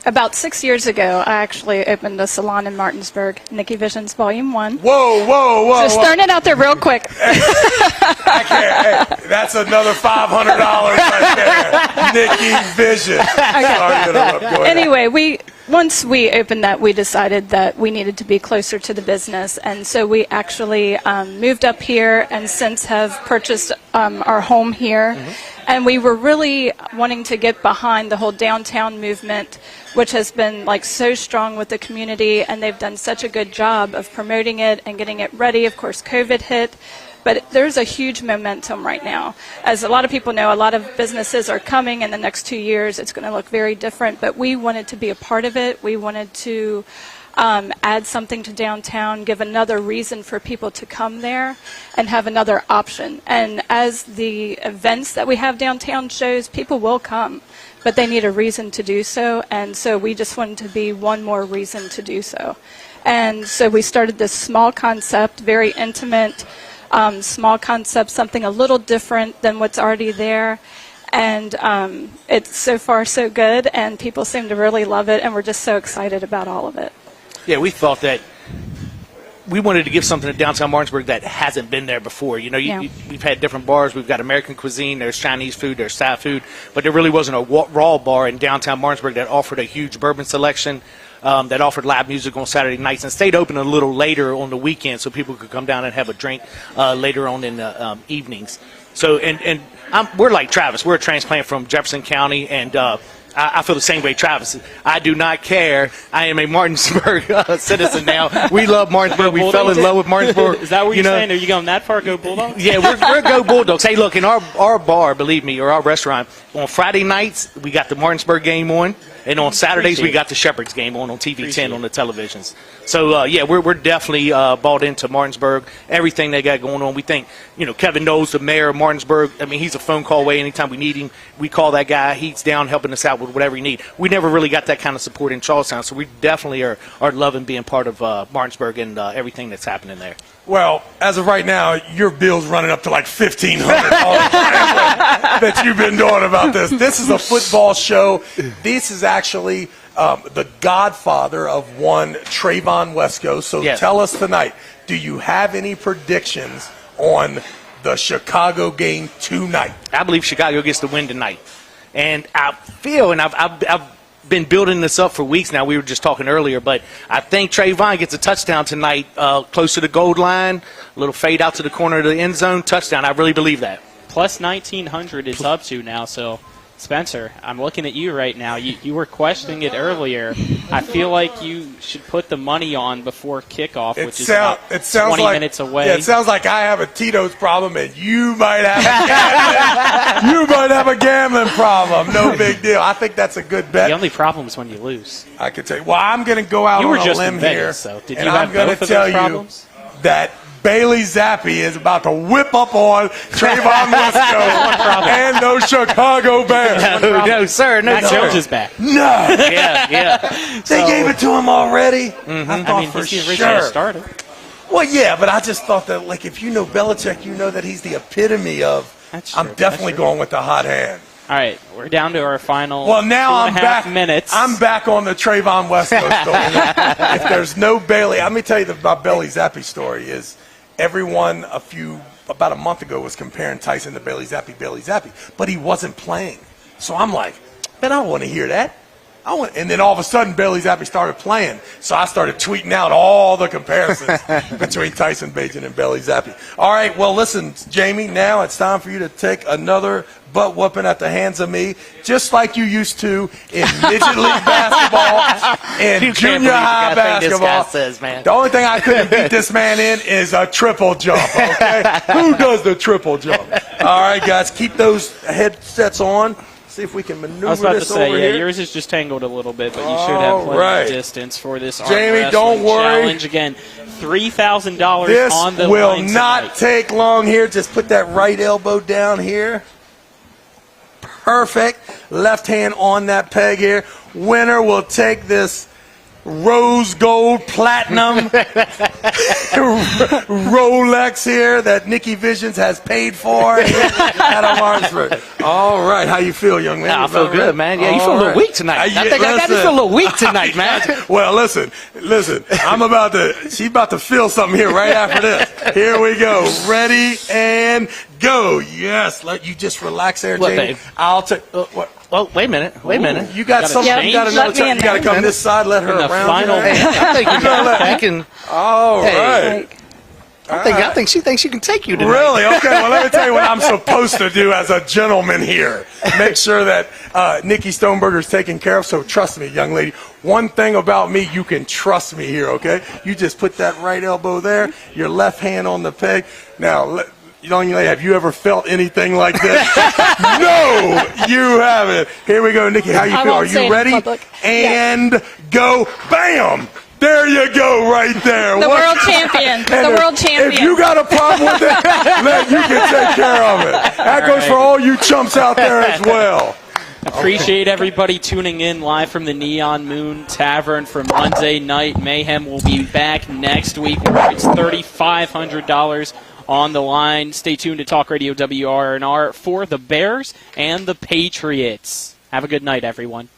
about 6 years ago, I actually opened a salon in Martinsburg, Nikki Visions Volume 1. Whoa. Just throwing it out there real quick. I can't. Hey, that's another $500 right there. Nikki Vision. Sorry to interrupt. Go ahead. Anyway, once we opened that, we decided that we needed to be closer to the business. And so we actually moved up here and since have purchased our home here. Mm-hmm. And we were really wanting to get behind the whole downtown movement, which has been so strong with the community, and they've done such a good job of promoting it and getting it ready. Of course, COVID hit, but there's a huge momentum right now. As a lot of people know, a lot of businesses are coming in the next 2 years. It's going to look very different, but we wanted to be a part of it. We wanted to add something to downtown, give another reason for people to come there, and have another option. And as the events that we have downtown shows, people will come, but they need a reason to do so. And so we just wanted to be one more reason to do so. And so we started this small concept, very intimate, small concept, something a little different than what's already there. And it's so far so good, and people seem to really love it, and we're just so excited about all of it. Yeah, we thought that we wanted to give something to downtown Martinsburg that hasn't been there before. We've had different bars. We've got American cuisine. There's Chinese food. There's Thai food. But there really wasn't a raw bar in downtown Martinsburg that offered a huge bourbon selection, that offered live music on Saturday nights, and stayed open a little later on the weekend so people could come down and have a drink later on in the evenings. So, we're like Travis. We're a transplant from Jefferson County, and I feel the same way Travis. I do not care. I am a Martinsburg citizen now. We love Martinsburg. We fell in love with Martinsburg. Is that what you're saying? Are you going that far? Go Bulldogs? Yeah, we're Go Bulldogs. Hey, look, in our bar, believe me, or our restaurant, on Friday nights, we got the Martinsburg game on. And on Saturdays, we got the Shepherd's game on TV 10 on the televisions. So, yeah, we're definitely bought into Martinsburg, everything they got going on. We think, Kevin knows the mayor of Martinsburg. I mean, he's a phone call away. Anytime we need him, we call that guy. He's down helping us out with whatever you need. We never really got that kind of support in Charlestown, so we definitely are loving being part of Martinsburg and everything that's happening there. Well, as of right now, your bill's running up to like $1,500 that you've been doing about this. This is a football show. This is actually the godfather of one Trayvon Wesco. So tell us tonight, do you have any predictions on the Chicago game tonight? I believe Chicago gets the win tonight. And I feel, and I've been building this up for weeks now. We were just talking earlier, but I think Trayvon gets a touchdown tonight close to the goal line, a little fade out to the corner of the end zone, touchdown. I really believe that. Plus 1,900 is up to now, so Spencer, I'm looking at you right now. You were questioning it earlier. I feel like you should put the money on before kickoff, which is about 20 minutes away. Yeah, it sounds like I have a Tito's problem, and you might have a gambling problem. No big deal. I think that's a good bet. The only problem is when you lose. I can tell you. Well, I'm going to go out on a limb here, Did and you I'm going to tell you that Bailey Zappi is about to whip up on Trayvon Wesco and those Chicago Bears. No, sir. No, Matt Jones is back. No. Yeah. They gave it to him already? I thought for he's the original starter. Well, yeah, but I just thought that, like, if you know Belichick, you know that he's the epitome of, I'm definitely going with the hot hand. All right, we're down to our final. Well, now 2.5 minutes. I'm back on the Trayvon Wesco story. If there's no Bailey, let me tell you my Bailey Zappi story is everyone about a month ago was comparing Tyson to Bailey Zappi, but he wasn't playing. So I'm like, man, I don't want to hear that. And then all of a sudden, Bailey Zappi started playing. So I started tweeting out all the comparisons between Tyson Bagent and Bailey Zappi. All right, well, listen, Jamie, now it's time for you to take another butt whooping at the hands of me, just like you used to in midget league basketball and junior high basketball. The only thing I couldn't beat this man in is a triple jump, okay? Who does the triple jump? All right, guys, keep those headsets on. See if we can maneuver this over here. I was about to say, yours is just tangled a little bit, but you should have plenty of distance for this Jamie, don't worry. challenge. Again, $3,000 on the line. This will line not tonight. take long here. Just put that right elbow down here. Perfect. Left hand on that peg here. Winner will take this rose gold platinum Rolex here that Nikki Visions has paid for out of Martinsburg. All right, how you feel, young man? I feel good, man. Yeah, you feel a little weak tonight. I think I got to feel a little weak tonight, man. Well, listen. She's about to feel something here right after this. Here we go. Ready and go. Yes, let you just relax there, Jamie. I'll take. Well, wait a minute. You got something? You got another time? You got to come this side. Let her around. All right. I think she thinks she can take you tonight. Really? Okay. Well, let me tell you what I'm supposed to do as a gentleman here. Make sure that Nikki Stoneberger's taken care of. So trust me, young lady. One thing about me, you can trust me here. Okay. You just put that right elbow there. Your left hand on the peg. Now. Young lady, have you ever felt anything like this? No, you haven't. Here we go, Nikki. How you feel? Are you ready? And go. Bam! There you go, right there. The world champion. The world champion. If you got a problem with it, you can take care of it. That goes for all you chumps out there as well. Appreciate everybody tuning in live from the Neon Moon Tavern for Monday Night Mayhem. We'll be back next week where it's $3,500 on the line. Stay tuned to Talk Radio WRNR for the Bears and the Patriots. Have a good night, everyone.